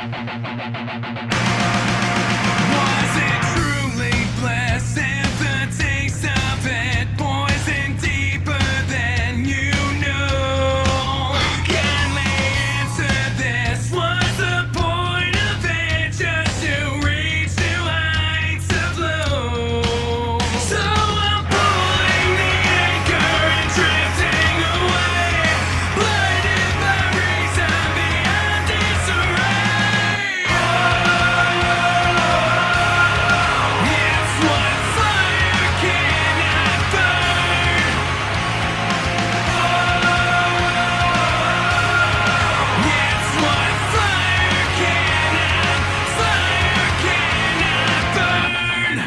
Was it truly blessed if the taste of it poisoned deeper than you know? Can they answer this? What's the point of it? Just to reach new heights of low. So I'm pulling the anchor and drifting away, blinded by reason beyond disarray. It's what fire cannot burn. It's what fire cannot burn.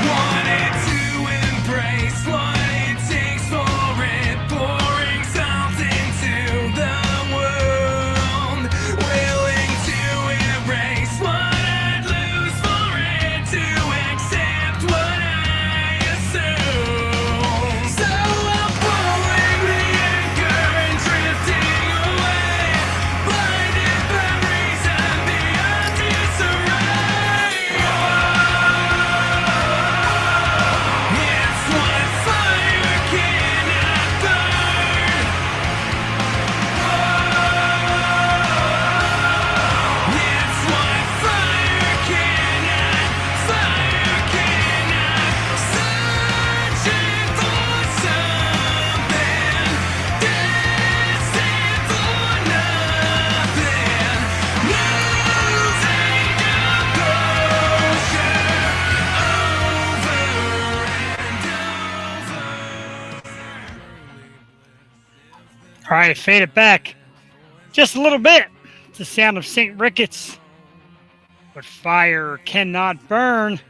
Wanted to embrace what it takes for it, pouring salt into the wound, willing to erase what I'd lose for it, to accept what I assume. So I'm pulling the anchor and drifting away, blinded by reason beyond disarray. It's what fire cannot burn. It's what fire cannot, searching for something, destined for nothing, losing composure over and over. All right, fade it back just a little bit. It's the sound of St. Ricketts. But fire cannot burn.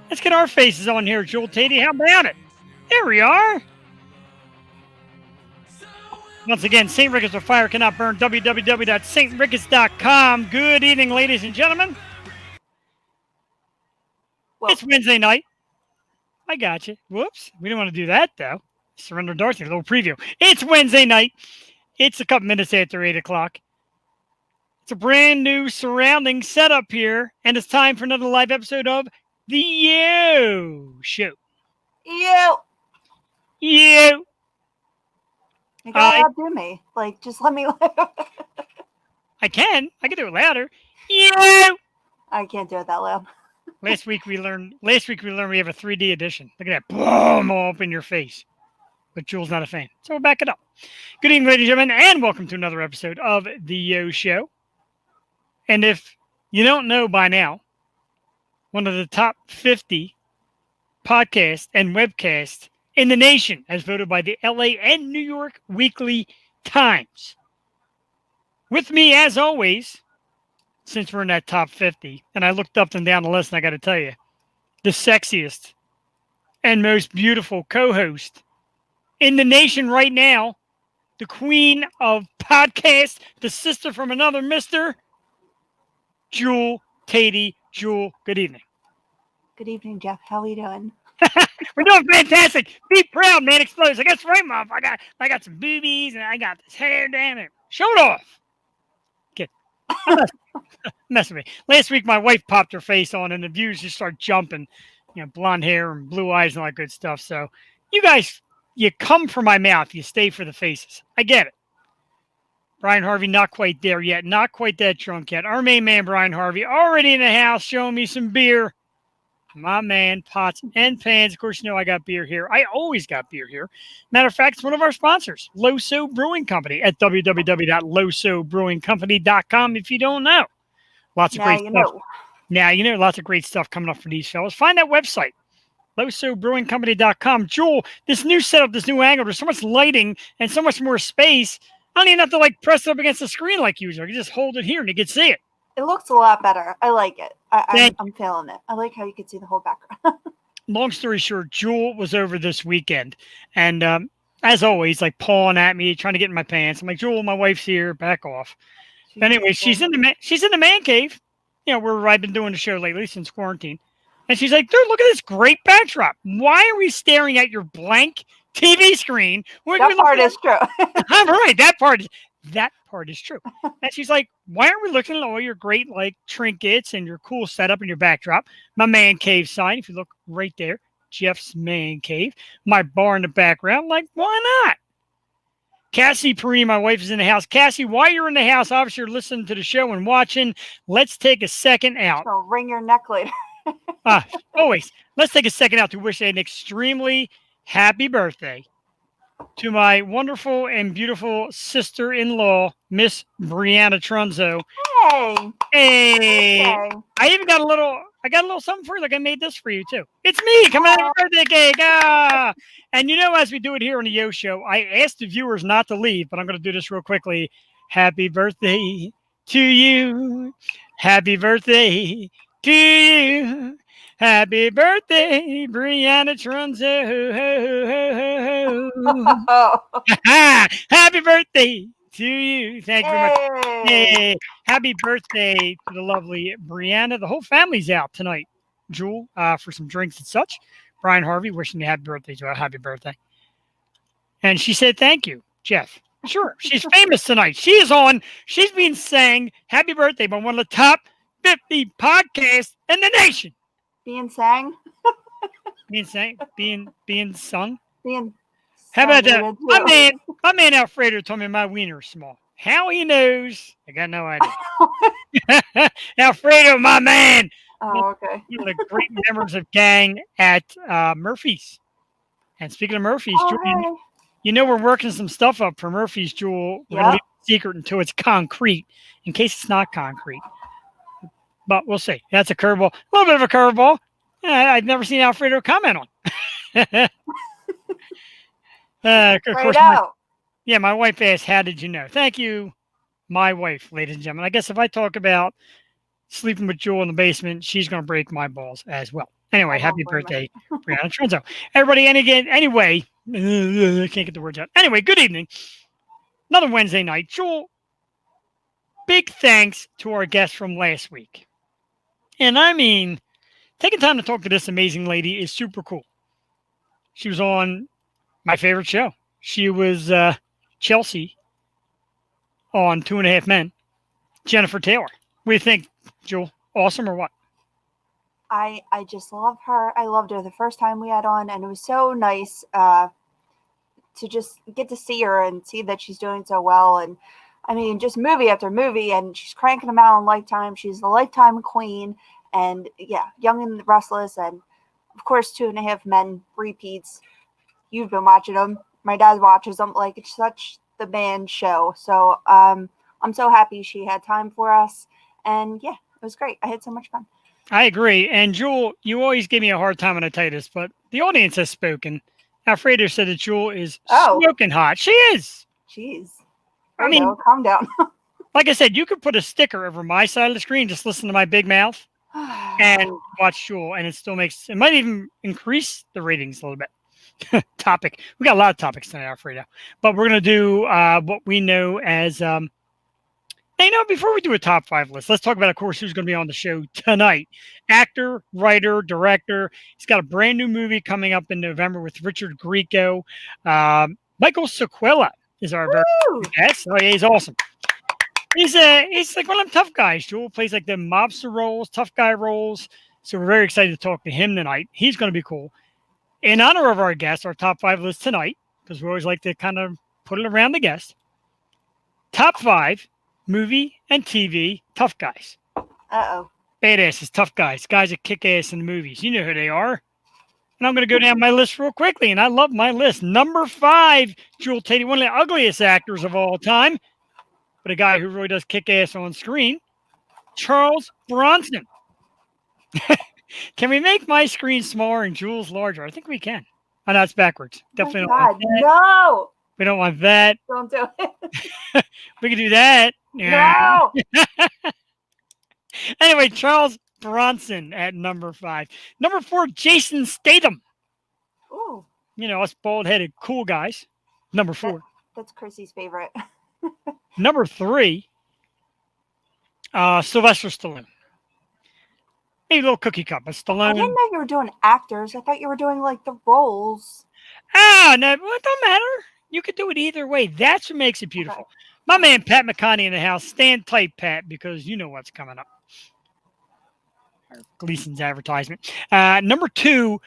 Let's get our faces on here, Joel Tatey. How about it? There we are. Once again, St. Ricketts with Fire Cannot Burn, www.stricketts.com. Good evening, ladies and gentlemen. Well, It's Wednesday night. I got you. Whoops. We didn't want to do that, though. Surrender Dorothy, a little preview. It's Wednesday night. It's a couple minutes after 8 o'clock. It's a brand new surrounding setup here, and it's time for another live episode of The Yo Show. you You. gotta outdo me. Like, just let me. I can do it louder. You. I can't do it that loud. Last week we learned we have a 3D edition. Look at that. Boom, all up in your face. But Jules not a fan. So we'll back it up. Good evening, ladies and gentlemen, and welcome to another episode of The Yo Show. And if you don't know by now, one of the top 50 podcasts and webcasts in the nation as voted by the LA and New York Weekly Times. With me, as always, since we're in that top 50, and I looked up and down the list, and I got to tell you, the sexiest and most beautiful co-host in the nation right now, the queen of podcasts, the sister from another mister, Jewel Tatey. Jewel, good evening. Good evening, Jeff. How are you doing? We're doing fantastic. Be proud, man. Explodes. I guess right, Mom. I got some boobies and I got this hair down there. Show it off. Get messing with me. Last week, my wife popped her face on, and the views just start jumping. You know, blonde hair and blue eyes and all that good stuff. So, you guys, you come for my mouth. You stay for the faces. I get it. Brian Harvey, not quite there yet. Not quite that drunk yet. Our main man, Brian Harvey, already in the house showing me some beer. My man, pots and pans. Of course, you know I got beer here. I always got beer here. Matter of fact, it's one of our sponsors, Loso Brewing Company at www.losobrewingcompany.com if you don't know. Lots of Now great you stuff. know. Now, you know, lots of great stuff coming up for these fellas. Find that website, losobrewingcompany.com. Joel, this new setup, this new angle, there's so much lighting and so much more space. I don't even have to like press it up against the screen like usual. I can just hold it here and you can see it. It looks a lot better. I like it. Thank I'm feeling it. I like how you can see the whole background. Long story short, Jewel was over this weekend. And as always, like pawing at me, trying to get in my pants. I'm like, Jewel, my wife's here. Back off. But anyway, she's in the man cave, you know, where I've been doing the show lately since quarantine. And she's like, dude, look at this great backdrop. Why are we staring at your blank TV screen? That part is true. I'm right. That part is That part is true. And she's like, why aren't we looking at all your great like trinkets and your cool setup and your backdrop? My man cave sign, if you look right there, Jeff's man cave, my bar in the background. Like, why not? Cassie Perrine, my wife, is in the house. Cassie, while you're in the house, obviously you're listening to the show and watching. Let's take a second out. So wring your neck later. Always. Let's take a second out to wish an extremely happy birthday to my wonderful and beautiful sister-in-law, Miss Briana Trunzo. Hey. Hey, Okay. I even got a little something for you. Like I made this for you too. It's me. Come on, birthday cake. And you know, as we do it here on the Yo Show, I asked the viewers not to leave, but I'm going to do this real quickly. Happy birthday to you. Happy birthday to you. Happy birthday, Briana Trunzo. Oh. Happy birthday to you. Thank you very much. Hey, happy birthday to the lovely Briana. The whole family's out tonight, Jewel, for some drinks and such. Brian Harvey wishing you happy birthday to her. Happy birthday. And she said, thank you, Jeff. Sure. She's famous tonight. She's being sang happy birthday by one of the top 50 podcasts in the nation. Being sang. Being sung. Being. How about that? Too. My man Alfredo told me my wiener's small. How he knows, I got no idea. Alfredo, my man. Oh, okay. One of the great members of gang at Murphy's. And speaking of Murphy's, Oh, Jewel, hey. you know we're working some stuff up for Murphy's, Jewel. We're going to leave it secret until it's concrete, in case it's not concrete. But we'll see. That's a curveball. A little bit of a curveball. I've never seen Alfredo comment on. Of course, my wife asked, how did you know? Thank you, my wife, ladies and gentlemen. I guess if I talk about sleeping with Jewel in the basement, she's going to break my balls as well. Anyway, happy birthday, Briana Trunzo. Everybody, anyway, I can't get the words out. Anyway, good evening. Another Wednesday night. Jewel, big thanks to our guest from last week. And I mean, taking time to talk to this amazing lady is super cool. She was on my favorite show. She was Chelsea on 2.5 Men. Jennifer Taylor. What do you think, Jewel? Awesome or what? I just love her. I loved her the first time we had on, and it was so nice to just get to see her and see that she's doing so well. And I mean, just movie after movie, and she's cranking them out on Lifetime. She's the Lifetime queen, and yeah, Young and the Restless, and of course 2.5 Men repeats. You've been watching them. My dad watches them. Like, it's such the band show. So I'm so happy she had time for us. And yeah, it was great. I had so much fun. I agree. And Jewel, you always give me a hard time when I tell you this, but the audience has spoken. Alfredo said that Jewel is smoking hot. She is. Jeez. I mean, calm down. Like I said, you could put a sticker over my side of the screen, just listen to my big mouth and watch Jewel, and it might even increase the ratings a little bit. Topic. We got a lot of topics tonight, Alfredo, but we're going to do what we know as, before we do a top 5 list, let's talk about, of course, who's going to be on the show tonight. Actor, writer, director. He's got a brand new movie coming up in November with Richard Greico. Michael Saquella is our very guest. Oh, yeah, he's awesome. He's like one of them tough guys. Jewel plays like the mobster roles, tough guy roles. So we're very excited to talk to him tonight. He's going to be cool. In honor of our guest, our top 5 list tonight, because we always like to kind of put it around the guest. Top 5 movie and TV tough guys. Uh-oh. Badasses, tough guys. Guys that kick ass in the movies. You know who they are. And I'm going to go down my list real quickly, and I love my list. Number 5, Jewel Tatey, one of the ugliest actors of all time, but a guy who really does kick ass on screen, Charles Bronson. Can we make my screen smaller and Jewel's larger? I think we can. Oh, no, it's backwards. Definitely don't want that. No! We don't want that. Don't do it. We can do that. No! Anyway, Charles Bronson at number 5. Number 4, Jason Statham. Ooh. You know, us bald-headed cool guys. Number 4. That's Chrissy's favorite. Number 3, Sylvester Stallone. Maybe a little cookie cup, but Stallone. I didn't know you were doing actors. I thought you were doing like the roles. No, it don't matter. You could do it either way. That's what makes it beautiful. Okay. My man Pat McConaughey in the house. Stand tight, Pat, because you know what's coming up. Gleason's advertisement. Number 2,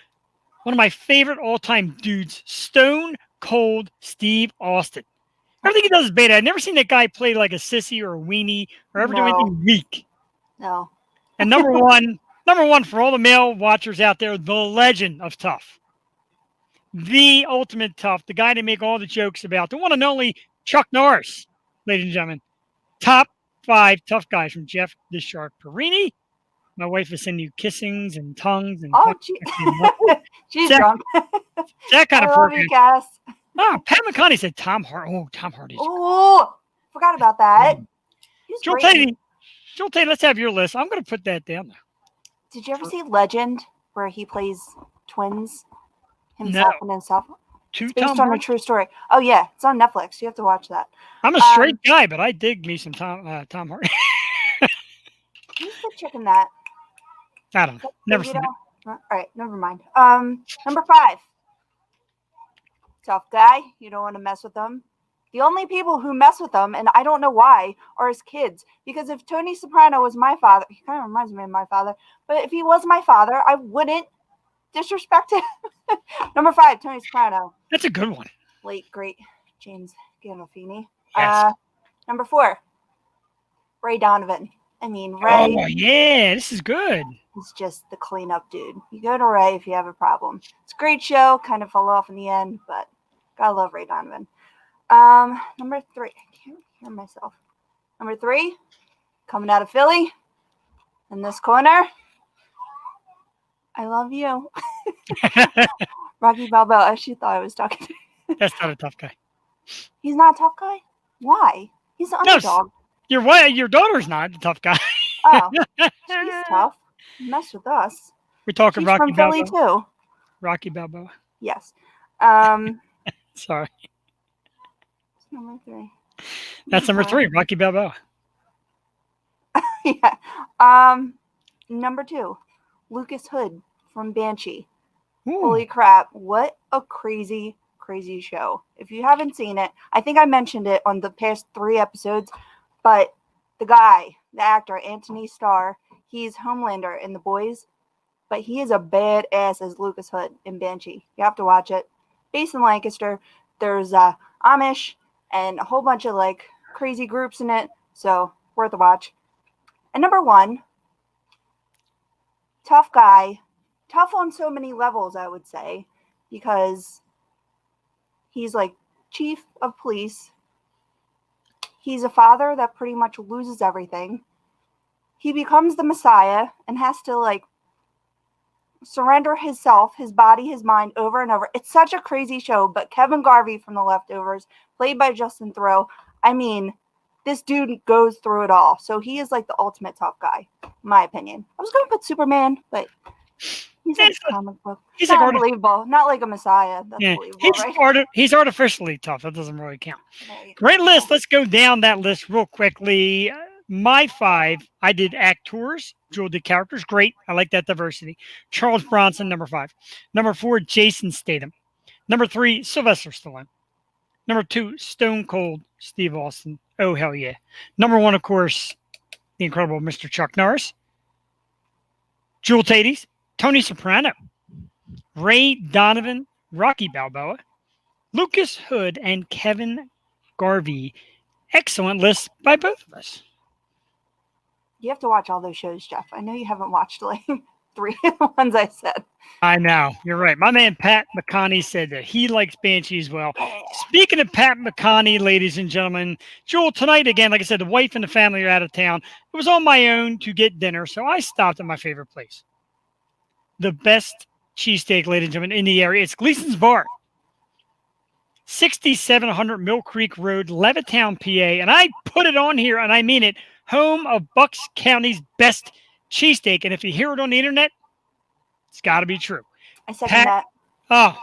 one of my favorite all-time dudes, Stone Cold Steve Austin. Everything he does is beta. I've never seen that guy play like a sissy or a weenie or ever do No. anything weak. No. And number one for all the male watchers out there, the legend of Tough. The ultimate Tough, the guy to make all the jokes about, the one and only Chuck Norris, ladies and gentlemen. Top 5 tough guys from Jeff the Shark Perini. My wife is sending you kissings and tongues and Oh, she's drunk. that kind I of love person. you, Cass. Oh, Pat McConaughey said Tom Hardy. Oh, Tom Hardy's. Oh, forgot about that. He's Joel great. Tate, let's have your list. I'm going to put that down there. Did you ever see Legend, where he plays twins himself and himself? Two Based Tom on a Hardy. true story. Oh yeah, it's on Netflix. You have to watch that. I'm a straight guy, but I dig me some Tom Hardy. Who's the chicken that? I don't know. Never seen it. All right, never mind. Number 5. Tough guy. You don't want to mess with them. The only people who mess with them, and I don't know why, are his kids. Because if Tony Soprano was my father, he kind of reminds me of my father, but if he was my father, I wouldn't disrespect him. Number 5, Tony Soprano. That's a good one. Late, great James Gandolfini. Yes. Number 4, Ray Donovan. I mean, Ray Oh, yeah. This is good. is just the cleanup dude. You go to Ray if you have a problem. It's a great show. Kind of fell off in the end, but gotta love Ray Donovan. Number 3. I can't hear myself. Number 3, coming out of Philly, in this corner. I love you. Rocky Balboa. She thought I was talking to you. That's not a tough guy. He's not a tough guy? Why? He's an underdog. Your daughter's not a tough guy. Oh, she's tough. Mess with us. We're talking She's Rocky from Philly Balboa. too. Rocky Balboa. Yes. Sorry. Number 3. That's number 3, Rocky Balboa. Yeah. Number 2, Lucas Hood from Banshee. Ooh. Holy crap. What a crazy, crazy show. If you haven't seen it, I think I mentioned it on the past 3 episodes, but the guy, the actor, Anthony Starr, he's Homelander in The Boys, but he is a badass as Lucas Hood in Banshee. You have to watch it. Based in Lancaster, there's Amish and a whole bunch of like crazy groups in it, so worth a watch. And number 1, tough guy. Tough on so many levels, I would say, because he's like chief of police. He's a father that pretty much loses everything. He becomes the Messiah and has to like surrender himself, his body, his mind over and over. It's such a crazy show, but Kevin Garvey from The Leftovers, played by Justin Theroux, I mean, this dude goes through it all. So he is like the ultimate tough guy, in my opinion. I was going to put Superman, but he's like a comic book. He's not unbelievable. Not like a Messiah. That's believable, right? He's artificially tough. That doesn't really count. Great list. Let's go down that list real quickly. My 5, I did actors. Jewel did characters. Great. I like that diversity. Charles Bronson, number 5. Number 4, Jason Statham. Number 3, Sylvester Stallone. Number 2, Stone Cold Steve Austin. Oh, hell yeah. Number 1, of course, the incredible Mr. Chuck Norris. Jewel Tates, Tony Soprano. Ray Donovan, Rocky Balboa. Lucas Hood, and Kevin Garvey. Excellent list by both of us. You have to watch all those shows, Jeff. I know you haven't watched like 3 of the ones I said. I know. You're right. My man Pat McConaughey said that he likes Banshee as well. Speaking of Pat McConaughey, ladies and gentlemen, Jewel, tonight again, like I said, the wife and the family are out of town. It was on my own to get dinner, so I stopped at my favorite place. The best cheesesteak, ladies and gentlemen, in the area. It's Gleason's Bar. 6700 Mill Creek Road, Levittown, PA. And I put it on here, and I mean it, home of Bucks County's best cheesesteak. And if you hear it on the internet, it's got to be true. I second that. Oh,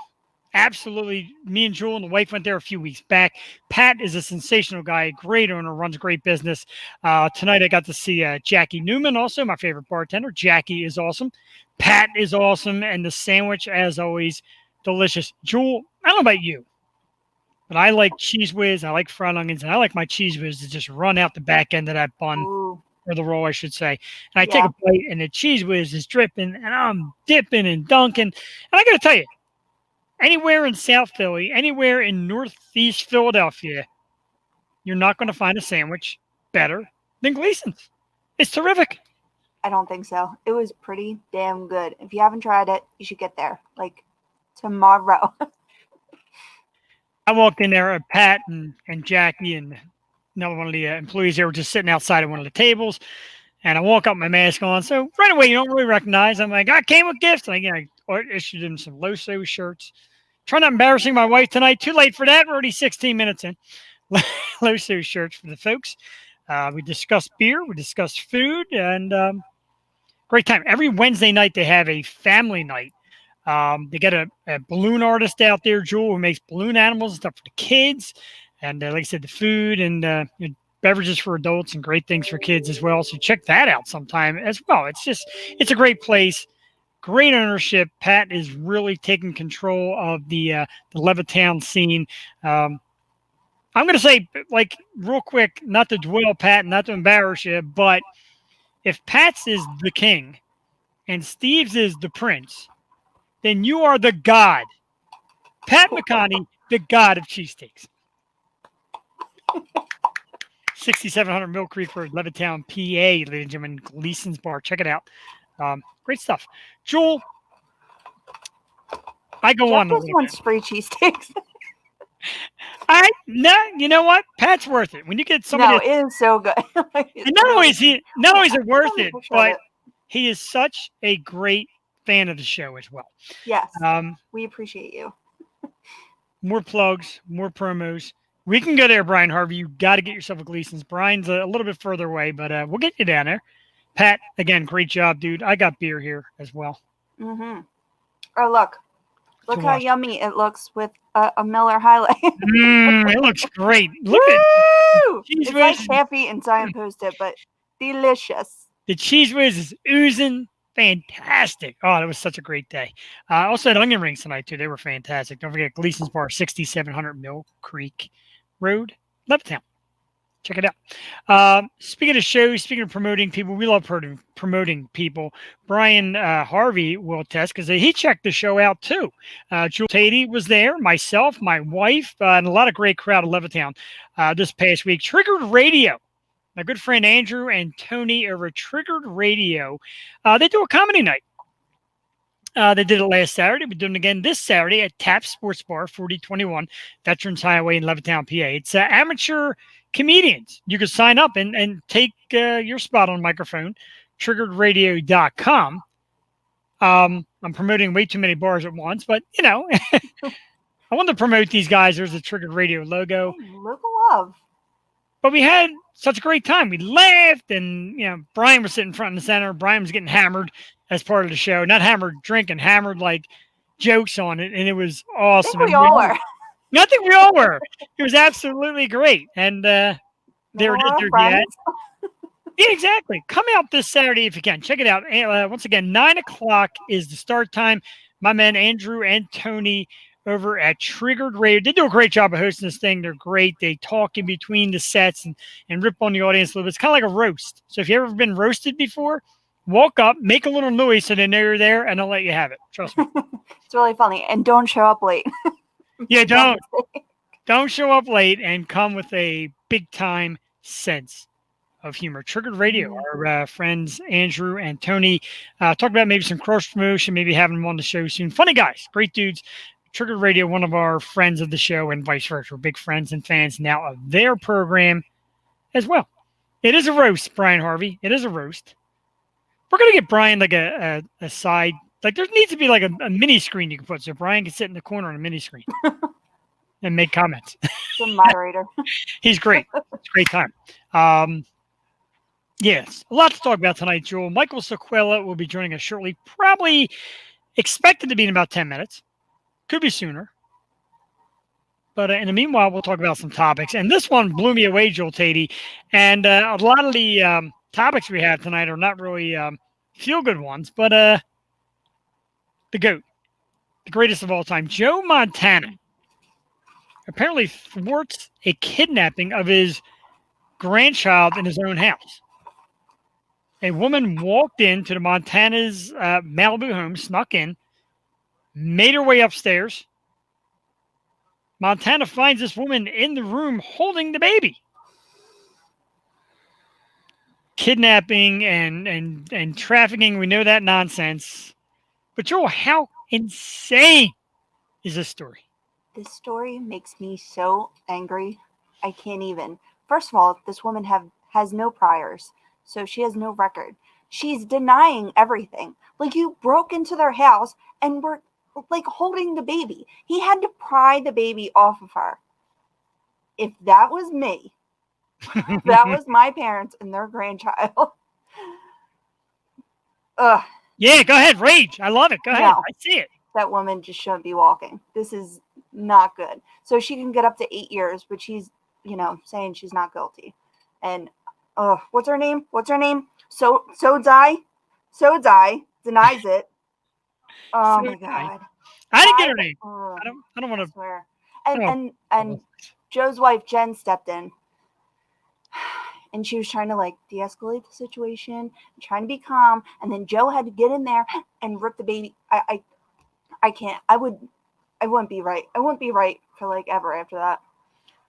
absolutely. Me and Jewel and the wife went there a few weeks back. Pat is a sensational guy, great owner, runs a great business. Tonight I got to see Jackie Newman, also my favorite bartender. Jackie is awesome. Pat is awesome. And the sandwich, as always, delicious. Jewel, I don't know about you, But I like Cheese Whiz. I like fried onions, and I like my Cheese Whiz to just run out the back end of that bun, Ooh, or the roll, I should say. And I take yeah. a bite, and the Cheese Whiz is dripping, and I'm dipping and dunking. And I got to tell you, anywhere in South Philly, anywhere in Northeast Philadelphia, you're not going to find a sandwich better than Gleason's. It's terrific. I don't think so. It was pretty damn good. If you haven't tried it, you should get there. Like tomorrow. I walked in there, Pat and Jackie and another one of the employees, they were just sitting outside of one of the tables. And I walk up, my mask on. So right away, you don't really recognize. I'm like, I came with gifts. And I issued him some Loso shirts. Trying not embarrassing my wife tonight. Too late for that. We're already 16 minutes in. Loso shirts for the folks. We discussed beer. We discussed food. And great time. Every Wednesday night, they have a family night. They get a balloon artist out there, Jewel, who makes balloon animals and stuff for the kids. And like I said, the food and beverages for adults and great things for kids as well. So check that out sometime as well. It's a great place. Great ownership. Pat is really taking control of the Levittown scene. I'm going to say, like, real quick, not to dwell, Pat, not to embarrass you, but if Pat's is the king and Steve's is the prince, then you are the god. Pat McConaughey, the god of cheesesteaks. 6700 Mill Creek Road, Levittown, PA, ladies and gentlemen, Gleason's Bar. Check it out. Great stuff. Jewel, I go Jeff on. just wants free cheesesteaks. You know what? Pat's worth it. When you get somebody, No, it is so good. and not only is it worth it, but he is such a great fan of the show as well. Yes, we appreciate you. More plugs, more promos. We can go there, Brian Harvey. You got to get yourself a Gleason's. Brian's a little bit further away, but we'll get you down there. Pat, again, great job, dude. I got beer here as well. Mm-hmm. Oh, look how yummy it looks with a Miller Highlight. It looks great. Look Woo! at It's like half-eaten signposted, but delicious. The Cheese Whiz is oozing. Fantastic. Oh, that was such a great day. Also had onion rings tonight, too. They were fantastic. Don't forget Gleason's Bar, 6700 Mill Creek Road, Levittown. Check it out. Speaking of shows, speaking of promoting people, we love promoting people. Brian Harvey will attest because he checked the show out, too. Jewel Tatey was there, myself, my wife, and a lot of great crowd of Levittown this past week. Triggered Radio. My good friend Andrew and Tony over at Triggered Radio. They do a comedy night. They did it last Saturday. We're doing it again this Saturday at Tap Sports Bar, 4021 Veterans Highway in Levittown, PA. It's amateur comedians. You can sign up and take your spot on microphone, triggeredradio.com. I'm promoting way too many bars at once, but, I want to promote these guys. There's a Triggered Radio logo. Look love. But we had such a great time. We laughed, and Brian was sitting front and center. Brian was getting hammered as part of the show. Not hammered drinking, hammered like jokes on it, and it was awesome. I think we all were. I think we all were. It was absolutely great. And there it is. Yeah, exactly. Come out this Saturday if you can. Check it out. Once again, 9 o'clock is the start time. My men, Andrew and Tony, over at Triggered Radio. They do a great job of hosting this thing. They're great. They talk in between the sets and rip on the audience a little bit. It's kind of like a roast. So if you've ever been roasted before, walk up, make a little noise so they know you're there, and they'll let you have it. Trust me. It's really funny. And don't show up late. Yeah, don't show up late and come with a big-time sense of humor. Triggered Radio, our friends Andrew and Tony talk about maybe some cross-promotion, maybe having them on the show soon. Funny guys, great dudes. Triggered Radio, one of our friends of the show, and vice versa. We're big friends and fans now of their program as well. It is a roast, Brian Harvey. It is a roast. We're going to get Brian like a side. Like there needs to be like a mini screen you can put so Brian can sit in the corner on a mini screen and make comments. The moderator. He's great. It's a great time. Yes, a lot to talk about tonight, Joel. Michael Saquella will be joining us shortly. Probably expected to be in about 10 minutes. Could be sooner. But in the meanwhile, we'll talk about some topics. And this one blew me away, Joel Tatey. And a lot of the topics we have tonight are not really feel-good ones. But the GOAT, the greatest of all time, Joe Montana. apparently thwarts a kidnapping of his grandchild in his own house. A woman walked into the Montana's Malibu home, snuck in, made her way upstairs. Montana finds this woman in the room holding the baby. Kidnapping and trafficking, we know that nonsense. But Joel, how insane is this story? This story makes me so angry. I can't even. First of all, this woman has no priors, so she has no record. She's denying everything. Like, you broke into their house and were like holding the baby. He had to pry the baby off of her. If that was me, that was my parents and their grandchild. Ugh. Yeah, go ahead, rage. I love it. Go ahead. No. I see it. That woman just shouldn't be walking. This is not good. So she can get up to 8 years, but she's, saying she's not guilty. And what's her name? Sodai denies it. Oh my God. I didn't get her name. I don't want to swear. And Joe's wife Jen stepped in. And she was trying to de-escalate the situation, trying to be calm. And then Joe had to get in there and rip the baby. I can't. I wouldn't be right. I wouldn't be right for ever after that.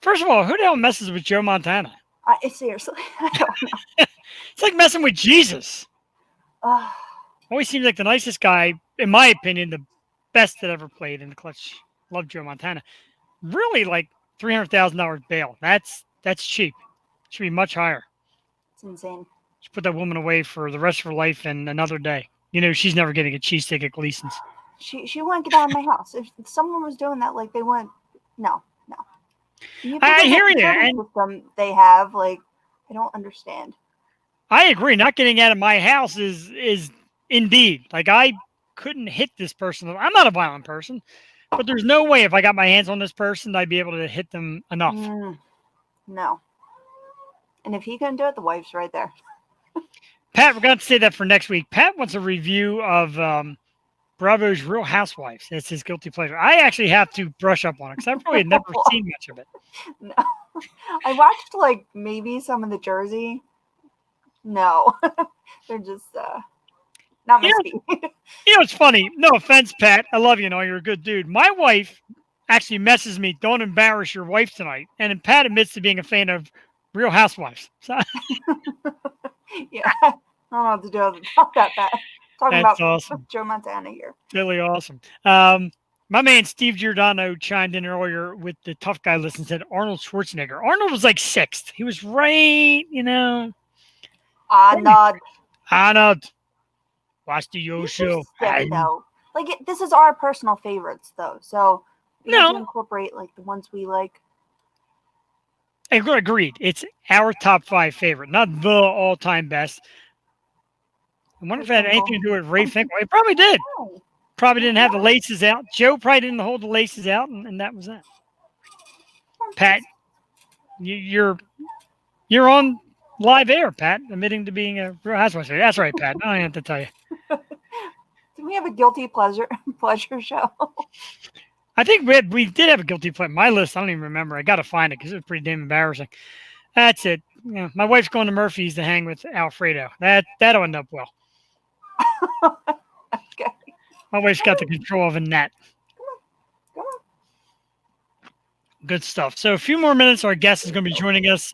First of all, who the hell messes with Joe Montana? Seriously, I don't know. It's like messing with Jesus. Always seems like the nicest guy, in my opinion, the best that ever played in the clutch. Love Joe Montana. Really, $300,000 bail. That's cheap. Should be much higher. It's insane. Should put that woman away for the rest of her life and another day. She's never getting a cheesesteak at GLEASONS. She wouldn't get out of my house. If someone was doing that, they wouldn't. No. I hear you. And system they have, I don't understand. I agree. Not getting out of my house is indeed. I couldn't hit this person. I'm not a violent person, but there's no way if I got my hands on this person, I'd be able to hit them enough. No. And if he couldn't do it, the wife's right there. Pat, we're going to say that for next week. Pat wants a review of Bravo's Real Housewives. That's his guilty pleasure. I actually have to brush up on it because I've probably never seen much of it. No. I watched maybe some of the Jersey. No. They're just not my speed. It's funny. No offense, Pat. I love you. You're a good dude. My wife actually messes me. Don't embarrass your wife tonight. And then Pat admits to being a fan of Real Housewives. So, yeah. I don't know what to do about that, Pat. Talking that's about awesome. Joe Montana here. Really awesome. My man Steve Giordano chimed in earlier with the tough guy list and said Arnold Schwarzenegger. Arnold was 6th. He was right, Arnold. Watch the Yosho. This is our personal favorites, though. So we have to No. incorporate the ones we like. Agreed. It's our top 5 favorite, not the all-time best. I wonder if it had anything to do with Ray Finkel. It probably did. Oh. Probably didn't have the laces out. Joe probably didn't hold the laces out, and that was that. Pat, you're on live air, Pat, admitting to being a Real Housewives. That's right, Pat. I don't have to tell you. Do we have a guilty pleasure show? I think we did have a guilty pleasure. My list, I don't even remember. I got to find it because it was pretty damn embarrassing. That's it. My wife's going to Murphy's to hang with Alfredo. That'll end up well. Okay. My wife's got the control of a net. Come on. Good stuff. So a few more minutes, our guest is going to be joining us.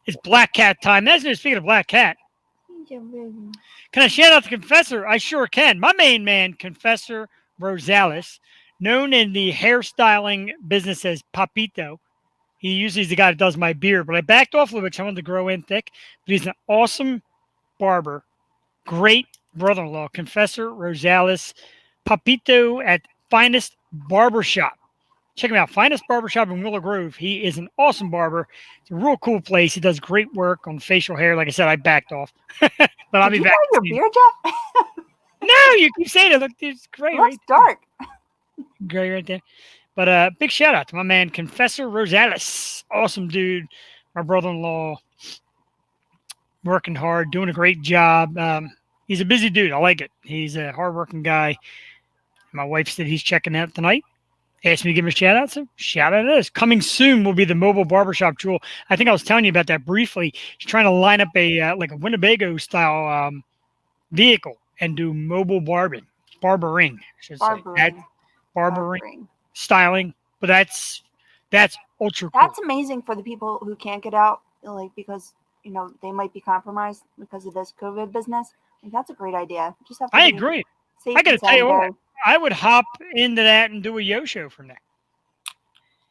It's Black Cat time. Speaking of Black Cat, can I shout out the Confessor? I sure can. My main man, Confessor Rosales, known in the hairstyling business as Papito. He usually is the guy that does my beard, but I backed off a little bit because I wanted to grow in thick. But he's an awesome barber. Great brother-in-law, Confessor Rosales. Papito at Finest Barbershop. Check him out. Finest Barbershop in Willow Grove. He is an awesome barber. It's a real cool place. He does great work on facial hair. Like I said, I backed off. But I'll be back. Did you your beard, Jeff? No, you keep saying it. Look, it's great. It looks dark. Great right there. But big shout out to my man, Confessor Rosales. Awesome dude. My brother-in-law. Working hard, doing a great job. He's a busy dude. I like it. He's a hardworking guy. My wife said he's checking out tonight. Asked me to give him a shout out, so shout out it is. Coming soon will be the mobile barbershop Jewel. I think I was telling you about that briefly. He's trying to line up a like a Winnebago style vehicle and do mobile barbering, I should say. That barbering styling, but that's ultra cool. That's amazing for the people who can't get out, like because they might be compromised because of this COVID business. Like, that's a great idea. Just have to I agree. I got to tell you what, I would hop into that and do a yo show from that.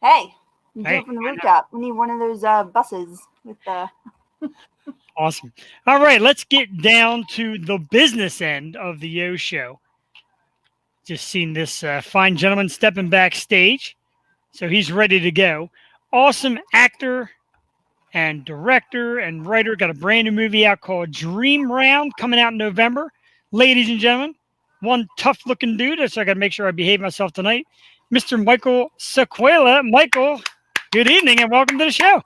Hey, you do it from the rooftop. We need one of those buses with the. Awesome. All right, let's get down to the business end of the yo show. Just seen this fine gentleman stepping backstage, so he's ready to go. Awesome actor and director and writer. Got a brand new movie out called Dream Round coming out in November. Ladies and gentlemen, one tough-looking dude, so I got to make sure I behave myself tonight. Mr. Michael Saquella. Michael, good evening and welcome to the show.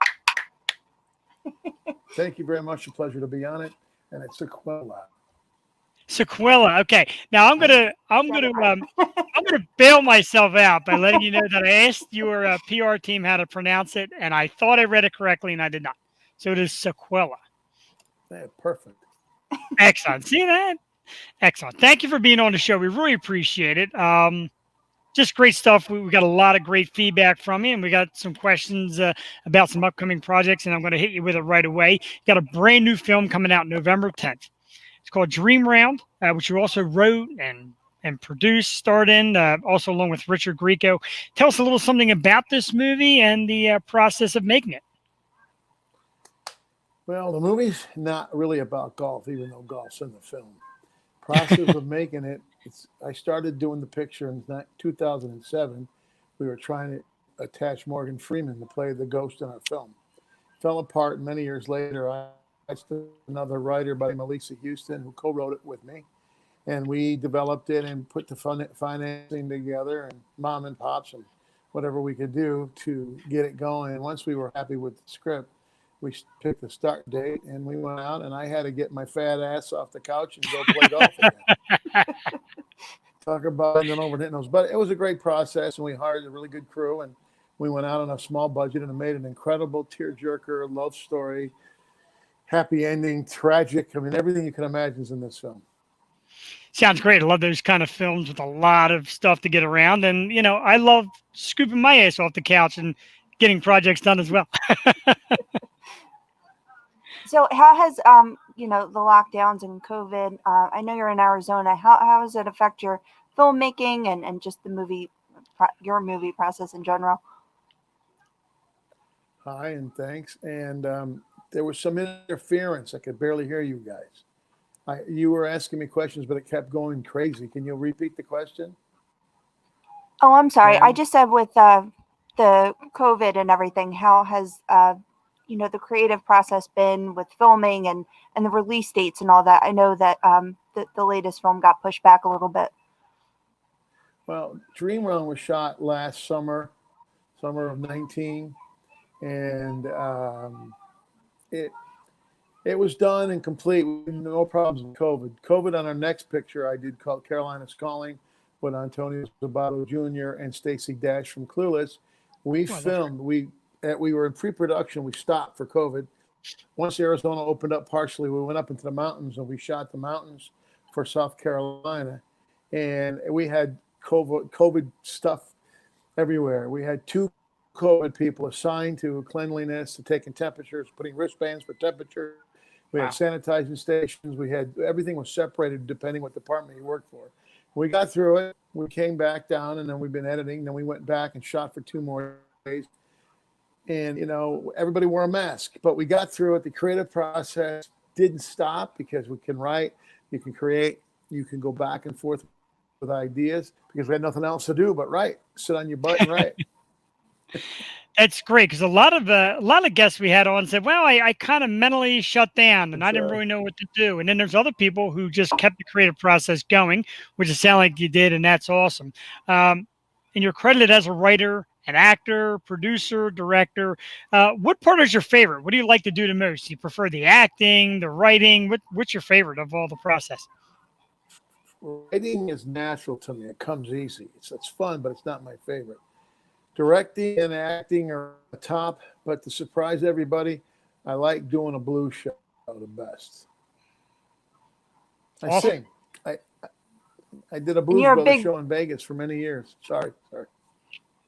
Thank you very much. A pleasure to be on it. And it's Saquella. Saquella. Okay. Now I'm gonna bail myself out by letting you know that I asked your PR team how to pronounce it, and I thought I read it correctly, and I did not. So it is Saquella. Yeah, perfect. Excellent. See that? Excellent. Thank you for being on the show. We really appreciate it. Just great stuff. We got a lot of great feedback from you, and we got some questions about some upcoming projects, and I'm going to hit you with it right away. Got a brand new film coming out November 10th. It's called Dream Round, which you also wrote and produced, starred in, also along with Richard Greico. Tell us a little something about this movie and the process of making it. Well, the movie's not really about golf, even though golf's in the film. Process of making it, I started doing the picture in 2007. We were trying to attach Morgan Freeman to play the ghost in our film. Fell apart, and many years later, I asked another writer by Melissa Houston who co-wrote it with me. And we developed it and put the financing together and mom and pops and whatever we could do to get it going. And once we were happy with the script, we picked the start date and we went out, and I had to get my fat ass off the couch and go play golf again. Talk about bending over and hitting those. But it was a great process, and we hired a really good crew, and we went out on a small budget and made an incredible tearjerker love story, happy ending, tragic. I mean, everything you can imagine is in this film. Sounds great. I love those kind of films with a lot of stuff to get around. And, I love scooping my ass off the couch and getting projects done as well. So how has, the lockdowns and COVID, I know you're in Arizona. How does it affect your filmmaking and just the your movie process in general? Hi, and thanks. And there was some interference. I could barely hear you guys. You were asking me questions, but it kept going crazy. Can you repeat the question? Oh, I'm sorry. I just said with the COVID and everything, how has the creative process been with filming and the release dates and all that? I know that the latest film got pushed back a little bit. Well, Dream Run was shot last summer of 19, and it was done and complete. No problems with COVID. COVID on our next picture I did called Carolina's Calling with Antonio Sabato Jr. and Stacey Dash from Clueless. We filmed. We were in pre-production. We stopped for COVID. Once Arizona opened up partially, we went up into the mountains and we shot the mountains for South Carolina. And we had COVID stuff everywhere. We had 2 COVID people assigned to cleanliness, to taking temperatures, putting wristbands for temperature. We had sanitizing stations. We had everything was separated depending what department you worked for. We got through it. We came back down, and then we've been editing. Then we went back and shot for 2 more days. And, everybody wore a mask, but we got through it. The creative process didn't stop because we can write, you can create, you can go back and forth with ideas because we had nothing else to do but write, sit on your butt and write. That's great because a lot of guests we had on said, well, I kind of mentally shut down and I didn't really know what to do. And then there's other people who just kept the creative process going, which it sounded like you did, and that's awesome. And you're credited as a writer, an actor, producer, director. What part is your favorite? What do you like to do the most? Do you prefer the acting, the writing? What's your favorite of all the process? Writing is natural to me. It comes easy. It's fun, but it's not my favorite. directing and acting are the top, but to surprise everybody, I like doing a blues show the best. I Awesome. sing. I did a Blues you're a Brothers big- show in Vegas for many years. Sorry.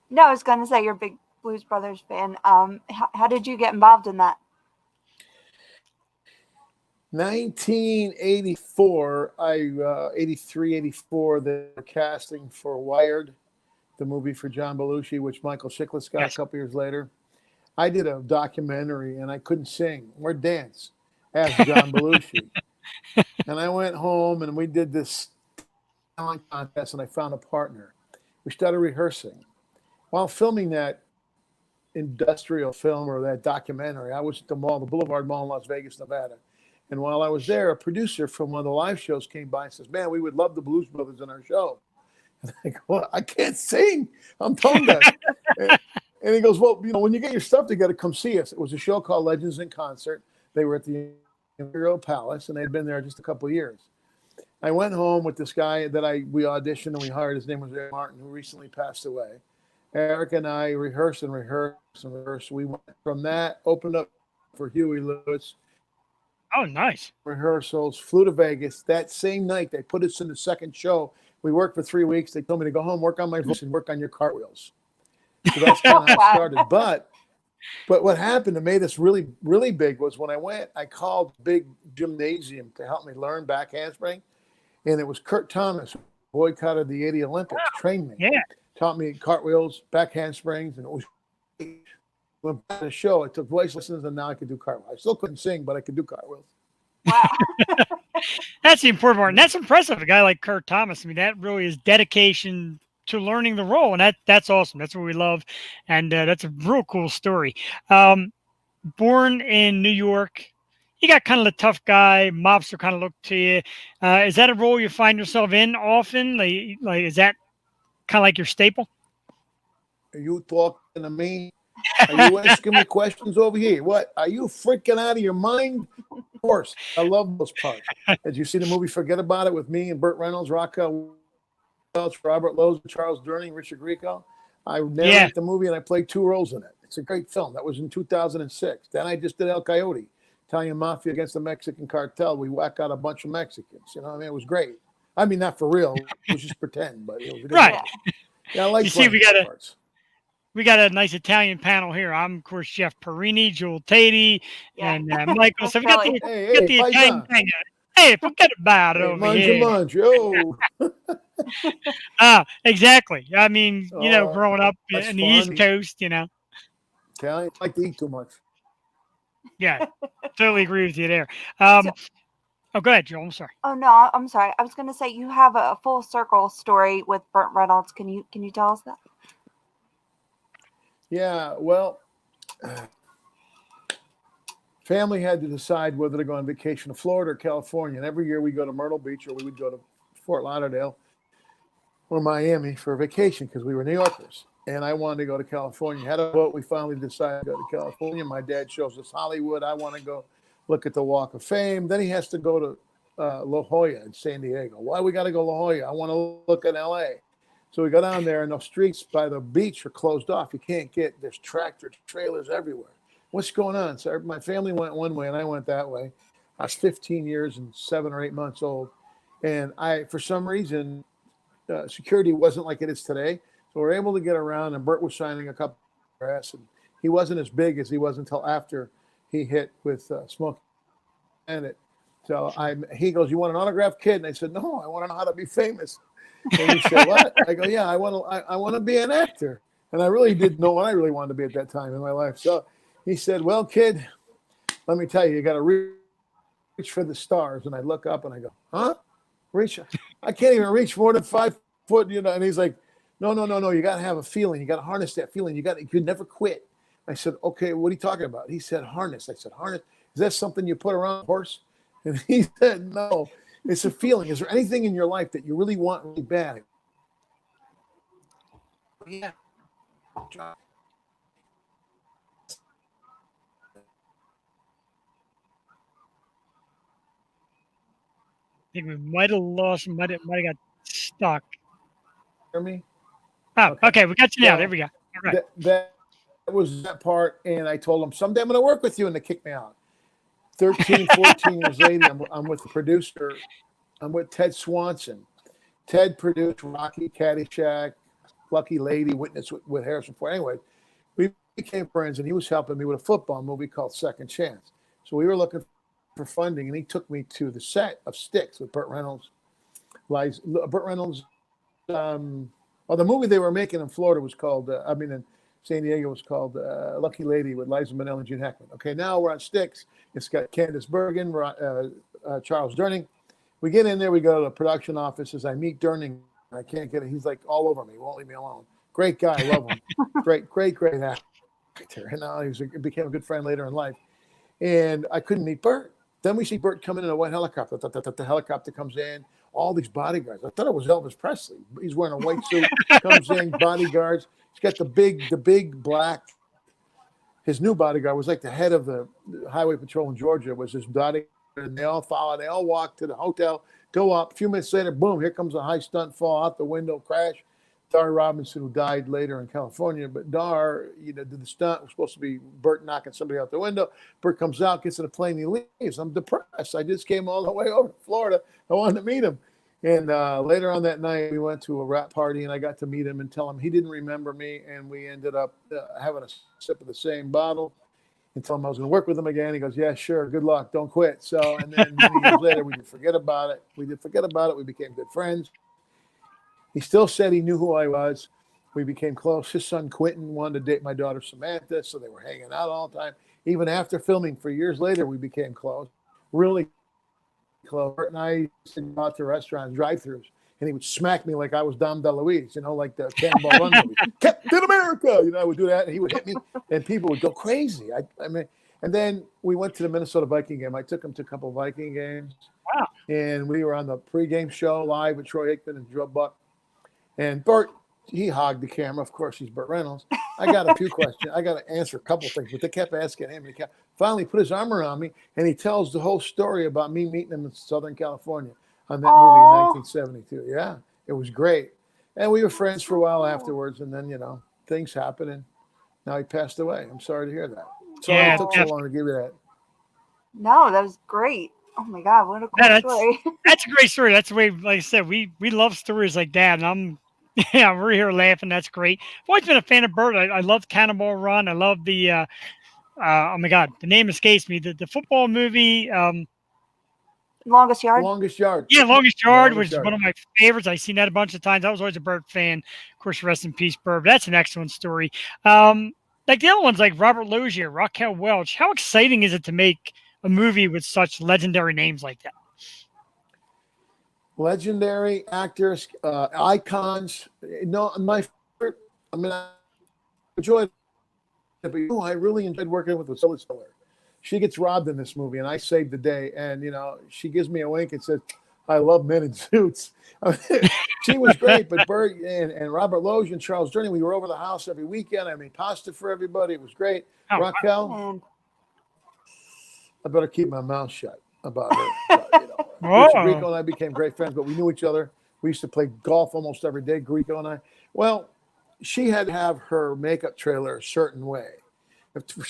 No, I was going to say you're a big Blues Brothers fan. How did you get involved in that? 1984, 83, 84, they were casting for Wired, the movie for John Belushi, which Michael Chiklis got Yes. a couple years later. I did a documentary and I couldn't sing or dance as John Belushi. And I went home and we did this talent contest and I found a partner. We started rehearsing. While filming that industrial film or that documentary, I was at the mall, the Boulevard Mall in Las Vegas, Nevada. And while I was there, a producer from one of the live shows came by and says, "Man, we would love the Blues Brothers in our show." And I go, "Well, I can't sing. I'm tone deaf." And he goes, "Well, when you get your stuff together, come see us." It was a show called Legends in Concert. They were at the Imperial Palace, and they'd been there just a couple of years. I went home with this guy that we auditioned and we hired. His name was Eric Martin, who recently passed away. Eric and I rehearsed. We went from that, opened up for Huey Lewis. Oh, nice. Rehearsals, flew to Vegas. That same night, they put us in the second show. We worked for 3 weeks. They told me to go home, work on my voice, and work on your cartwheels. So that's kind of how it started. But what happened that made us really, really big was when I went, I called big gymnasium to help me learn back handspring. And it was Kurt Thomas, who boycotted the 80 Olympics, trained me. Yeah. Taught me cartwheels, back handsprings, and it was went back to the show. I took voice lessons, and now I could do cartwheels. I still couldn't sing, but I could do cartwheels. Wow. That's the important part. And that's impressive. A guy like Kurt Thomas. I mean, that really is dedication to learning the role. And that's awesome. That's what we love. And that's a real cool story. Born in New York, you got kind of the tough guy, mobster kind of look to you. Is that a role you find yourself in often? Like is that kind of like your staple? Are you talking to me? Are you asking me questions over here? What? Are you freaking out of your mind? Of course. I love those parts. Did you see the movie Forget About It with me and Burt Reynolds, Rocco Welch, Robert Lowe, Charles Durning, Richard Greico? I narrated the movie and I played 2 roles in it. It's a great film. That was in 2006. Then I just did El Coyote, Italian Mafia against the Mexican cartel. We whack out a bunch of Mexicans. You know what I mean? It was great. I mean, not for real. It was just pretend, but it was a good Right. movie. Yeah, I like You see, playing those parts. we got a nice Italian panel here. I'm, of course, Chef Perini, Joel Tatey, Yeah. and Michael. So we got the, Hey, got the hey, Italian paisa. thing. Hey, forget about it Hey, over here. manjo. Exactly. I mean, Oh, growing up that's in the East funny. Coast, Italian, I like to eat too much. yeah, totally agree with you there. So- Oh, go ahead, Joel. I'm sorry. Oh no, I'm sorry. I was going to say you have a full circle story with Burt Reynolds. Can you tell us that? Yeah, well, family had to decide whether to go on vacation to Florida or California. And every year we go to Myrtle Beach or we would go to Fort Lauderdale or Miami for a vacation because we were New Yorkers. And I wanted to go to California. Had a vote. We finally decided to go to California. My dad shows us Hollywood. I want to go look at the Walk of Fame. Then he has to go to La Jolla in San Diego. Why we got to go La Jolla? I want to look at LA. So we go down there and the streets by the beach are closed off. You can't get, there's tractor trailers everywhere. What's going on? So my family went one way and I went that way. I was 15 years and 7 or 8 months old. And for some reason, security wasn't like it is today. So we're able to get around and Burt was signing a couple of grass and he wasn't as big as he was until after he hit with Smoke and it. So he goes, "You want an autograph, kid?" And I said, "No, I want to know how to be famous." And he said, "What?" I go, "Yeah, I want to be an actor." And I really didn't know what I really wanted to be at that time in my life. So he said, "Well, kid, let me tell you, you got to reach for the stars." And I look up and I go, "Huh? Reach? I can't even reach more than 5 foot, And he's like, No. You got to have a feeling. You got to harness that feeling. You could never quit. I said, "Okay, what are you talking about?" He said, "Harness." I said, "Harness? Is that something you put around a horse?" And he said, "No, it's a feeling. Is there anything in your life that you really want really bad?" Yeah. I think we might have lost, might have got stuck. Hear me? Oh, Okay. okay. We got you now. So- There we go. Correct. that was that part. And I told them, someday I'm going to work with you. And they kicked me out. 13, 14 years later, I'm with the producer. I'm with Ted Swanson. Ted produced Rocky, Caddyshack, Lucky Lady, Witness with Harrison Ford. Anyway, we became friends, and he was helping me with a football movie called Second Chance. So we were looking for funding, and he took me to the set of Sticks with Burt Reynolds. Burt Reynolds, the movie they were making in Florida was called, in San Diego was called Lucky Lady with Liza Minnelli and Gene Hackman. Okay, now we're on Sticks. It's got Candice Bergen, Charles Durning. We get in there, we go to the production offices. I meet Durning. I can't get it. He's like all over me. He won't leave me alone. Great guy. I love him. great actor. And he became a good friend later in life. And I couldn't meet Burt. Then we see Burt coming in a white helicopter. The helicopter comes in. All these bodyguards. I thought it was Elvis Presley. He's wearing a white suit. Comes in, bodyguards. He's got the big black. His new bodyguard was like the head of the highway patrol in Georgia. Was his bodyguard. And they all follow. They all walk to the hotel, go up. A few minutes later, boom, here comes a high stunt fall out the window, crash. Dar Robinson, who died later in California, but Dar, did the stunt. It was supposed to be Burt knocking somebody out the window. Burt comes out, gets in a plane, he leaves. I'm depressed. I just came all the way over to Florida. I wanted to meet him. And later on that night, we went to a rap party, and I got to meet him and tell him he didn't remember me, and we ended up having a sip of the same bottle. And told him I was going to work with him again. He goes, yeah, sure. Good luck. Don't quit. So, and then many years later, we did forget about it. We became good friends. He still said he knew who I was. We became close. His son, Quentin, wanted to date my daughter, Samantha. So they were hanging out all the time. Even after filming for years later, we became close, really close. Burt and I used to go out to restaurants, drive-thrus. And he would smack me like I was Dom DeLuise, like the Cannonball Run movie. Captain America, I would do that, and he would hit me, and people would go crazy. And then we went to the Minnesota Viking game. I took him to a couple of Viking games. Wow. And we were on the pregame show live with Troy Aikman and Joe Buck. And Burt, he hogged the camera. Of course, he's Burt Reynolds. I got a few questions. I got to answer a couple of things, but they kept asking him. He finally put his arm around me, and he tells the whole story about me meeting him in Southern California. On that movie in 1972. Yeah, it was great. And we were friends for a while afterwards. And then, things happened. And now he passed away. I'm sorry to hear that. Sorry it took so long to give you that. No, that was great. Oh, my God. What a cool story. That's a great story. That's the way, like I said, we love stories like that. And we're here laughing. That's great. I've always been a fan of Burt. I love Cannonball Run. I love the, oh, my God, the name escapes me. The football movie. Longest Yard? Longest Yard. Yeah, Longest Yard, which is one of my favorites. I've seen that a bunch of times. I was always a Burt fan. Of course, rest in peace, Burt. That's an excellent story. Like the other ones, like Robert Loggia, Raquel Welch. How exciting is it to make a movie with such legendary names like that? Legendary actors, icons. No, my favorite, I enjoyed it, but I really enjoyed working with Priscilla Spiller. She gets robbed in this movie, and I saved the day. And, she gives me a wink and says, I love men in suits. She was great, but Burt and Robert Loggia and Charles Durning, we were over the house every weekend. I made pasta for everybody. It was great. Raquel, I better keep my mouth shut about her. But, Richard Greico and I became great friends, but we knew each other. We used to play golf almost every day, Greico and I. Well, she had to have her makeup trailer a certain way.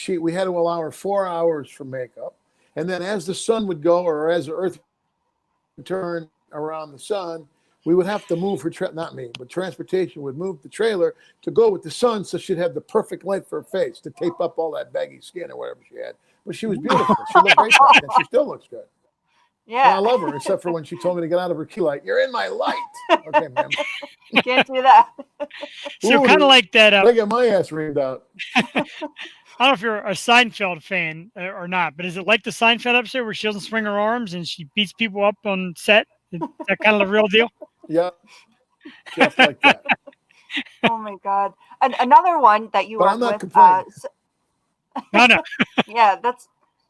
We had to allow her 4 hours for makeup. And then as the sun would go, or as the earth would turn around the sun, we would have to move her, not me, but transportation would move the trailer to go with the sun so she'd have the perfect length for her face to tape up all that baggy skin or whatever she had. But she was beautiful. She looked great back then. She still looks good. Yeah. And I love her, except for when she told me to get out of her key light. You're in my light. Okay, ma'am. You can't do that. So kind of like that. I get my ass reamed out. I don't know if you're a Seinfeld fan or not, but is it like the Seinfeld episode where she doesn't swing her arms and she beats people up on set? Is that kind of the real deal? Yeah, just like that. Oh my God! Another one that you worked with. No. Yeah, that's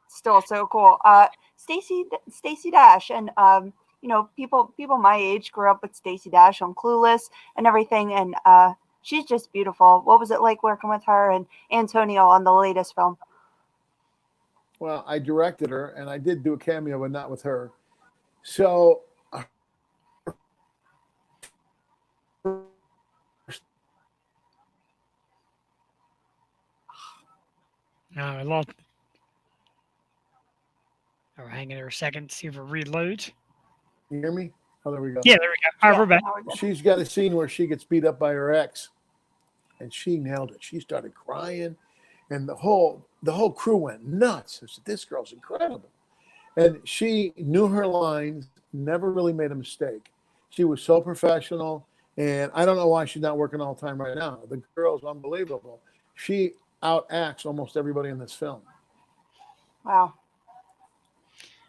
still so cool. Stacey Dash, and people my age grew up with Stacey Dash on Clueless and everything, and she's just beautiful. What was it like working with her and Antonio on the latest film? Well, I directed her, and I did do a cameo, but not with her. So No, I lost. All right, hang in there a second, see if it reloads. You hear me? Oh, there we go. Yeah, there we go. All right, we're back. now we're good. She's got a scene where she gets beat up by her ex, and she nailed it. She started crying, and the whole crew went nuts. I said, "This girl's incredible," and she knew her lines, never really made a mistake. She was so professional, and I don't know why she's not working all the time right now. The girl's unbelievable. She outacts almost everybody in this film. Wow.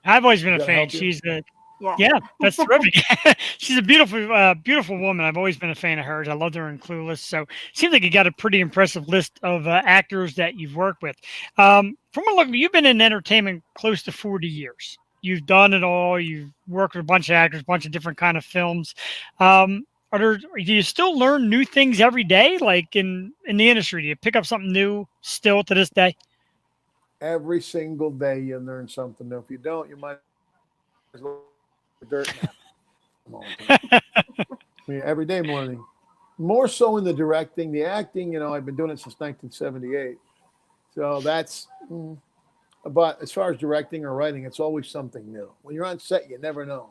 I've always been a Does that fan. help you? She's a Yeah. yeah, that's terrific. She's a beautiful, beautiful woman. I've always been a fan of hers. I loved her in Clueless. So it seems like you got a pretty impressive list of actors that you've worked with. From a look, you've been in entertainment close to 40 years. You've done it all. You've worked with a bunch of actors, a bunch of different kind of films. Do you still learn new things every day, like in the industry? Do you pick up something new still to this day? Every single day you learn something new. If you don't, you might as well dirt nap. I mean, every day morning. More so in the directing, the acting. I've been doing it since 1978. So that's. But as far as directing or writing, it's always something new. When you're on set, you never know.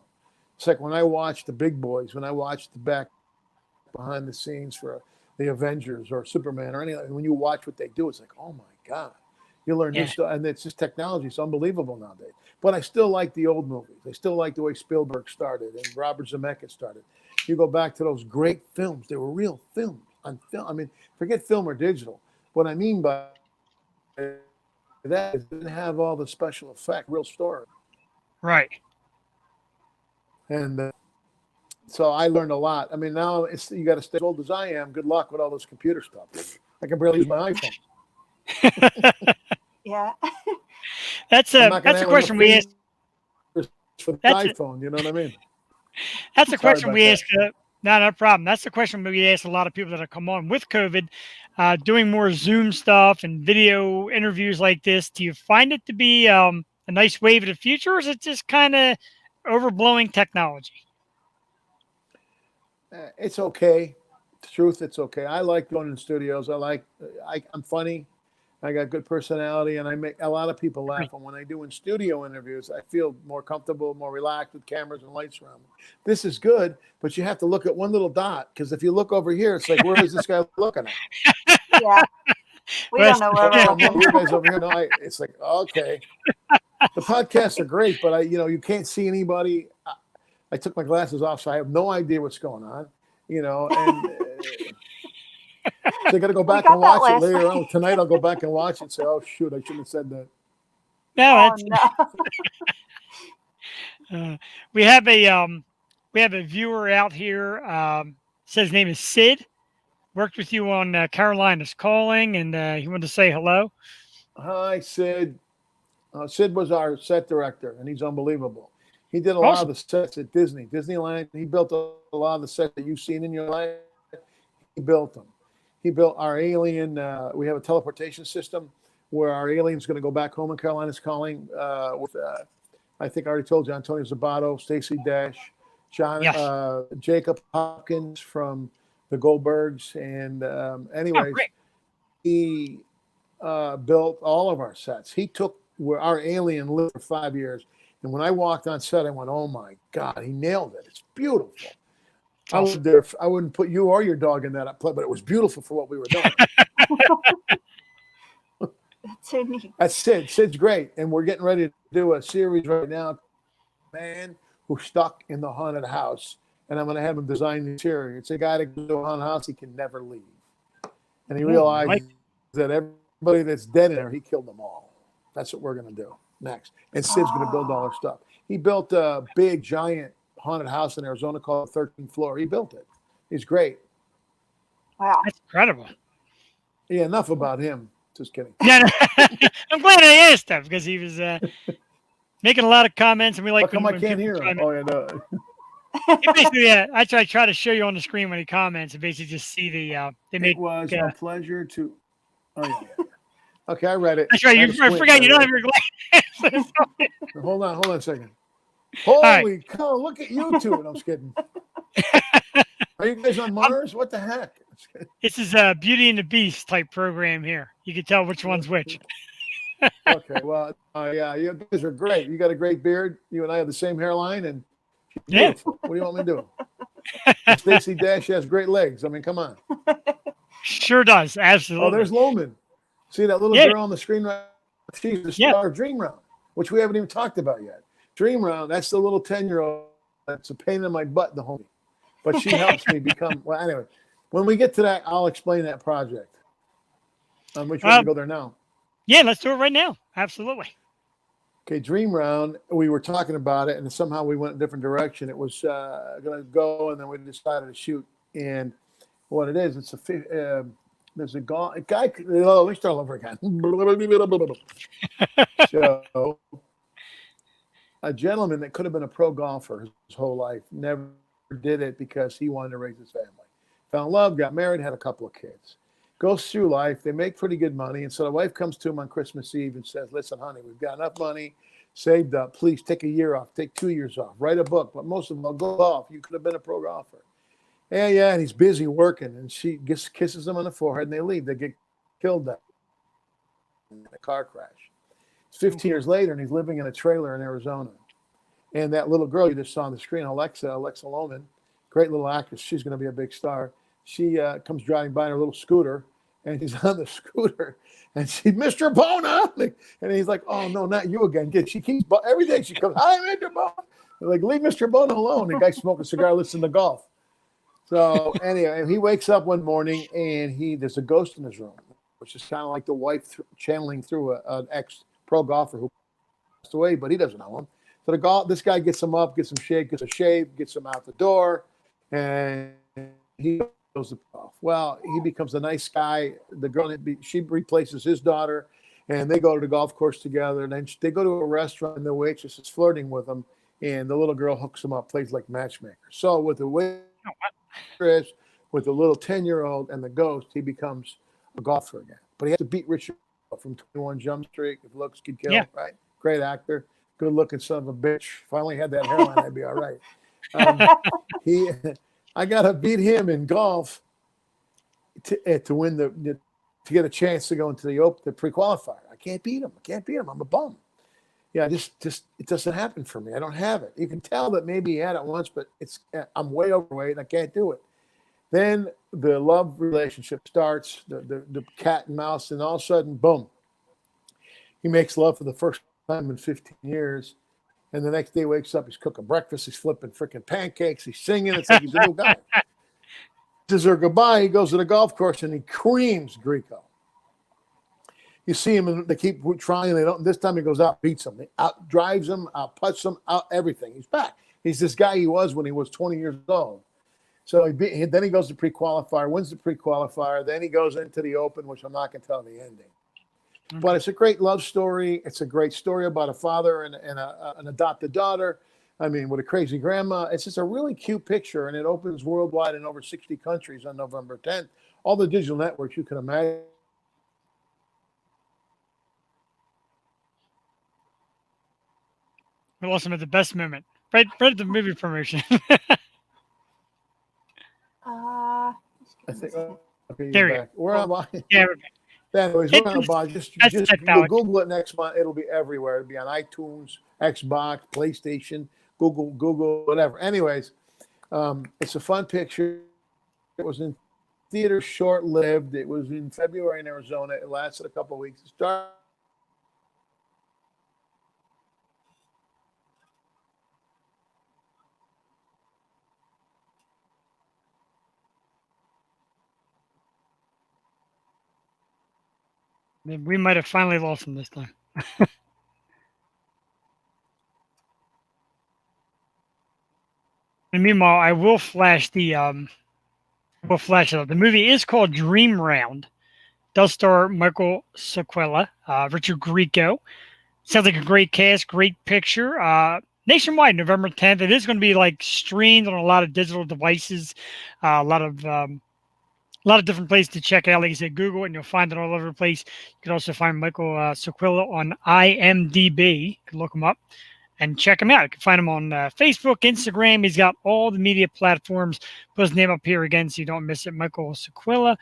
It's like when I watch the big boys, when I watch the behind the scenes for the Avengers or Superman or anything. When you watch what they do, it's like, oh my God. You learn new stuff, and it's just technology. It's unbelievable nowadays. But I still like the old movies. I still like the way Spielberg started and Robert Zemeckis started. You go back to those great films. They were real films on film. I mean, forget film or digital. What I mean by that is it didn't have all the special effect, real story. Right. And so I learned a lot. I mean, now you got to stay as old as I am. Good luck with all this computer stuff. I can barely use my iPhone. Yeah. That's a question we asked for the iPhone. You know what I mean? That's a question we ask. No problem. That's the question we ask a lot of people that have come on with COVID, doing more Zoom stuff and video interviews like this. Do you find it to be a nice wave of the future, or is it just kind of overblowing technology? It's okay. The truth, it's okay. I like going in studios. I'm funny. I got good personality, and I make a lot of people laugh. And when I do in studio interviews, I feel more comfortable, more relaxed with cameras and lights around me. This is good, but you have to look at one little dot, because if you look over here, it's like, where is this guy looking at? Yeah. We don't know where we're looking. You guys over here, no, it's like, okay. The podcasts are great, but you can't see anybody. I took my glasses off, so I have no idea what's going on. And they got to go back and watch it later on. Tonight I'll go back and watch it and say, oh, shoot, I shouldn't have said that. No, No. we have a viewer out here. Says his name is Sid. Worked with you on Carolina's Calling, and he wanted to say hello. Hi, Sid. Sid was our set director, and he's unbelievable. He did a lot of the sets at Disneyland. He built a lot of the sets that you've seen in your life. He built them. He built our alien. We have a teleportation system where our alien's going to go back home in Carolina's Calling with, I think I already told you, Antonio Zabato, Stacey Dash, Jacob Hopkins from the Goldbergs. And anyways, he built all of our sets. He took where our alien lived for 5 years. And when I walked on set, I went, oh my God, he nailed it. It's beautiful. I wouldn't put you or your dog in that play, but it was beautiful for what we were doing. That's so neat. That's Sid. Sid's great. And we're getting ready to do a series right now, Man Who's Stuck in the Haunted House. And I'm going to have him design the interior. It's a guy that goes to a haunted house, he can never leave. And he realized that everybody that's dead in there, he killed them all. That's what we're going to do next. And Sid's going to build all our stuff. He built a big, giant haunted house in Arizona called 13th Floor. He built it. He's great. Wow. That's incredible. Yeah, enough about him. Just kidding. Yeah, I'm glad I asked him because he was making a lot of comments, and we like. How come I can't hear him? Oh, yeah, no. Basically, I try to show you on the screen when he comments, and basically just see the. It was a pleasure to. Oh yeah. Okay, I read it. That's right. I forgot you don't have your glasses. Hold on a second. Holy cow! Look at you two. And I'm just kidding. Are you guys on Mars? What the heck? This is a Beauty and the Beast type program here. You can tell which one's which. Okay, well, yeah, you guys are great. You got a great beard. You and I have the same hairline, and she's Yeah. beautiful. What do you want me to do? And Stacey Dash has great legs. I mean, come on. Sure does. Oh, Absolutely. there's Loman. See that little Yeah. girl on the screen? Right? She's the Yeah. star of Dream Round, which we haven't even talked about yet. Dream Round, that's the little 10-year-old. That's a pain in my butt, the homie. But she helps me become, well, anyway, when we get to that, I'll explain that project. Which one to go there now? Yeah, let's do it right now. Absolutely. Okay, Dream Round, we were talking about it, and somehow we went a different direction. It was going to go, and then we decided to shoot. And what it is, it's there's a guy. Oh, let me start all over again. So, a gentleman that could have been a pro golfer his whole life never did it because he wanted to raise his family. Fell in love, got married, had a couple of kids. Goes through life. They make pretty good money. And so the wife comes to him on Christmas Eve and says, listen, honey, we've got enough money saved up. Please take a year off. Take 2 years off. Write a book. But most of all, go golf. You could have been a pro golfer. Yeah. And he's busy working. And she kisses him on the forehead and they leave. They get killed in a car crash. It's 15 years later and he's living in a trailer in Arizona. And that little girl you just saw on the screen, Alexa Lohman, great little actress. She's going to be a big star. She comes driving by in her little scooter, and he's on the scooter, and she, Mr. Bona, and he's like, oh, no, not you again. She keeps, every day she comes, hi, Mr. Bona. They're like, leave Mr. Bona alone. The guy smoking a cigar, listening to golf. So anyway, he wakes up one morning, and there's a ghost in his room, which is kind of like the wife channeling through an ex-pro golfer who passed away, but he doesn't know him. So this guy gets him up, gets him shaved, gets a shave, gets him out the door, and he goes off. Well, he becomes a nice guy. The girl, she replaces his daughter, and they go to the golf course together. And then they go to a restaurant, and the waitress is flirting with him, and the little girl hooks him up, plays like matchmaker. So with the waitress, with the little 10-year-old, and the ghost, he becomes a golfer again. But he has to beat Richard from 21 Jump Street. If looks could kill, right? Great actor, good looking son of a bitch. If I only had that hairline, I'd be all right. I gotta beat him in golf to win to get a chance to go into the pre-qualifier. I can't beat him. I'm a bum. Yeah, just it doesn't happen for me. I don't have it. You can tell that maybe he had it once, but I'm way overweight and I can't do it. Then the love relationship starts, the cat and mouse, and all of a sudden, boom, he makes love for the first time in 15 years. And the next day wakes up, he's cooking breakfast, he's flipping freaking pancakes, he's singing. It's like he's a new guy. Says her goodbye. He goes to the golf course and he creams Greico. You see him, and they keep trying. They don't. This time he goes out, beats him, out drives him, out puts him, out everything. He's back. He's this guy he was when he was 20 years old. So then he goes to pre-qualifier, wins the pre-qualifier. Then he goes into the Open, which I'm not going to tell the ending. But it's a great love story. It's a great story about a father and an adopted daughter. I mean, with a crazy grandma. It's just a really cute picture, and it opens worldwide in over 60 countries on November 10th. All the digital networks you can imagine. We lost him at the best moment. Right at the movie promotion. I think. Okay, there we go. Where am I? Yeah, we're back. Anyways, we're on about just technology. Google it next month. It'll be everywhere. It'll be on iTunes, Xbox, PlayStation, Google, whatever. Anyways, it's a fun picture. It was in theater, short-lived. It was in February in Arizona. It lasted a couple of weeks. It started. We might have finally lost him this time. And meanwhile, I will flash it up. The movie is called Dream Round. Does star Michael Saquella, Richard Greico. Sounds like a great cast, great picture. Nationwide, November 10th. It is going to be like streamed on a lot of digital devices, a lot of different places to check it out. Like I said, Google it and you'll find it all over the place. You can also find Michael Saquella on IMDb. You can look him up and check him out. You can find him on Facebook, Instagram. He's got all the media platforms. Put his name up here again so you don't miss it. Michael Saquella.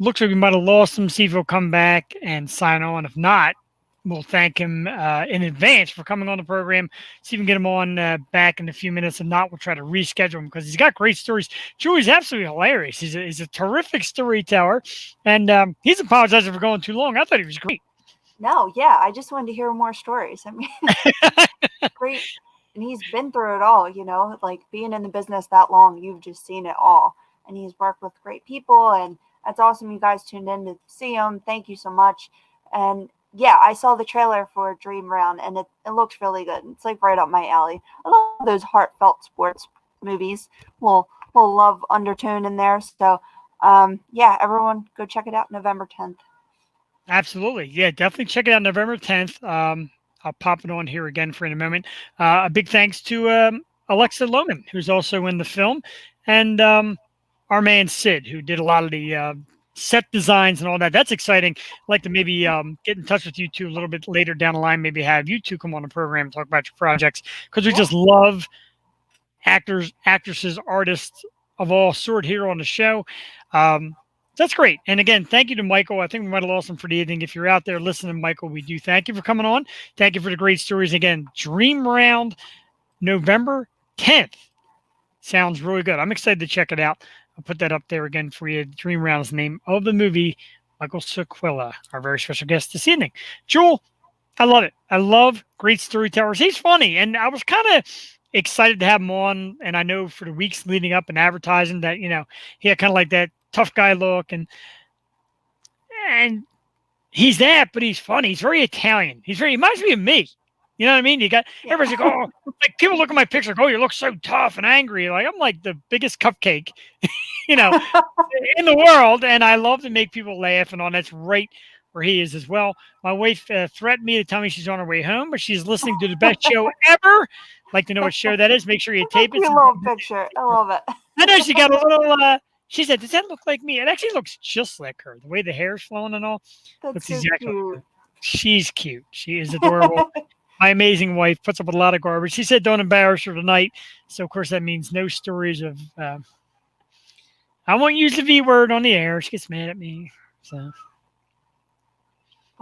looks like we might have lost him. See if he'll come back and sign on. If not, we'll thank him in advance for coming on the program. See if we can get him on back in a few minutes. If not, we'll try to reschedule him because he's got great stories. Julie's absolutely hilarious. He's a terrific storyteller, and he's apologizing for going too long. I thought he was great. No, yeah, I just wanted to hear more stories. I mean, great. And he's been through it all, you know, like being in the business that long, you've just seen it all. And he's worked with great people, and that's awesome. You guys tuned in to see him. Thank you so much. And yeah, I saw the trailer for Dream Round, and it looks really good. It's like right up my alley. I love those heartfelt sports movies. Little love undertone in there. So, yeah, everyone go check it out November 10th. Absolutely. Yeah, definitely check it out November 10th. I'll pop it on here again for in a moment. A big thanks to Alexa Lohman, who's also in the film, and our man Sid, who did a lot of the set designs and all that. That's exciting. I'd like to maybe get in touch with you two a little bit later down the line, maybe have you two come on the program and talk about your projects, because we just love actors, actresses, artists of all sort here on the show. That's great. And again, thank you to Michael. I think we might have lost him for the evening. If you're out there listening, Michael, we do thank you for coming on. Thank you for the great stories. Again, Dream Round, November 10th. Sounds really good. I'm excited to check it out. I'll put that up there again for you. Dream Round is the name of the movie. Michael Saquella, our very special guest this evening. Jewel, I love it. I love great storytellers. He's funny. And I was kind of excited to have him on. And I know for the weeks leading up and advertising that, you know, he had kind of like that tough guy look, and he's that, but he's funny. He's very Italian. He reminds me of me. You know what I mean? You got everybody's like, oh, like people look at my picture, like, oh, you look so tough and angry. Like I'm like the biggest cupcake, you know, in the world, and I love to make people laugh and all. That's right where he is as well. My wife threatened me to tell me she's on her way home, but she's listening to the best show ever. Like to know what show that is? Make sure you tape it. Your little picture, I love it. I know she got a little. She said, does that look like me? It actually looks just like her. The way the hair's flowing and all. That's looks so exactly cute. like her. She's cute. She is adorable. My amazing wife puts up with a lot of garbage. She said, don't embarrass her tonight. So, of course, that means no stories of, I won't use the V word on the air. She gets mad at me. So,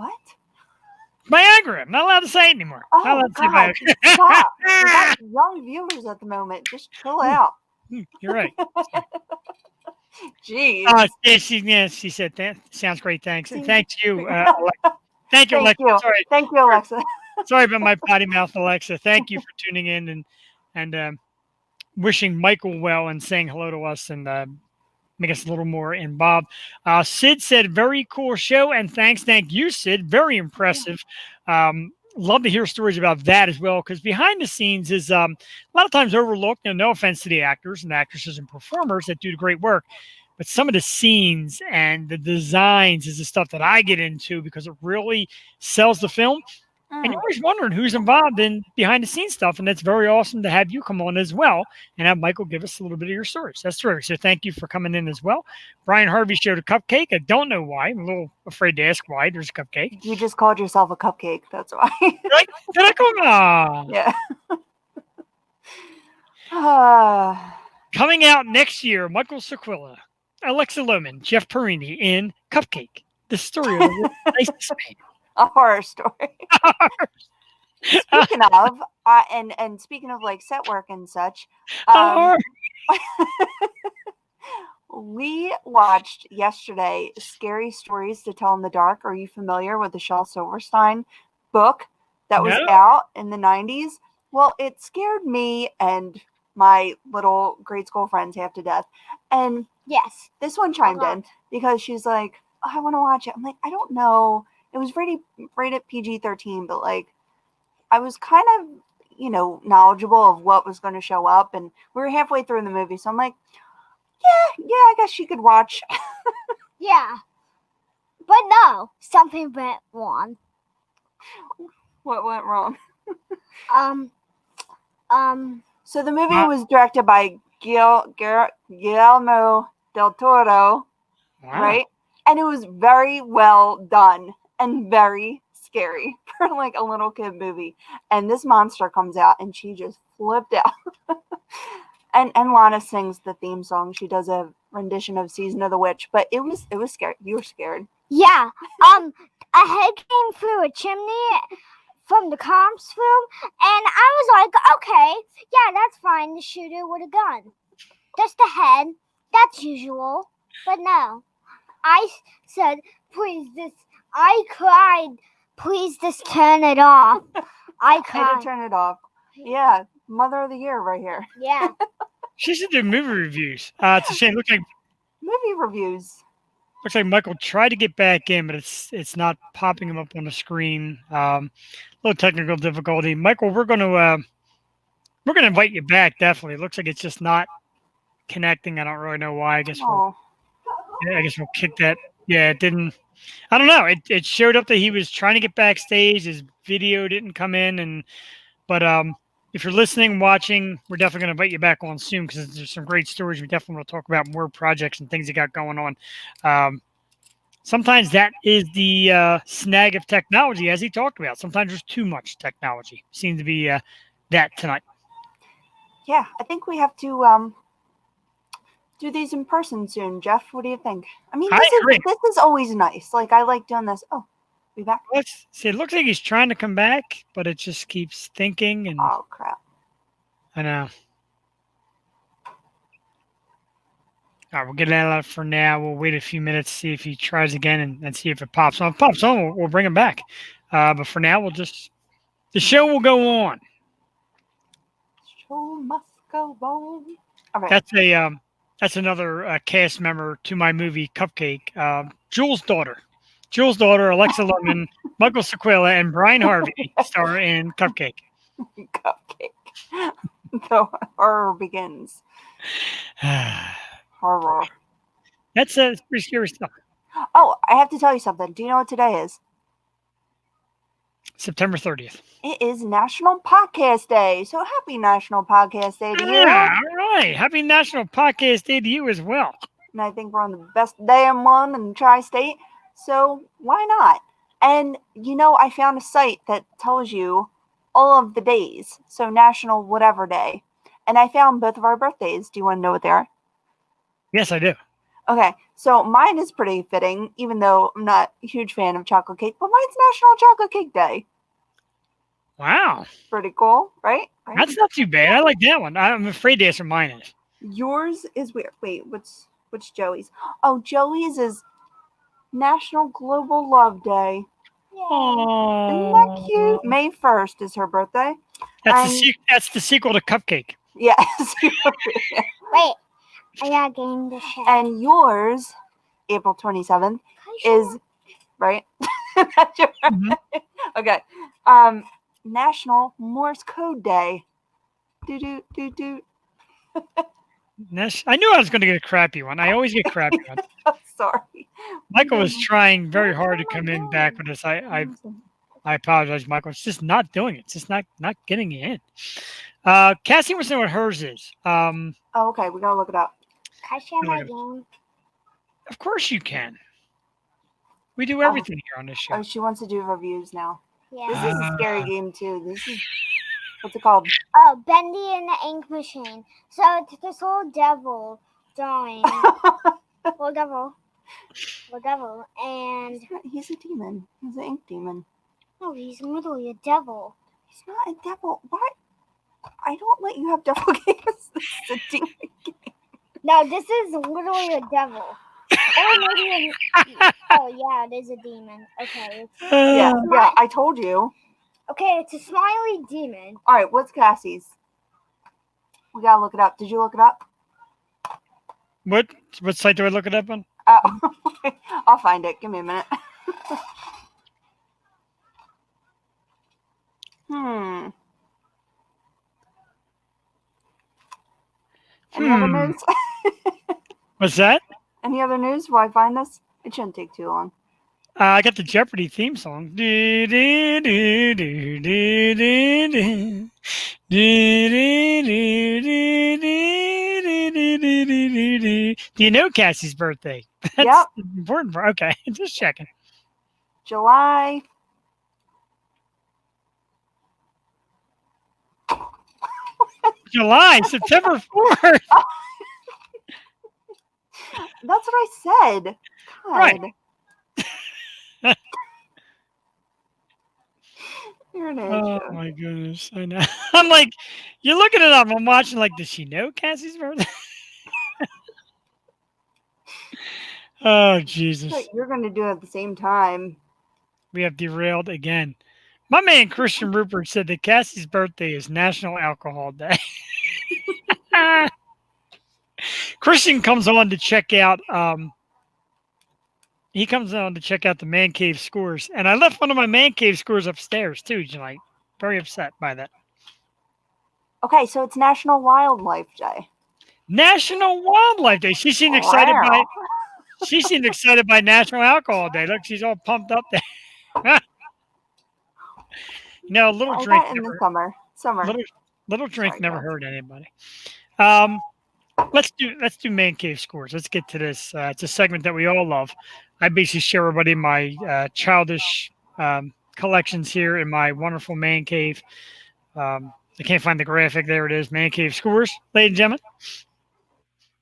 What? Viagra. I'm not allowed to say it anymore. Oh, Not allowed to say God. Viagra. Stop. We got young viewers at the moment. Just chill out. You're right. Jeez. She said that sounds great. Thanks. And thanks you. Alexa. Thank you, Thank Alexa. you. Sorry. Thank you, Alexa. Sorry about my potty mouth, Alexa. Thank you for tuning in and wishing Michael well and saying hello to us and make us a little more involved. Sid said, very cool show, and thanks. Thank you, Sid. Very impressive. Love to hear stories about that as well, because behind the scenes is a lot of times overlooked. You know, no offense to the actors and actresses and performers that do great work, but some of the scenes and the designs is the stuff that I get into because it really sells the film. And you're always wondering who's involved in behind the scenes stuff. And that's very awesome to have you come on as well and have Michael give us a little bit of your stories. That's terrific. So thank you for coming in as well. Brian Harvey showed a cupcake. I don't know why. I'm a little afraid to ask why there's a cupcake. You just called yourself a cupcake. That's why. Did I call? Yeah. Coming out next year, Michael Saquella, Alexa Lohman, Jeff Perini in Cupcake, the story of the nicest man. A horror story. Speaking of, and speaking of like set work and such, we watched yesterday Scary Stories to Tell in the Dark. Are you familiar with the Shel Silverstein book that was out in the 90s? Well, it scared me and my little grade school friends half to death. And yes, this one chimed in because she's like, oh, I want to watch it. I'm like, I don't know. It was rated PG-13, but like I was kind of, you know, knowledgeable of what was going to show up, and we were halfway through the movie, so I'm like, yeah, I guess she could watch. Yeah, but no, something went wrong. What went wrong? So the movie was directed by Guillermo del Toro, right? And it was very well done. And very scary for like a little kid movie. And this monster comes out and she just flipped out. And Lana sings the theme song. She does a rendition of Season of the Witch, but it was scary. You were scared. Yeah. A head came through a chimney from the comms room, and I was like, okay, yeah, that's fine to shoot it with a gun. Just the head. That's usual. But no. I said, I cried, please just turn it off. I I cried. did turn it off. Yeah, Mother of the Year right here. Yeah. She should do movie reviews. It's a shame. Looks Movie reviews. like Michael tried to get back in, but it's not popping him up on the screen. Little technical difficulty. Michael, we're gonna invite you back. Definitely. It looks like it's just not connecting. I don't really know why. I guess Oh, we'll kick that. Yeah, it didn't. I don't know. It showed up that he was trying to get backstage. His video didn't come in, but if you're listening, watching, we're definitely going to invite you back on soon because there's some great stories. We definitely will talk about more projects and things you got going on. Sometimes that is the snag of technology, as he talked about. Sometimes there's too much technology. Seems to be that tonight. yeah. I think we have to do these in person soon. Jeff, what do you think? I mean, I agree. this is always nice. Like, I like doing this. Oh, be back. Let's see. It looks like he's trying to come back, but it just keeps thinking. And Oh, crap. I know. All right, we'll get that out for now. We'll wait a few minutes, see if he tries again, and see if it pops on. If it pops on, we'll bring him back. But for now, the show will go on. Show must go on. All right. That's another cast member to my movie Cupcake. Jules' daughter, Alexa Lundman, Michael Saquella, and Brian Harvey star in Cupcake. Cupcake. The horror begins. Horror. That's pretty scary stuff. Oh, I have to tell you something. Do you know what today is? September 30th. It is National Podcast Day. So happy National Podcast Day to you. Yeah, all right. Happy National Podcast Day to you as well. And I think we're on the best damn one in the tri-state. So why not? And, I found a site that tells you all of the days. So National whatever day. And I found both of our birthdays. Do you want to know what they are? Yes, I do. Okay, so mine is pretty fitting, even though I'm not a huge fan of chocolate cake, but mine's National Chocolate Cake Day. Wow. Pretty cool, right? That's not too bad. I like that one. I'm afraid to ask what mine is. Yours is weird. Wait, what's Joey's? Oh, Joey's is National Global Love Day. Isn't that cute? May 1st is her birthday. That's the sequel to Cupcake. Yeah. Wait, I got a game to share. And yours, April 27th, is, right? That's your birthday. Okay. National Morse Code Day. Do. I knew I was going to get a crappy one. I always get crappy ones. I'm sorry. Michael was trying very hard to come in back with us. I apologize, Michael. It's just not doing it. It's just not getting it in. Cassie wants to know what hers is. Oh, okay. We got to look it up. Can I share my game? Of course you can. We do everything here on this show. Oh, she wants to do reviews now. Yeah. This is a scary game, too. This is, what's it called? Oh, Bendy and the Ink Machine. So it's this little devil drawing. Little devil. And He's a demon. He's an ink demon. no, he's literally a devil. He's not a devil. Why? I don't let you have devil games. This is a demon game. No, this is literally a devil. Or maybe oh yeah, it is a demon. Okay. Yeah, I told you. Okay, it's a smiley demon. All right, what's Cassie's? We gotta look it up. Did you look it up? What site do I look it up on? I'll find it. Give me a minute. Any other news? What's that? Any other news while I find this? It shouldn't take too long. I got the Jeopardy theme song. Do you know Cassie's birthday? That's Yep. important. Okay, just checking. July. July, September 4th. That's what I said. God. Right. You're an Oh idiot. my goodness, I know. I'm like, you're looking it up. I'm watching. Like, does she know Cassie's birthday? Oh Jesus, But you're going to do it at the same time. we have derailed again. My man Christian Rupert said that Cassie's birthday is National Alcohol Day. Christian comes on to check out. He comes on to check out the Mancave scores, and I left one of my Mancave scores upstairs too. You're like very upset by that. Okay, so it's National Wildlife Day. National Wildlife Day. She seemed excited by. Wow. She seemed excited by National Alcohol Day. Look, she's all pumped up there. No, little I drink bet in the never. summer. Little drink Sorry, never guys. hurt anybody. Let's do Man Cave scores. Let's get to this. It's a segment that we all love. I basically share everybody my childish collections here in my wonderful Man Cave. I can't find the graphic. There it is. Man Cave scores, ladies and gentlemen.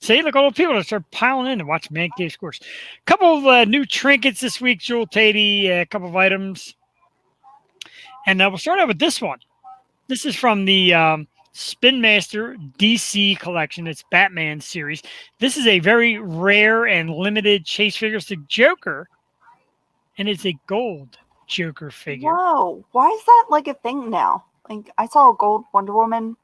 See, look, all the people that start piling in to watch Man Cave scores. A couple of new trinkets this week, Jewel Tatey, a couple of items. And we'll start out with this one. This is from the Spin Master DC collection. It's Batman series. This is a very rare and limited chase figuristic Joker. And it's a gold Joker figure. Whoa, why is that like a thing now? Like I saw a gold Wonder Woman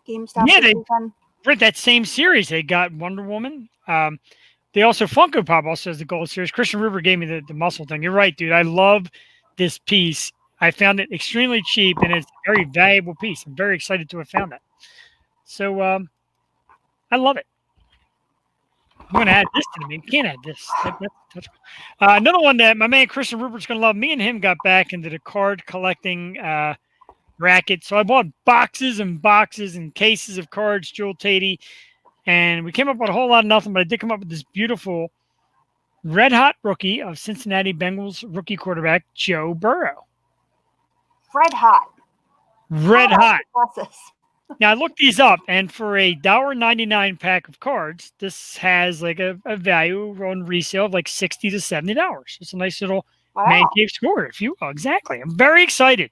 GameStop Yeah, this weekend. For that same series, they got Wonder Woman. They also Funko Pop also has the gold series. Christian River gave me the muscle thing. You're right, dude. I love this piece. I found it extremely cheap, and it's a very valuable piece. I'm very excited to have found that. So I love it. I'm going to add this to me. You can't add this. That's another one that my man Christian Rupert's going to love. Me and him got back into the card collecting racket. So I bought boxes and boxes and cases of cards, Jewel Tatey, and we came up with a whole lot of nothing, but I did come up with this beautiful red hot rookie of Cincinnati Bengals rookie quarterback, Joe Burrow. Red hot. Red hot. Process. Now, I looked these up, and for a $1.99 pack of cards, this has like a value on resale of like $60 to $70. It's a nice little Wow. Man Cave score, if you will. Exactly. I'm very excited.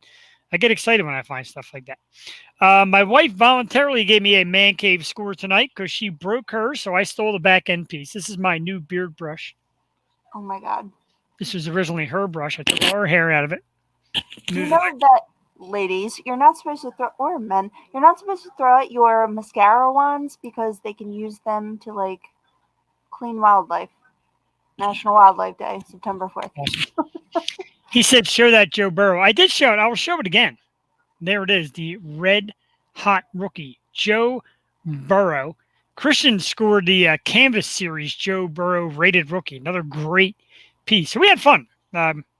I get excited when I find stuff like that. My wife voluntarily gave me a Man Cave score tonight because she broke hers, so I stole the back end piece. This is my new beard brush. Oh my God. This was originally her brush. I took all her hair out of it. You know that, ladies, you're not supposed to throw, or men, you're not supposed to throw out your mascara wands because they can use them to like clean wildlife. National Wildlife Day, September 4th. Awesome. He said, show that Joe Burrow. I did show it. I will show it again. There it is, the red hot rookie, Joe Burrow. Christian scored the Canvas Series Joe Burrow rated rookie. Another great piece. So we had fun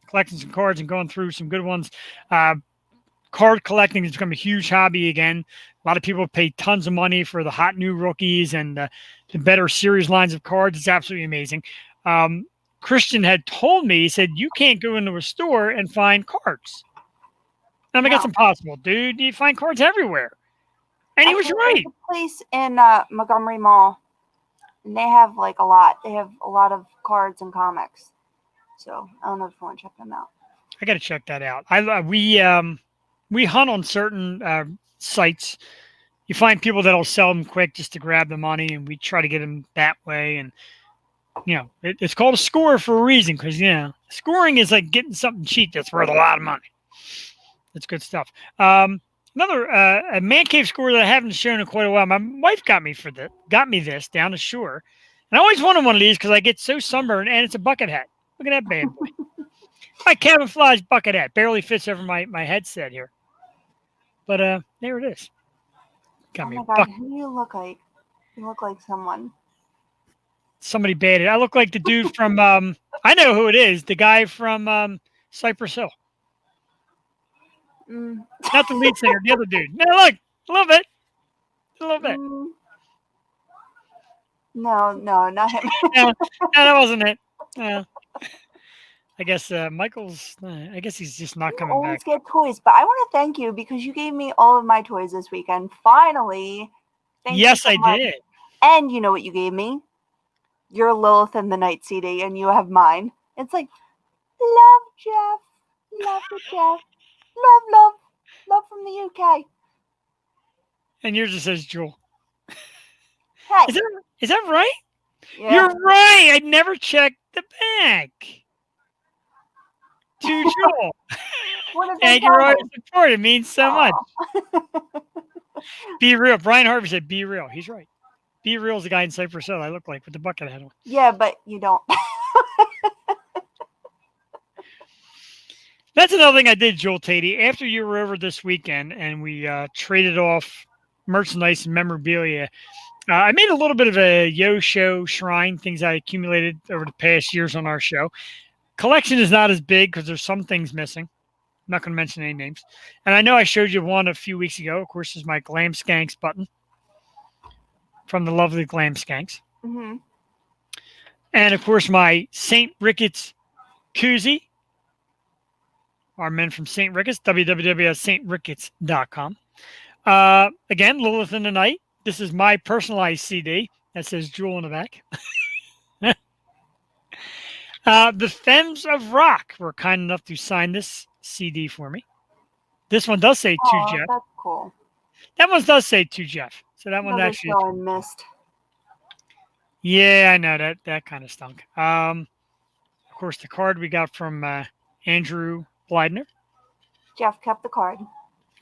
collecting some cards and going through some good ones. Card collecting has become a huge hobby again. A lot of people pay tons of money for the hot new rookies and the better series lines of cards. It's absolutely amazing. Christian had told me, he said, you can't go into a store and find cards. I'm like, that's impossible, dude. You find cards everywhere. And he was right. There's a place in Montgomery Mall, and they have like a lot. They have a lot of cards and comics. So I don't know if you want to check them out. I got to check that out. We hunt on certain sites. You find people that'll sell them quick just to grab the money, and we try to get them that way. And you know, it's called a score for a reason because scoring is like getting something cheap that's worth a lot of money. That's good stuff. Another a Man Cave score that I haven't shown in quite a while. My wife got me this down the shore, and I always wanted one of these because I get so sunburned, and it's a bucket hat. Look at that bad boy. My camouflage bucket hat barely fits over my headset here, but there it is. Got Oh me my a God, bucket. who do you look like? You look like someone. Somebody baited. I look like the dude from I know who it is. The guy from Cypress Hill. Not the lead singer, the other dude. No, look, a little bit. No, not him. No, that wasn't it. No. I guess Michael's. I guess he's just not You coming back. always get toys, but I want to thank you because you gave me all of my toys this weekend. Finally. Thank you Yes, so I much. did. And you know what you gave me? Your Lilith and the Night CD, and you have mine. It's like, love Jeff, love the Jeff, love from the UK. And yours just says Jewel. Hey, Is that right? yeah. You're right. I never checked the back. To Jewel. What did they Thank you tell for all me? your support. It means so much. Aw. Be real. Brian Harvey said, "Be real." He's right. Be real is the guy in Cypress Hill I look like with the bucket hat on. Yeah, but you don't. That's another thing I did, Joel Tatey. After you were over this weekend and we traded off merchandise and memorabilia, I made a little bit of a Yo Show shrine, things I accumulated over the past years on our show. Collection is not as big because there's some things missing. I'm not going to mention any names. And I know I showed you one a few weeks ago. Of course, is my Glam Skanks button from the lovely Glam Skanks. Mm-hmm. And, of course, my St. Ricketts koozie. Our men from St. Ricketts, www.stricketts.com. Again, Lilith in the Night. This is my personalized CD that says Jewel in the back. The Femmes of Rock were kind enough to sign this CD for me. This one does say to Jeff. That's cool. That one does say to Jeff. So that one Another actually. show I missed. Yeah, I know that kind of stunk. Of course, the card we got from Andrew Blydner. Jeff kept the card.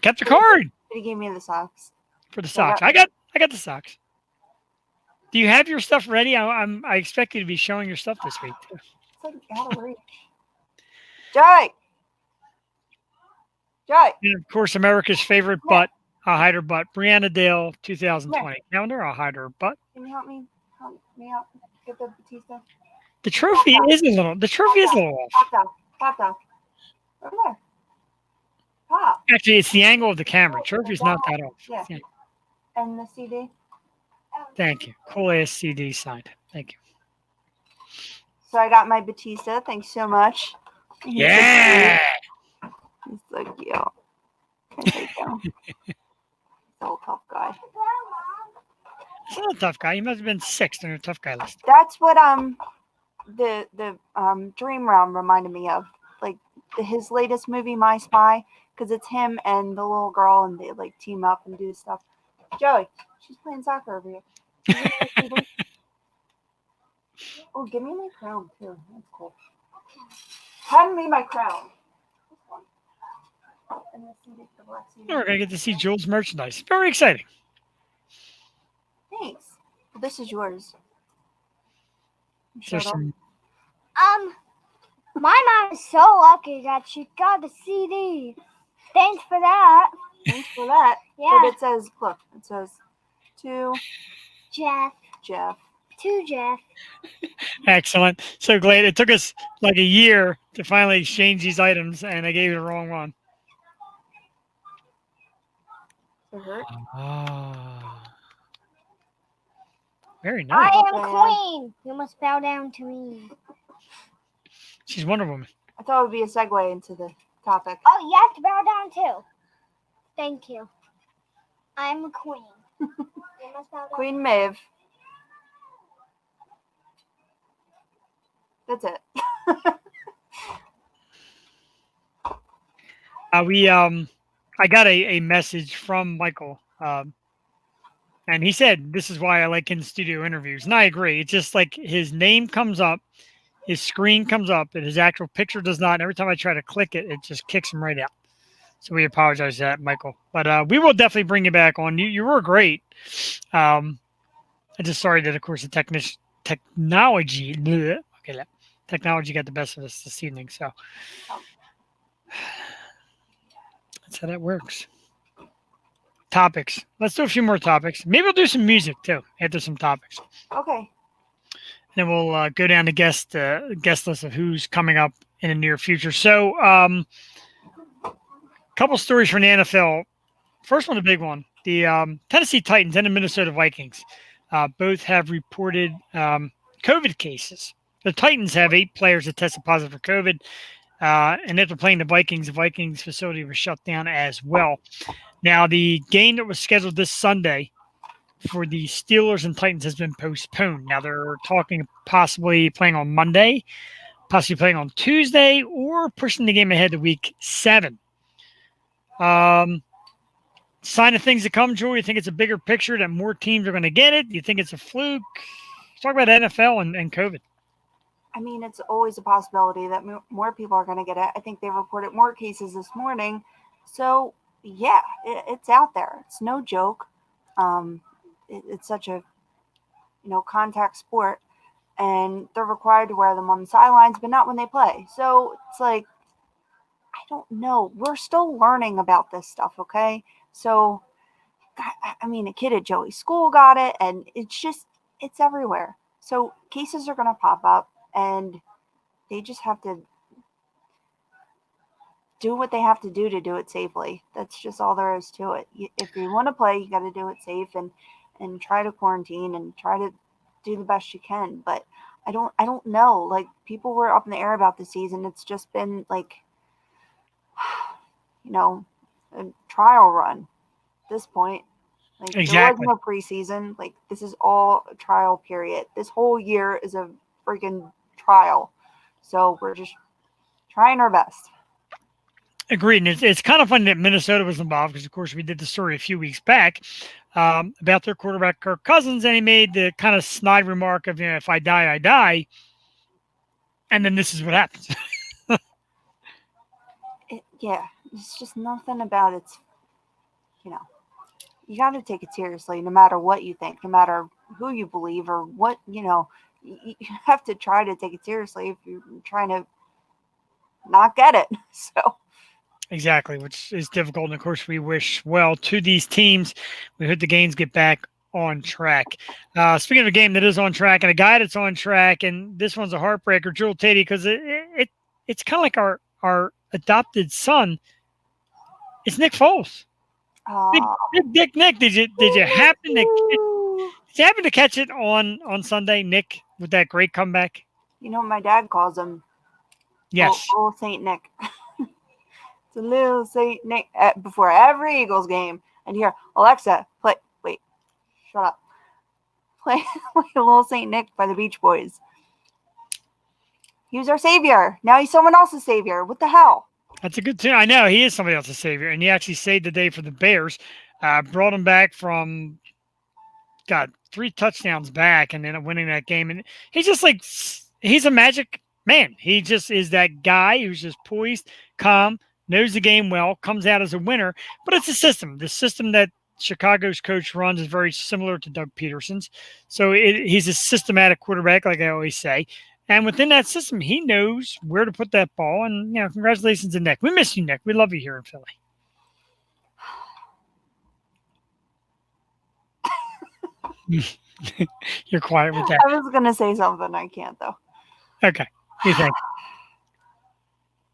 Kept the card But he gave me the socks. for the socks. I got the socks. Do you have your stuff ready? I expect you to be showing your stuff this week too. It's like out of reach. Joey! Joey! And of course, America's favorite butt. I'll hide her butt. Briana Dale, 2020 calendar. I'll hide her butt. Can you help me? Help me out. Get the Batista. The trophy is a little. The trophy is a little off. Pop down. Pop down. Over there. Pop. Actually, it's the angle of the camera. Trophy's not that off. Yeah. Yeah. And the CD. Thank you. Cool ass CD signed. Thank you. So I got my Batista. Thanks so much. He's Yeah. He's so cute. Can take him. He's a tough guy. He's not a tough guy. He must have been sixth on your tough guy list. That's what the Dream Realm reminded me of. Like his latest movie, My Spy, because it's him and the little girl, and they like team up and do stuff. Joey, she's playing soccer over here. Oh, give me my crown too. That's cool. Hand me my crown. This one. And the CD, the black CD. We're gonna get to see Jules' merchandise. Very exciting. Thanks. Well, this is yours. You There's showed up. some. My mom is so lucky that she got the CD. Thanks for that. Thanks for that. Yeah. But it says, look, it says to Jeff. Jeff. To Jeff. Excellent. So glad it took us like a year to finally exchange these items, and I gave you the wrong one. Does it hurt? Ah. Very I nice. am queen. You must bow down to me. She's Wonder Woman. I thought it would be a segue into the topic. Oh, you have to bow down too. Thank you. I'm a queen. You must bow down. Queen Maeve. That's it. I got a message from Michael, and he said this is why I like in studio interviews, and I agree. It's just like his name comes up, his screen comes up, and his actual picture does not. And every time I try to click it, it just kicks him right out. So we apologize for that, Michael. But we will definitely bring you back on. You were great. I'm just sorry that, of course, the technology. Okay, technology got the best of us this evening. So that's how that works. Topics. Let's do a few more topics. Maybe we'll do some music too after some topics. Okay. Then we'll go down the guest list of who's coming up in the near future. So, couple stories from the NFL. First one, a big one. The Tennessee Titans and the Minnesota Vikings both have reported COVID cases The Titans have 8 players that tested positive for COVID. And after playing the Vikings facility was shut down as well. Now, the game that was scheduled this Sunday for the Steelers and Titans has been postponed. Now, they're talking possibly playing on Monday, possibly playing on Tuesday, or pushing the game ahead to week 7. Sign of things to come, Joel. You think it's a bigger picture that more teams are going to get it? Do you think it's a fluke? Let's talk about NFL and COVID. I mean, it's always a possibility that more people are going to get it. I think they reported more cases this morning. So, yeah, it's out there. It's no joke. It's such a, contact sport. And they're required to wear them on the sidelines, but not when they play. So, it's like, I don't know. We're still learning about this stuff, okay? So, I mean, a kid at Joey's school got it, and it's everywhere. So, cases are going to pop up. And they just have to do what they have to do it safely. That's just all there is to it. If you want to play, you got to do it safe and try to quarantine and try to do the best you can. But I don't know. Like, people were up in the air about the season. It's just been like, a trial run at this point. Like, Exactly. There was no preseason. Like, this is all a trial period. This whole year is a freaking trial. So we're just trying our best. Agreed. And it's kind of funny that Minnesota was involved because, of course, we did the story a few weeks back about their quarterback, Kirk Cousins, and he made the kind of snide remark of, if I die, I die. And then this is what happens. It's just nothing about it. You got to take it seriously no matter what you think, no matter who you believe or what, you have to try to take it seriously if you're trying to not get it. So Exactly, which is difficult. And of course, we wish well to these teams. We hope the games get back on track. Speaking of a game that is on track and a guy that's on track, and this one's a heartbreaker, Jewel Tatey, because it's kind of like our adopted son. It's Nick Foles. Big Dick Nick. Did you happen to catch it on Sunday, Nick, with that great comeback? My dad calls him. Yes. Little Saint Nick. It's a little Saint Nick before every Eagles game. And you hear, Alexa, shut up. Play Little Saint Nick by the Beach Boys. He was our savior. Now he's someone else's savior. What the hell? That's a good tune. I know he is somebody else's savior, and he actually saved the day for the Bears. Brought him back from, 3 touchdowns back, and then winning that game. And he's just like, he's a magic man. He just is that guy who's just poised, calm, knows the game well, comes out as a winner. But it's a system. The system that Chicago's coach runs is very similar to Doug Peterson's. So he's a systematic quarterback, like I always say. And within that system, he knows where to put that ball. And, congratulations to Nick. We miss you, Nick. We love you here in Philly. You're quiet with that. I was going to say something. I can't, though. Okay. You think?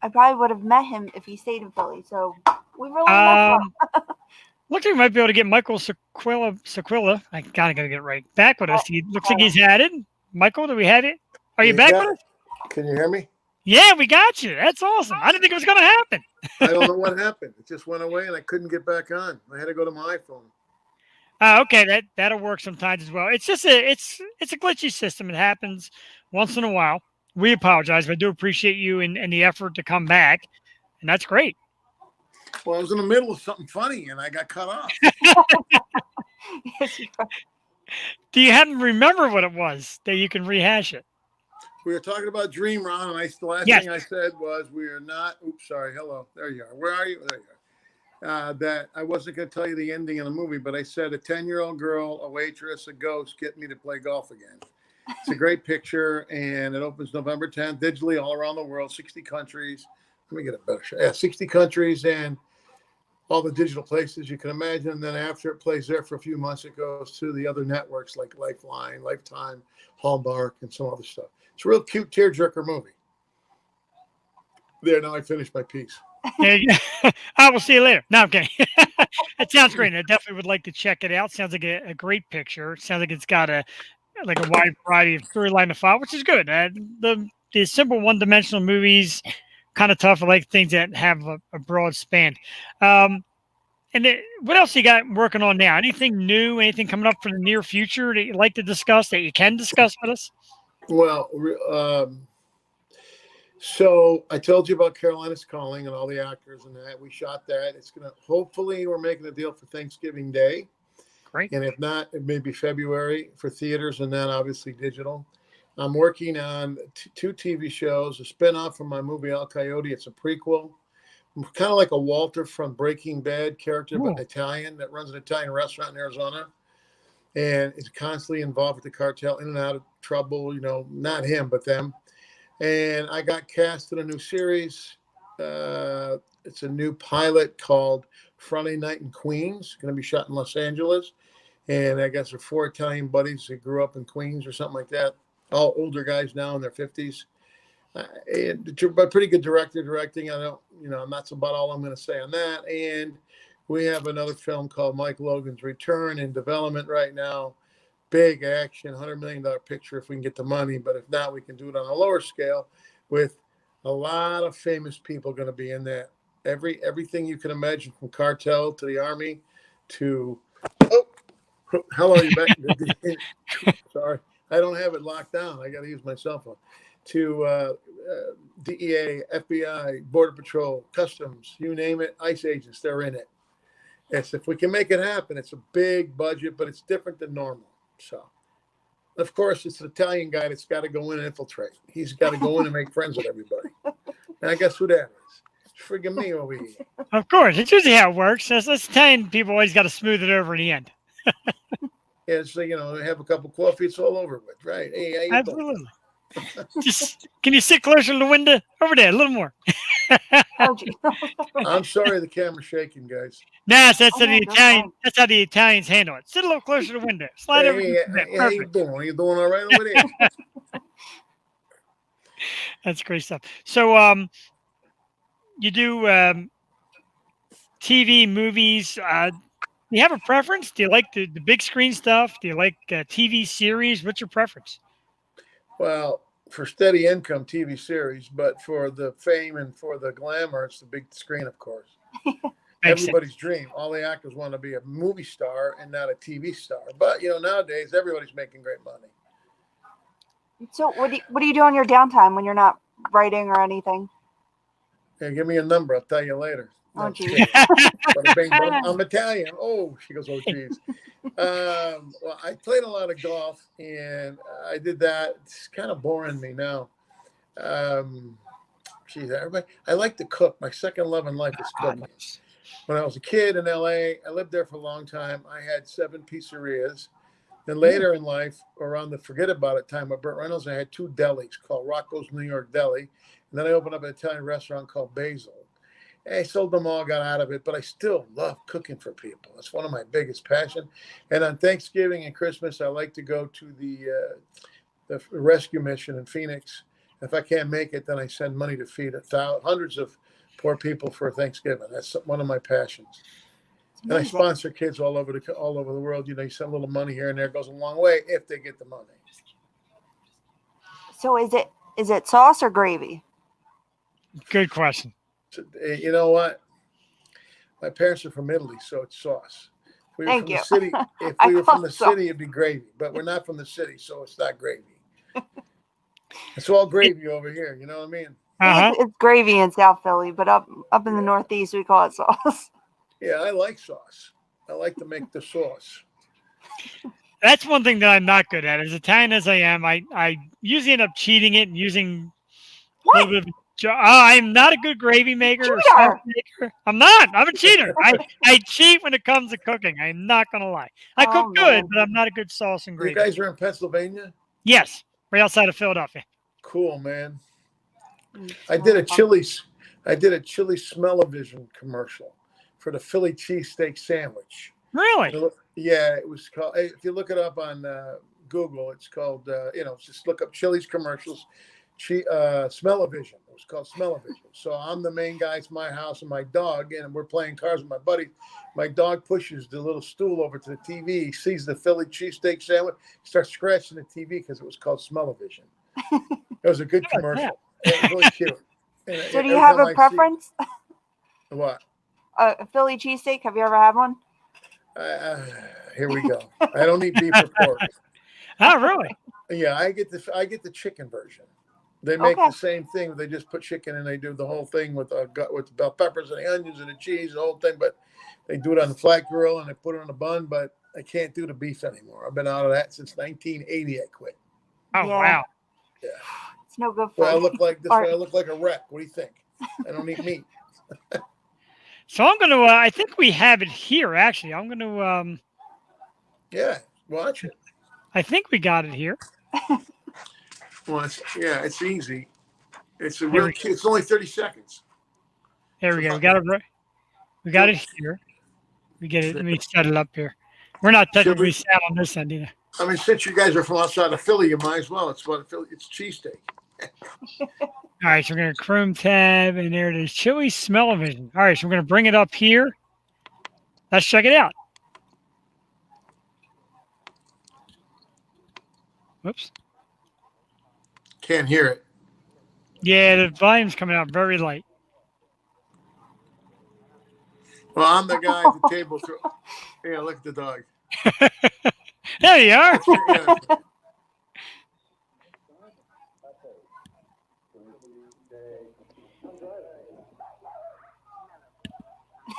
I probably would have met him if he stayed in Philly. So we really love him. Looks like we might be able to get Michael Saquella. I gotta get it right. Back with us. He looks like he's had it. Michael, do we have it? Are you back with us? Can you hear me? Yeah, we got you. That's awesome. I didn't think it was going to happen. I don't know what happened. It just went away, and I couldn't get back on. I had to go to my iPhone. Okay, that'll work sometimes as well. It's just it's a glitchy system. It happens once in a while. We apologize, but I do appreciate you and the effort to come back, and that's great. Well, I was in the middle of something funny, and I got cut off. Do you happen to remember what it was that you can rehash it? We were talking about Dream Ron, and the last Yes. thing I said was we are not. Oops, sorry. Hello. There you are. Where are you? There you are. That I wasn't going to tell you the ending of the movie, but I said a 10-year-old girl, a waitress, a ghost get me to play golf again. It's a great picture, and it opens November 10th, digitally all around the world, 60 countries. Let me get a better shot. Yeah, 60 countries and all the digital places you can imagine. And then after it plays there for a few months, it goes to the other networks like Lifeline, Lifetime, Hallmark, and some other stuff. It's a real cute tearjerker movie. There, now I finished my piece. I will see you later. No, I'm kidding. That sounds great. I definitely would like to check it out. Sounds like a great picture. It sounds like it's got a like a wide variety of storyline to follow, which is good. The simple one-dimensional movies, kind of tough. I like things that have a broad span. What else you got working on now? Anything new? Anything coming up for the near future that you'd like to discuss, that you can discuss with us? Well, so I told you about Carolina's Calling and all the actors and that. We shot that. It's going to, hopefully, we're making a deal for Thanksgiving Day. Great. And if not, it may be February for theaters and then obviously digital. I'm working on 2 TV shows, a spinoff from my movie El Coyote. It's a prequel. Kind of like a Walter from Breaking Bad character, but Italian, that runs an Italian restaurant in Arizona. And is constantly involved with the cartel, in and out of trouble, not him, but them. And I got cast in a new series. It's a new pilot called Friday Night in Queens. Going to be shot in Los Angeles. And I guess there are 4 Italian buddies who grew up in Queens or something like that. All older guys now in their 50s. But pretty good director directing. That's about all I'm going to say on that. And we have another film called Mike Logan's Return in development right now. Big action, $100 million picture if we can get the money. But if not, we can do it on a lower scale with a lot of famous people going to be in that. Everything you can imagine, from cartel to the army to hello, you back? Sorry, I don't have it locked down. I got to use my cell phone. To DEA, FBI, Border Patrol, Customs, you name it, ICE agents, they're in it. Yes, if we can make it happen, it's a big budget, but it's different than normal. So, of course, it's an Italian guy that's got to go in and infiltrate. He's got to go in and make friends with everybody. And I guess who that is? It's friggin' me over here. Of course. It's usually how it works. Us Italian people always got to smooth it over in the end. Yeah, so, have a couple of coffee, it's all over with, right? Hey, how you Absolutely. doing? Just, can you sit closer to the window? Over there, a little more. Oh, gee. I'm sorry the camera's shaking, guys. Nah, that's Oh, how no, the that's Italian. fine. That's how the Italians handle it. Sit a little closer to the window. Slide over. Hey, how you doing? Are you doing all right over there? That's great stuff. So, you do TV, movies. Do you have a preference? Do you like the big screen stuff? Do you like TV series? What's your preference? Well, for steady income, TV series, but for the fame and for the glamour, it's the big screen, of course. Everybody's dream. All the actors want to be a movie star and not a TV star. But, nowadays, everybody's making great money. So what do you do on your downtime when you're not writing or anything? Yeah, give me a number. I'll tell you later. Oh, No, geez. kidding. I'm Italian. Oh, she goes, oh, geez. Well, I played a lot of golf, and I did that. It's kind of boring me now. Everybody, I like to cook. My second love in life is cooking. When I was a kid in LA, I lived there for a long time. I had 7 pizzerias. Then later in life, around the forget about it time with Burt Reynolds, I had 2 delis called Rocco's New York Deli. And then I opened up an Italian restaurant called Basil. I sold them all, got out of it, but I still love cooking for people. It's one of my biggest passions. And on Thanksgiving and Christmas, I like to go to the rescue mission in Phoenix. If I can't make it, then I send money to feed hundreds of poor people for Thanksgiving. That's one of my passions. And I sponsor kids all over the world. You send a little money here and there. It goes a long way if they get the money. So is it sauce or gravy? Good question. So, you know what? My parents are from Italy, so it's sauce. If we were Thank from you. the city, if I we were from the thought so. city, it'd be gravy. But we're not from the city, so it's not gravy. It's all gravy over here. You know what I mean? Uh-huh. It's gravy in South Philly, but up in the Northeast we call it sauce. Yeah, I like sauce. I like to make the sauce. That's one thing that I'm not good at. As Italian as I am, I usually end up cheating it and using a little bit of I'm not a good gravy maker or sauce maker. I'm not. I'm a cheater. I cheat when it comes to cooking. I'm not going to lie. I cook good, but I'm not a good sauce and You gravy. guys are in Pennsylvania? Yes, right outside of Philadelphia. Cool, man. I did a chili smell-o-vision commercial for the Philly cheesesteak sandwich. Really? Yeah, it was called. If you look it up on Google, it's called. Just look up Chili's commercials. Smell-O-Vision. It was called Smell-O-Vision. So I'm the main guy. It's my house and my dog, and we're playing cards with my buddy. My dog pushes the little stool over to the TV. He sees the Philly cheesesteak sandwich, starts scratching the TV because it was called Smell-O-Vision. It was a good commercial. It was really cute. So do you have a preference? What? A Philly cheesesteak? Have you ever had one? Here we go. I don't eat beef or pork. Oh, really? Yeah, I get the chicken version. They make the same thing. They just put chicken and they do the whole thing with the bell peppers and the onions and the cheese, the whole thing. But they do it on the flat grill and they put it on a bun. But I can't do the beef anymore. I've been out of that since 1980. I quit. Oh, wow. Yeah. It's no good for I look like this. I look like a wreck. What do you think? I don't eat meat. So I'm going to, I think we have it here, actually. I'm going to, yeah, watch it. I think we got it here. Well, it's easy. It's a real cute. It's only 30 seconds. There we go. We got it right. We got it here. We get it. Let me set it up here. We're not technically sat on this end either. I mean, since you guys are from outside of Philly, you might as well. It's cheesesteak. All right, so we're going to Chrome tab, and there it is. Chili Smell-O-Vision. All right, so we're going to bring it up here. Let's check it out. Whoops. Can't hear it. Yeah, the volume's coming out very light. Well, I'm the guy at the table. Yeah, look at the dog. There you are. Yeah.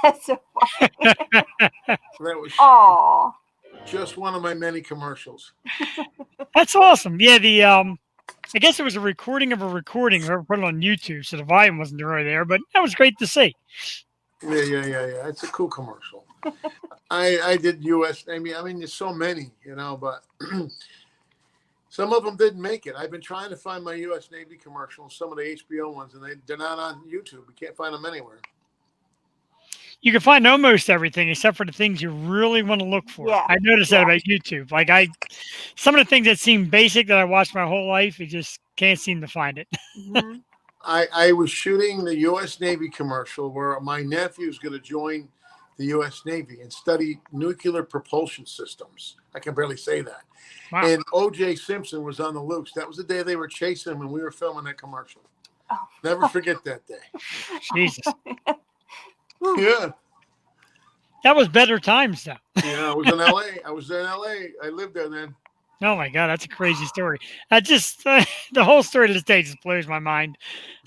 That's so funny. That was just one of my many commercials. That's awesome. Yeah, I guess it was a recording of a recording. Whoever put it on YouTube, so the volume wasn't really there, but that was great to see. Yeah. It's a cool commercial. I did U.S. I mean, there's so many, but some of them didn't make it. I've been trying to find my U.S. Navy commercials, some of the HBO ones, and they're not on YouTube. We can't find them anywhere. You can find almost everything except for the things you really want to look for. Yeah. I noticed that about YouTube. Like some of the things that seem basic that I watched my whole life, you just can't seem to find it. Mm-hmm. I was shooting the U.S. Navy commercial where my nephew's going to join the U.S. Navy and study nuclear propulsion systems. I can barely say that. Wow. And O.J. Simpson was on the loose. That was the day they were chasing him and we were filming that commercial. Oh. Never forget that day. Jesus. Yeah. That was better times, though. Yeah, I was in L.A. I lived there then. Oh, my God. That's a crazy story. I just, the whole story to this day just blows my mind.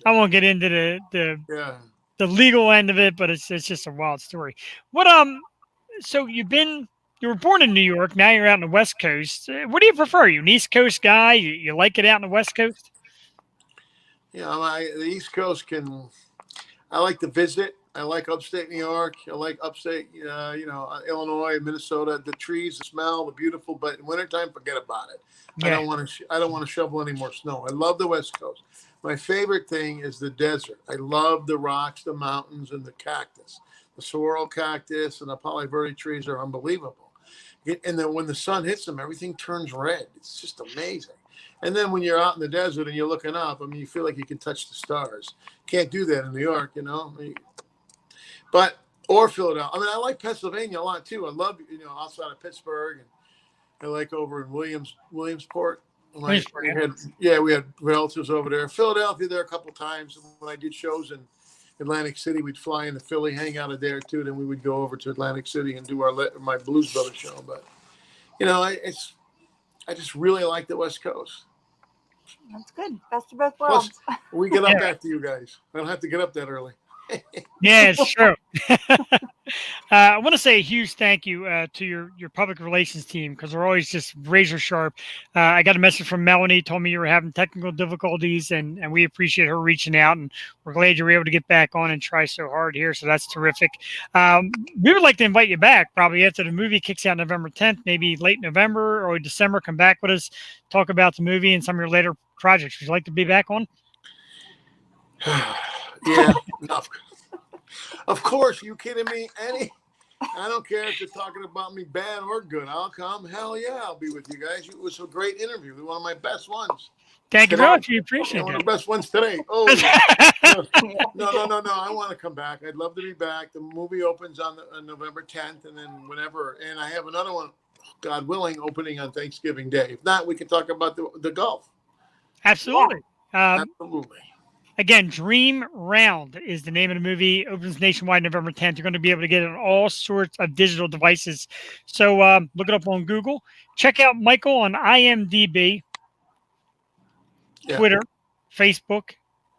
I won't get into the legal end of it, but it's just a wild story. So you were born in New York. Now you're out on the West Coast. What do you prefer? You an East Coast guy? You like it out on the West Coast? Yeah, the East Coast I like to visit. I like upstate New York. I like upstate, Illinois, Minnesota. The trees, the smell, the beautiful. But in wintertime, forget about it. Yeah. I don't want to shovel any more snow. I love the West Coast. My favorite thing is the desert. I love the rocks, the mountains, and the cactus. The saguaro cactus and the Palo Verde trees are unbelievable. And then when the sun hits them, everything turns red. It's just amazing. And then when you're out in the desert and you're looking up, I mean, you feel like you can touch the stars. Can't do that in New York, or Philadelphia. I mean, I like Pennsylvania a lot too. I love, outside of Pittsburgh, and I like over in Williamsport. We had relatives over there. Philadelphia there a couple times. When I did shows in Atlantic City, we'd fly into Philly, hang out a day or two, then we would go over to Atlantic City and do my Blues Brothers show. But I just really like the West Coast. That's good. Best of both worlds. Plus, we get up after you guys. I don't have to get up that early. Yeah, it's true. I want to say a huge thank you to your public relations team because they're always just razor sharp. I got a message from Melanie, told me you were having technical difficulties, and we appreciate her reaching out, and we're glad you were able to get back on and try so hard here. So that's terrific. We would like to invite you back probably after the movie kicks out November 10th, maybe late November or December. Come back with us, talk about the movie and some of your later projects. Would you like to be back on? Yeah, of course. You kidding me? I don't care if they're talking about me bad or good. I'll come. Hell yeah, I'll be with you guys. It was a great interview. One of my best ones. Thank you very much. We appreciate One it. of the best ones today. Oh, no. I want to come back. I'd love to be back. The movie opens on November 10th, and then whenever. And I have another one, God willing, opening on Thanksgiving Day. If not, we can talk about the golf. Absolutely. Absolutely. Again, Dream Round is the name of the movie. Opens nationwide November 10th. You're going to be able to get it on all sorts of digital devices. So look it up on Google. Check out Michael on IMDb, Twitter, Facebook,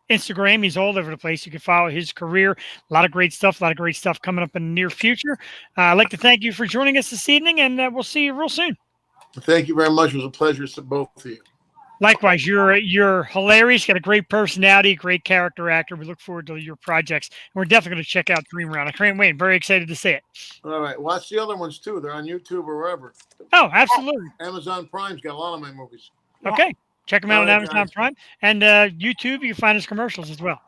Instagram. He's all over the place. You can follow his career. A lot of great stuff coming up in the near future. I'd like to thank you for joining us this evening, and we'll see you real soon. Thank you very much. It was a pleasure to both of you. Likewise, you're hilarious. Got a great personality, great character actor. We look forward to your projects. And we're definitely going to check out Dream Round. I can't wait. Very excited to see it. All right. Watch the other ones, too. They're on YouTube or wherever. Oh, absolutely. Amazon Prime's got a lot of my movies. Okay. Check them out on Amazon Prime. And YouTube, you can find his commercials as well.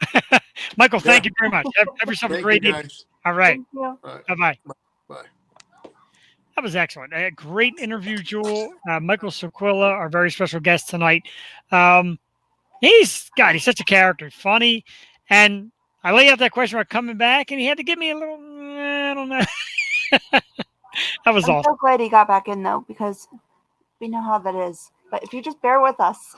Michael, thank you very much. Have yourself a great evening. All right. Bye-bye. Bye. That was excellent. A great interview, Jewel. Michael Saquella, our very special guest tonight. He's such a character, funny. And I lay out that question about coming back, and he had to give me a little, I don't know. That was awesome. I'm so glad he got back in, though, because we know how that is. But if you just bear with us.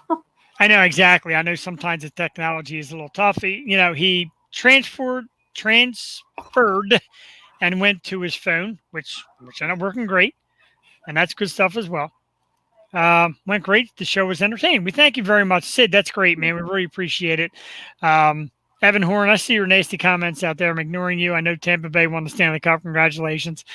I know, exactly. I know sometimes the technology is a little tough. He transferred and went to his phone, which ended up working great. And that's good stuff as well. Went great. The show was entertaining. We thank you very much, Sid. That's great, man. We really appreciate it. Evan Horn, I see your nasty comments out there. I'm ignoring you. I know Tampa Bay won the Stanley Cup. Congratulations.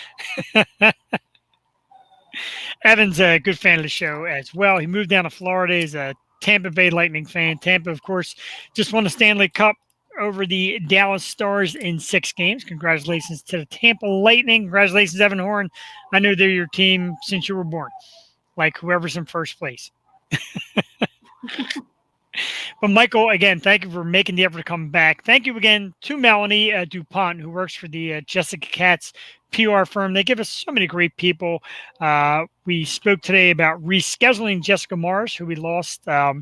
Evan's a good fan of the show as well. He moved down to Florida. He's a Tampa Bay Lightning fan. Tampa, of course, just won the Stanley Cup over the Dallas Stars in 6 games. Congratulations to the Tampa Lightning. Congratulations, Evan Horn. I know they're your team since you were born, like whoever's in first place. But Michael, again, thank you for making the effort to come back. Thank you again to Melanie DuPont, who works for the Jessica Katz PR firm. They give us so many great people. We spoke today about rescheduling Jessica Morris, who we lost a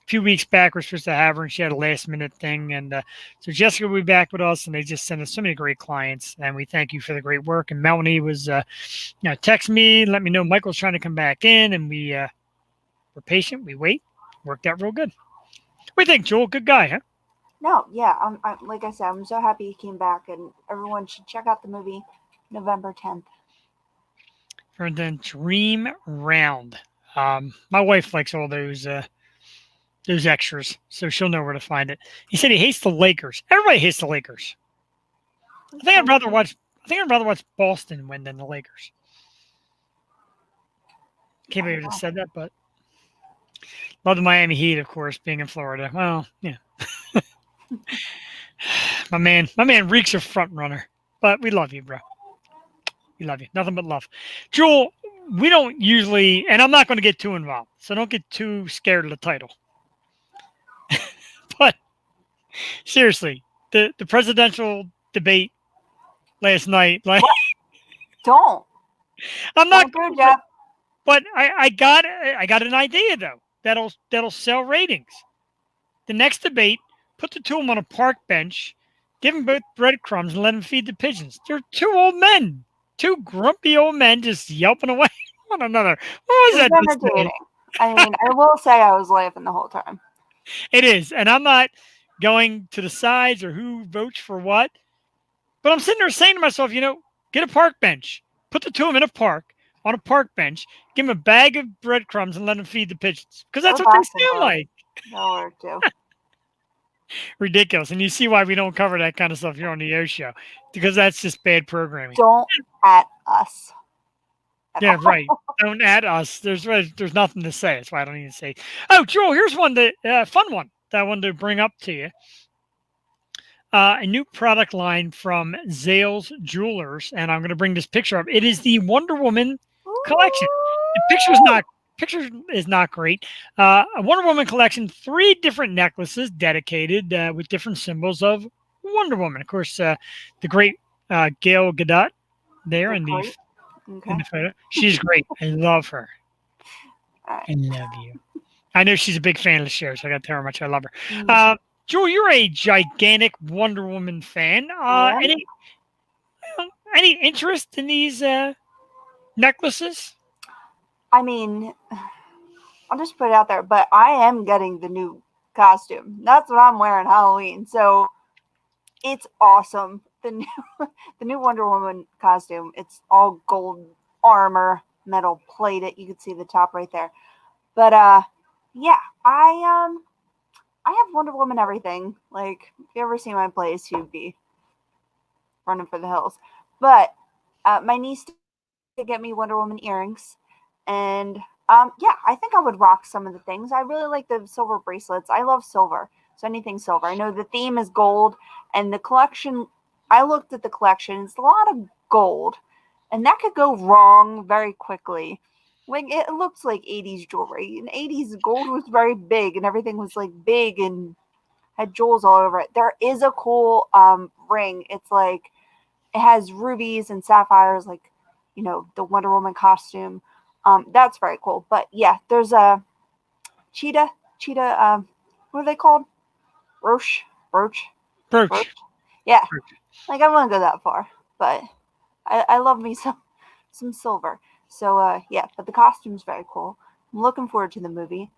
few weeks back. We're supposed to have her, and she had a last-minute thing. And so Jessica will be back with us, and they just sent us so many great clients. And we thank you for the great work. And Melanie was, text me, let me know Michael's trying to come back in, and we're patient. We wait. Worked out real good. What do you think, Joel? Good guy, huh? No, yeah. Like I said, I'm so happy he came back, and everyone should check out the movie November 10th. For the Dream Round. My wife likes all those extras, so she'll know where to find it. He said he hates the Lakers. Everybody hates the Lakers. I think I'd rather watch Boston win than the Lakers. Can't believe I just said that, but love the Miami Heat, of course, being in Florida. Well, yeah. my man reeks of front runner, but we love you, bro. We love you. Nothing but love. Jewel, we don't usually, and I'm not going to get too involved, so don't get too scared of the title. But seriously, the presidential debate last night, like, don't. I'm not good, Jeff. But I got an idea though that'll sell ratings. The next debate, put the two of them on a park bench, give them both breadcrumbs, and let them feed the pigeons. They're 2 old men, 2 grumpy old men just yelping away one another. What was that? Entertaining. I mean, I will say I was laughing the whole time. It is, and I'm not going to the sides or who votes for what, but I'm sitting there saying to myself, get a park bench, put the 2 of them in a park, on a park bench, give them a bag of breadcrumbs and let them feed the pigeons. Because that's what they sound like. No, too. Ridiculous. And you see why we don't cover that kind of stuff here on the O Show. Because that's just bad programming. Don't at us. Yeah, right. Don't at us. There's nothing to say. That's why I don't even say. Oh, Joel, here's one fun one that I wanted to bring up to you. A new product line from Zales Jewelers, and I'm going to bring this picture up. It is the Wonder Woman collection. The picture is not great. A Wonder Woman collection, 3 different necklaces dedicated with different symbols of Wonder Woman. Of course, the great Gal Gadot there in the Okay. photo. She's great. I love her. All right. I love you. I know she's a big fan of the show, so I got to tell her how much I love her. Mm. Jewel, you're a gigantic Wonder Woman fan. Yeah. Any interest in these necklaces? I mean, I'll just put it out there, but I am getting the new costume. That's what I'm wearing Halloween. So it's awesome. The new Wonder Woman costume. It's all gold armor, metal plated. You can see the top right there. But yeah, I have Wonder Woman everything. Like, if you ever see my place, you'd be running for the hills. But my niece did get me Wonder Woman earrings, and yeah, I think I would rock some of the things. I really like the silver bracelets. I love silver, so anything silver. I know the theme is gold, and the collection. I looked at the collection. It's a lot of gold, and that could go wrong very quickly. Like, it looks like 80s jewelry. In 80s, gold was very big, and everything was like big and had jewels all over it. There is a cool ring. It's like, it has rubies and sapphires, like, you know, the Wonder Woman costume. That's very cool. But yeah, there's a cheetah. What are they called? Brooch. Yeah, like, I wouldn't go that far, but I love me some silver. So yeah, but the costume's very cool. I'm looking forward to the movie.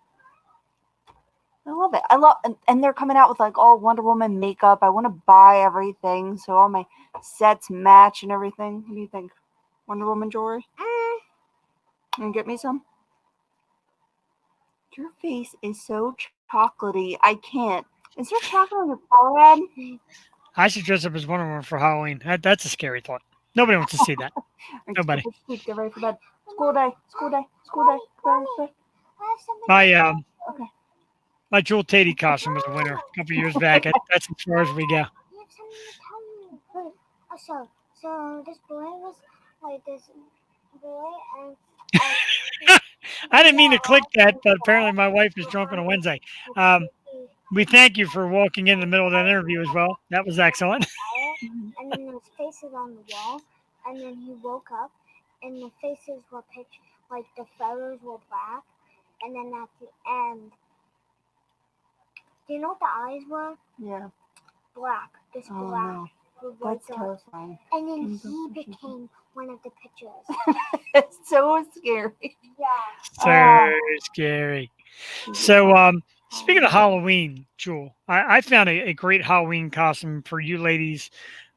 I love it. And they're coming out with like all Wonder Woman makeup. I want to buy everything so all my sets match and everything. What do you think? Wonder Woman jewelry? And get me some. Your face is so chocolatey. I can't. Is there chocolate on your forehead? I should dress up as Wonder Woman for Halloween. That's a scary thought. Nobody wants to see that. Nobody. Get ready for bed. School day. Okay. My Jewel Tatey costume was a winner a couple years back. That's as far as we go. You have something to tell me. So this boy was like this boy, and I didn't mean to click that, but apparently my wife is drunk on a Wednesday. We thank you for walking in the middle of that interview as well. That was excellent. and then his faces on the wall, and then he woke up, and the faces were pictured, like the photos were black, and then at the end, do you know what the eyes were? Yeah. Black. This Oh, black. no. with That's white dots. terrifying. And then he became one of the pictures. It's so scary. Yeah. So scary. So, speaking of Halloween, Jewel, I found a great Halloween costume for you ladies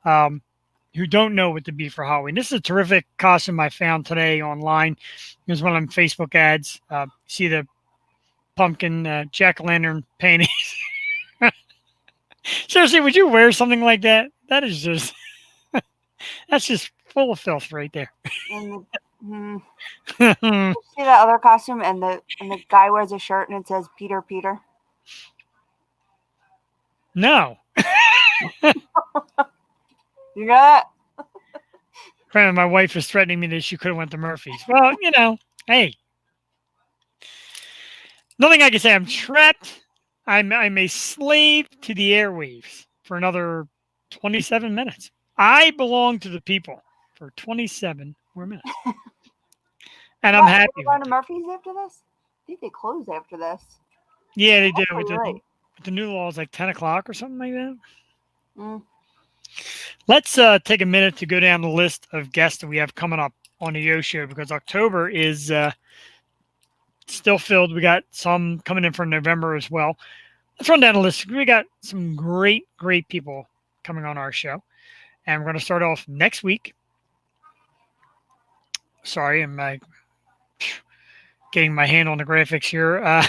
who don't know what to be for Halloween. This is a terrific costume I found today online. It was one of them Facebook ads. See the pumpkin jack-o'-lantern panties. Seriously, would you wear something like that? That is just, that's just full of filth right there. And see that other costume, and the guy wears a shirt and it says Peter. No. You got it? Granted, my wife was threatening me that she could have went to Murphy's. Well, you know, hey. Nothing I can say. I'm trapped. I'm a slave to the airwaves for another 27 minutes. I belong to the people for 27 more minutes. And I'm happy. Are going to Murphy's after this? I think they close after this. Yeah, they do. That's With late. the new laws, like 10 o'clock or something like that. Mm. Let's take a minute to go down the list of guests that we have coming up on the Yo Show, because October is still filled. We got some coming in for November as well. Let's run down the list. We got some great people coming on our show. And we're going to start off next week. Sorry, I'm getting my hand on the graphics here.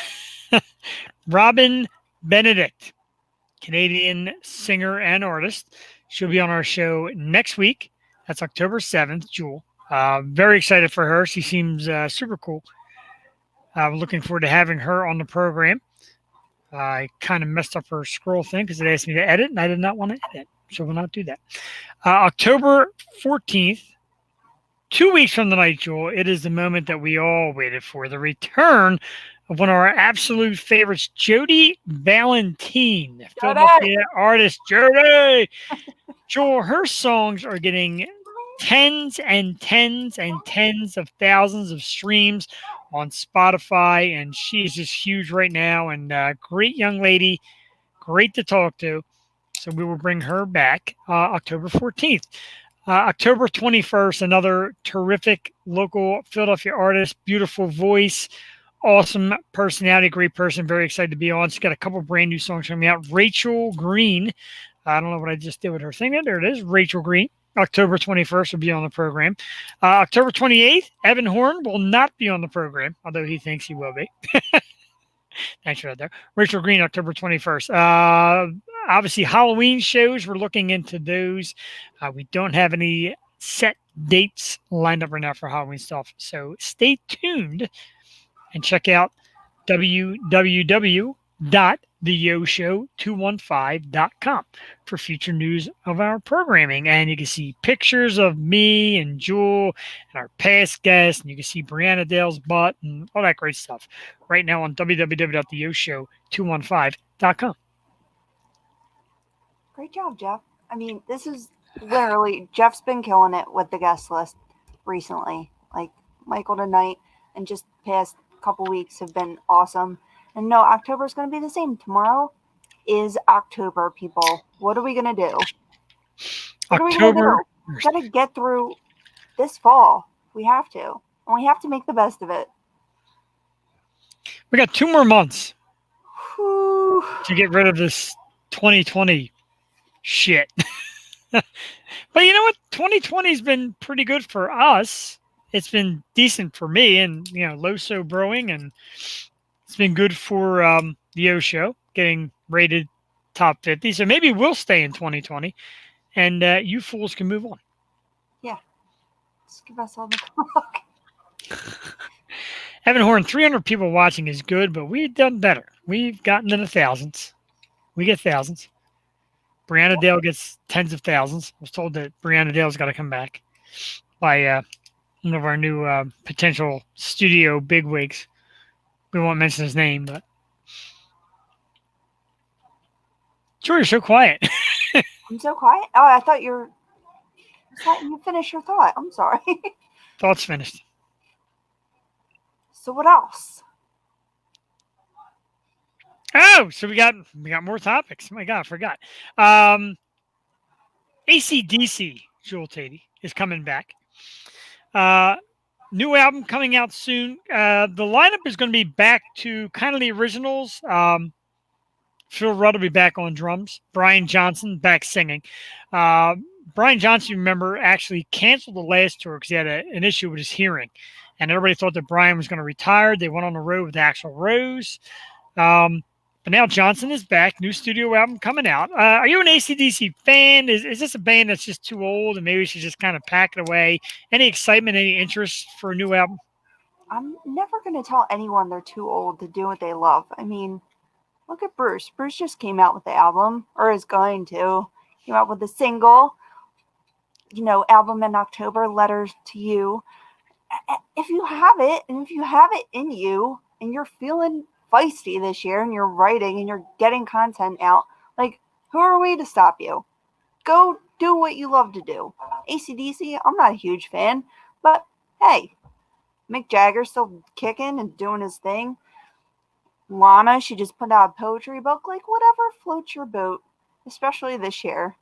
Robin Benedict, Canadian singer and artist. She'll be on our show next week. That's October 7th, Jewel. Very excited for her. She seems super cool. We're looking forward to having her on the program. I kind of messed up her scroll thing because it asked me to edit, and I did not want to edit, so we'll not do that. October 14th, 2 weeks from tonight, Jewel, it is the moment that we all waited for, the return of one of our absolute favorites, Jody Valentine, Philadelphia artist Jody. Jewel, her songs are getting tens and tens and tens of thousands of streams on Spotify, and she is just huge right now. And great young lady, great to talk to. So we will bring her back October 14th. October 21st, another terrific local Philadelphia artist, beautiful voice, awesome personality, great person. Very excited to be on. She's got a couple brand new songs coming out. Rachel Green. I don't know what I just did with her thing. There it is. Rachel Green. October 21st will be on the program. October 28th, Evan Horn will not be on the program, although he thinks he will be. Thanks for that there. Rachel Green, October 21st. Obviously, Halloween shows, we're looking into those. We don't have any set dates lined up right now for Halloween stuff. So stay tuned and check out www.theyoshow215.com for future news of our programming. And you can see pictures of me and Jewel and our past guests, and you can see Briana Dale's butt and all that great stuff right now on www.theyoshow215.com. Great job, Jeff. I mean, this is literally, Jeff's been killing it with the guest list recently. Like, Michael tonight and just past couple weeks have been awesome. And no, October is going to be the same. Tomorrow is October, people. What are we going to do? What are we going to do? We've got to get through this fall. We have to. And we have to make the best of it. We got 2 more months Whew. to get rid of this 2020 shit. But you know what? 2020's been pretty good for us. It's been decent for me and, Loso Brewing, and it's been good for the O Show getting rated top 50. So maybe we'll stay in 2020 and you fools can move on. Yeah. Just give us all the clock. Evan Horn, 300 people watching is good, but we've done better. We've gotten in the thousands. We get thousands. Briana Dale gets tens of thousands. I was told that Briana Dale's got to come back by one of our new potential studio bigwigs. We won't mention his name, but Joy, you're so quiet. I'm so quiet. Oh, I thought you finished your thought. I'm sorry. Thought's finished. So what else? Oh, so we got more topics. Oh my God, I forgot. AC/DC, Jewel Tatey, is coming back. New album coming out soon. The lineup is going to be back to kind of the originals. Phil Rudd will be back on drums. Brian Johnson back singing. Brian Johnson, you remember, actually canceled the last tour because he had an issue with his hearing. And everybody thought that Brian was going to retire. They went on the road with Axl Rose. But now Johnson is back. New studio album coming out. Are you an AC/DC fan? Is this a band that's just too old and maybe we should just kind of pack it away? Any excitement, any interest for a new album? I'm never going to tell anyone they're too old to do what they love. I mean, look at Bruce. Bruce just came out with the album, or is going to. Came out with a single, album in October, Letters to You. If you have it, and if you have it in you, and you're feeling feisty this year, and you're writing, and you're getting content out, like, who are we to stop you? Go do what you love to do. AC/DC, I'm not a huge fan, but hey, Mick Jagger's still kicking and doing his thing. Lana, she just put out a poetry book. Like, whatever floats your boat, especially this year.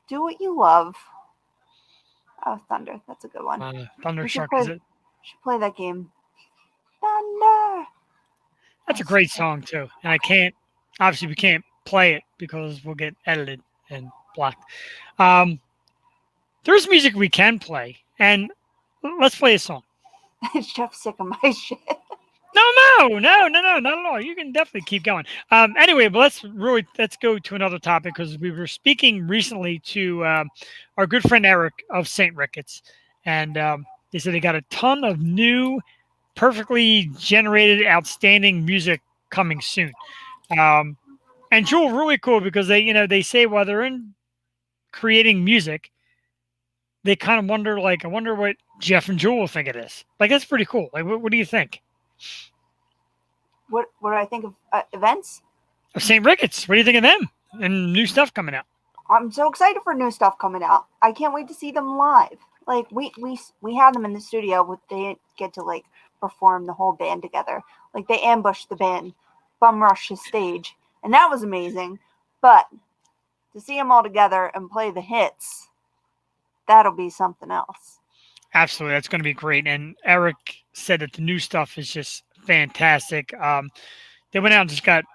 Do what you love. Oh, Thunder. That's a good one. Thunder Shark, is it? Should play that game. Thunder. That's a great song, too. And we can't play it because we'll get edited and blocked. There's music we can play, and let's play a song. Jeff's sick of my shit. No, not at all. You can definitely keep going. Anyway, but let's go to another topic because we were speaking recently to our good friend Eric of St. Ricketts, and they said they got a ton of new, perfectly generated, outstanding music coming soon. And Jewel, really cool because they say while they're in creating music, they kind of wonder, like, I wonder what Jeff and Jewel think of this. Like, that's pretty cool. Like, what do you think? What do I think of events? Of St. Ricketts. What do you think of them and new stuff coming out? I'm so excited for new stuff coming out. I can't wait to see them live. like we had them in the studio, but they didn't get to like perform the whole band together. Like they ambushed the band, bum rushed the stage, and that was amazing. But to see them all together and play the hits, that'll be something else. Absolutely, that's going to be great. And Eric said that the new stuff is just fantastic. They went out and just got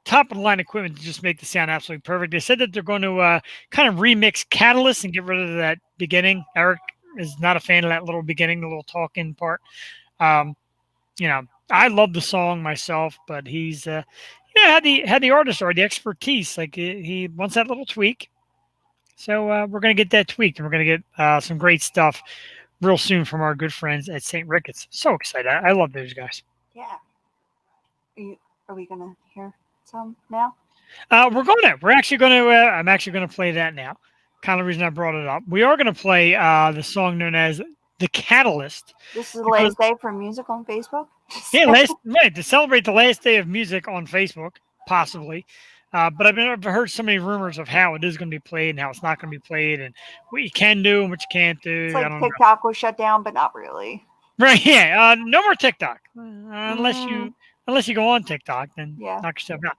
top of the line equipment to just make the sound absolutely perfect. They said that they're going to kind of remix Catalyst and get rid of that beginning. Eric is not a fan of that little beginning, the little talking part. You know, I love the song myself, but he's had the artist or the expertise. Like he wants that little tweak. So we're going to get that tweaked, and we're going to get some great stuff real soon from our good friends at St. Ricketts. So excited. I love those guys. Yeah. Are we gonna hear some now? We're actually gonna. I'm actually gonna play that now. Kind of the reason I brought it up. We are gonna play the song known as "The Catalyst." This is the last day for music on Facebook. Yeah, right, to celebrate the last day of music on Facebook, possibly. But I've heard so many rumors of how it is going to be played and how it's not going to be played, and what you can do and what you can't do. It's I like don't know. TikTok was shut down, but not really. Right? Yeah. No more TikTok unless you go on TikTok, then knock yourself out.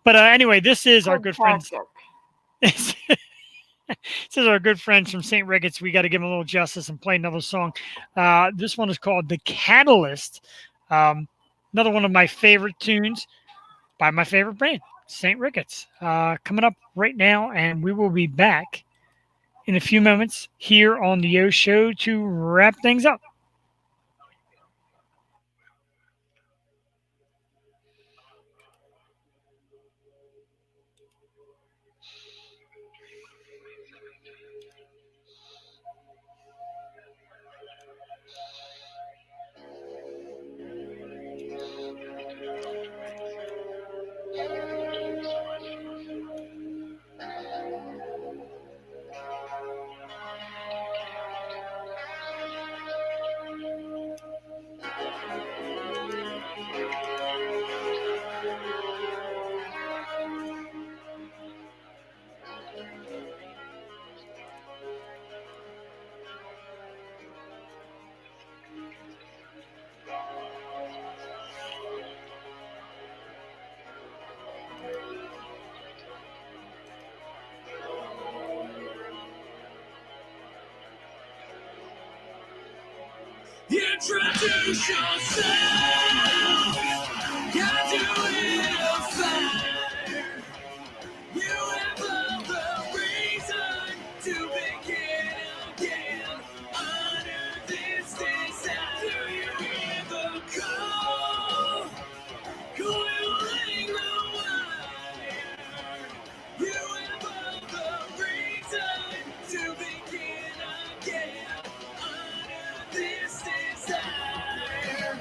But anyway, this is our good friends. This is our good friends from St. Ricketts. We got to give them a little justice and play another song. This one is called "The Catalyst." Another one of my favorite tunes by my favorite band, St. Ricketts. Coming up right now, and we will be back in a few moments here on the Yo Show to wrap things up. Introduce yourself. Gotta do it on fire. You have all the reason to begin again. Honor this desire. Do you hear the call? Coiling the wire. You have all the reason to begin again. Honor this desire.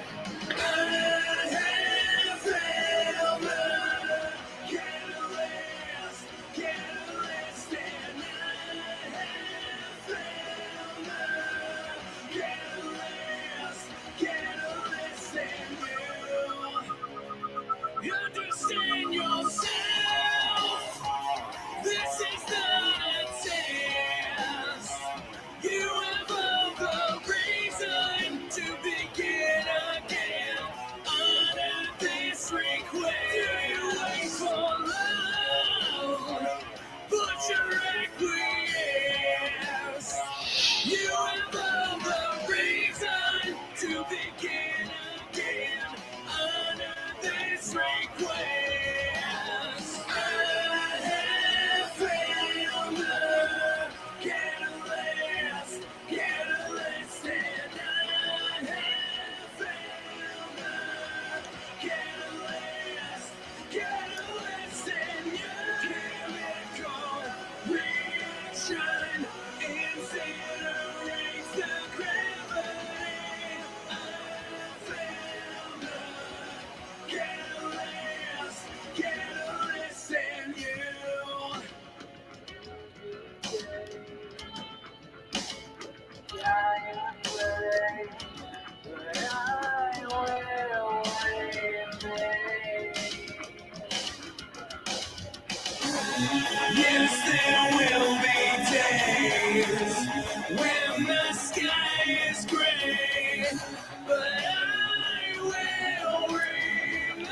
Understand yourself. This is not a test. You have all the reason to begin again. Honor this request. Do you wait for love? Put your requiesce. You have all the reason to begin again. Honor this request. I have found the catalyst, and I have found the catalyst, and your chemical reaction incinerates the gravity. I found the catalyst in you. Yes, there will be days when the sky is gray, but I will remain.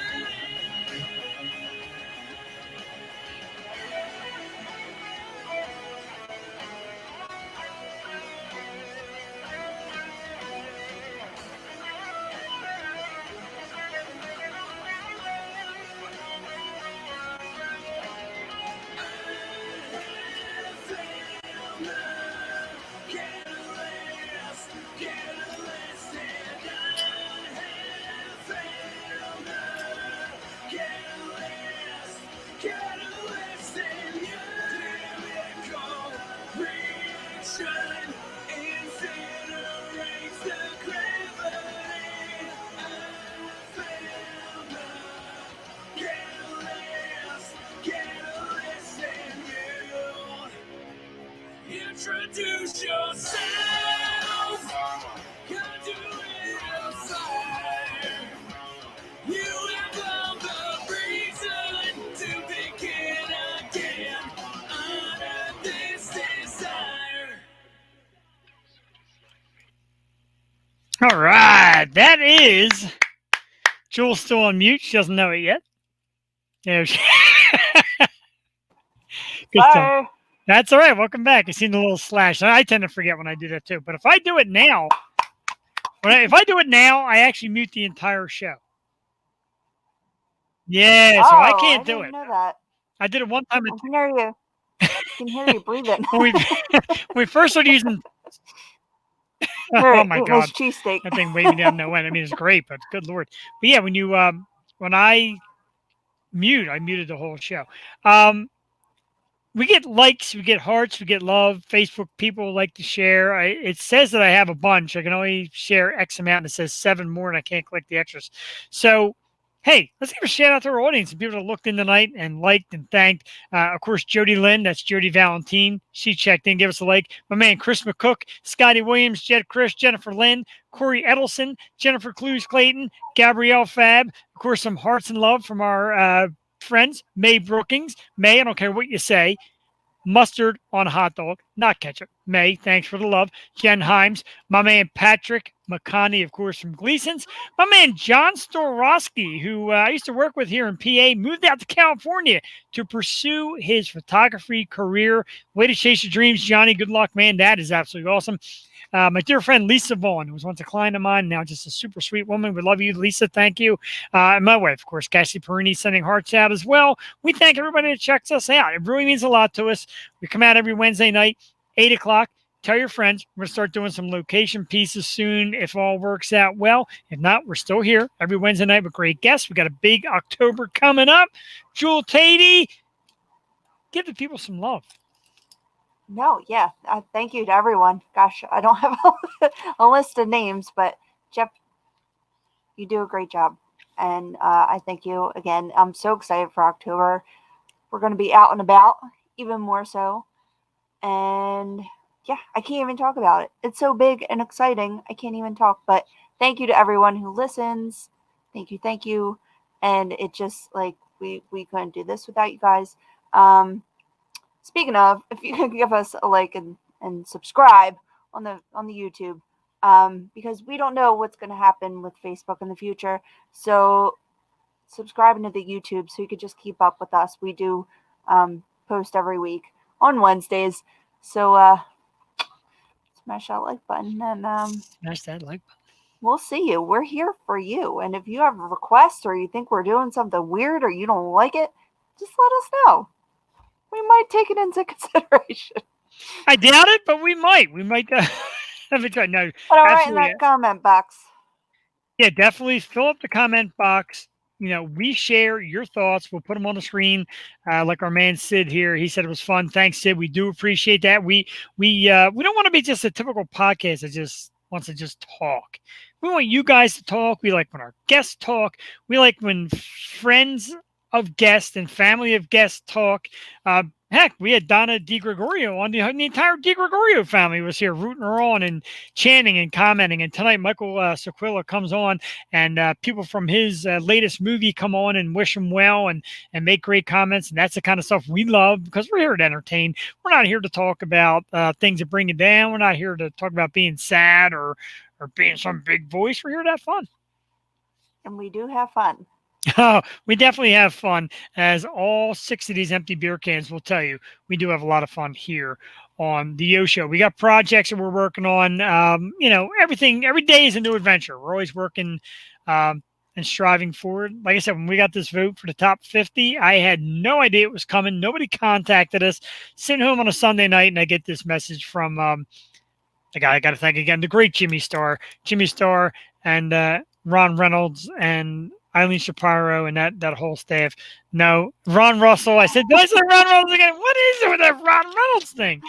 Introduce yourself. Come do it outside. You have all the reason to begin again. Honor this desire. All right, that is Jules still on mute. She doesn't know it yet. Yeah, good stuff. Bye. That's all right. Welcome back. I seen the little slash. I tend to forget when I do that too. But if I do it now, I actually mute the entire show. Yeah, so I can't do didn't it. know that. I did it one time. I can hear you. I can hear you breathing. When we first started using. Here, Oh my eat God, cheesesteak. that thing weighed me down no end. I mean, it's great, but good Lord. But yeah, when you when I muted the whole show. We get likes, we get hearts, we get love. Facebook people like to share. It says that I have a bunch. I can only share X amount, and it says 7 more, and I can't click the extras. So, hey, let's give a shout out to our audience and people that looked in tonight and liked and thanked. Of course, Jody Lynn, that's Jody Valentine. She checked in, gave us a like. My man, Chris McCook, Scotty Williams, Jed Chris, Jennifer Lynn, Corey Edelson, Jennifer Clues Clayton, Gabrielle Fab. Of course, some hearts and love from our friends, May Brookings. May, I don't care what you say. Mustard on a hot dog, not ketchup. May, thanks for the love. Jen Himes, my man Patrick McConney, of course, from Gleason's. My man John Storowski, who I used to work with here in PA, moved out to California to pursue his photography career. Way to chase your dreams, Johnny. Good luck, man. That is absolutely awesome. My dear friend Lisa Vaughn, who was once a client of mine, now just a super sweet woman. We love you, Lisa. Thank you. And my wife, of course, Cassie Perini, sending hearts out as well. We thank everybody that checks us out. It really means a lot to us. We come out every Wednesday night, 8 o'clock. Tell your friends. We're going to start doing some location pieces soon if all works out well. If not, we're still here every Wednesday night with great guests. We got a big October coming up. Jewel Tatey, give the people some love. No, yeah. Thank you to everyone. Gosh, I don't have a list of names, but Jeff, you do a great job. And I thank you again. I'm so excited for October. We're going to be out and about, even more so. And yeah, I can't even talk about it. It's so big and exciting. I can't even talk. But thank you to everyone who listens. Thank you. Thank you. And it just like we couldn't do this without you guys. Speaking of, if you could give us a like and subscribe on the YouTube, because we don't know what's going to happen with Facebook in the future. So subscribing to the YouTube so you could just keep up with us. We do post every week on Wednesdays. So smash that like button and Smash that like button. We'll see you. We're here for you. And if you have requests or you think we're doing something weird or you don't like it, just let us know. We might take it into consideration. I doubt it, but we might. We might. Let me try. No, Put it right in absolutely. that comment box. Yeah, definitely fill up the comment box. You know, we share your thoughts. We'll put them on the screen, like our man Sid here. He said it was fun. Thanks, Sid. We do appreciate that. We don't want to be just a typical podcast that just wants to just talk. We want you guys to talk. We like when our guests talk. We like when friends of guests and family of guests talk. Heck, we had Donna DiGregorio on. The entire DiGregorio family was here rooting her on and chanting and commenting. And tonight, Michael Saquella comes on, and people from his latest movie come on and wish him well and make great comments. And that's the kind of stuff we love because we're here to entertain. We're not here to talk about things that bring you down. We're not here to talk about being sad or being some big voice. We're here to have fun. And we do have fun. Oh, we definitely have fun, as all 6 of these empty beer cans will tell you. We do have a lot of fun here on the Yo Show. We got projects that we're working on. Everything, every day is a new adventure. We're always working and striving forward. Like I said, when we got this vote for the top 50, I had no idea it was coming. Nobody contacted us. Sitting home on a Sunday night, and I get this message from the guy I got to thank again, the great Jimmy Starr, and Ron Reynolds, and Eileen Shapiro and that whole staff. No, Ron Russell. I said, did I say Ron Reynolds again? What is it with that Ron Reynolds thing?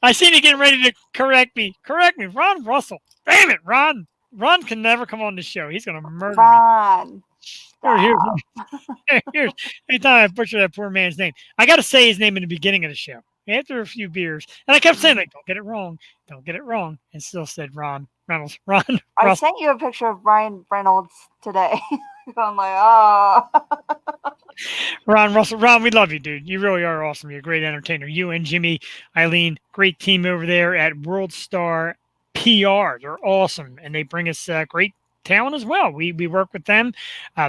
I seen you getting ready to correct me. Ron Russell. Damn it, Ron. Ron can never come on the show. He's going to murder Ron. me. Here's anytime I butcher that poor man's name. I got to say his name in the beginning of the show after a few beers. And I kept saying, like, don't get it wrong. And still said Ron Reynolds. Ron I Russell. sent you a picture of Ryan Reynolds today. I'm like, oh. Ron Russell. Ron, we love you, dude. You really are awesome. You're a great entertainer. You and Jimmy, Eileen, great team over there at World Star PR. They're awesome, and they bring us great talent as well. We work with them.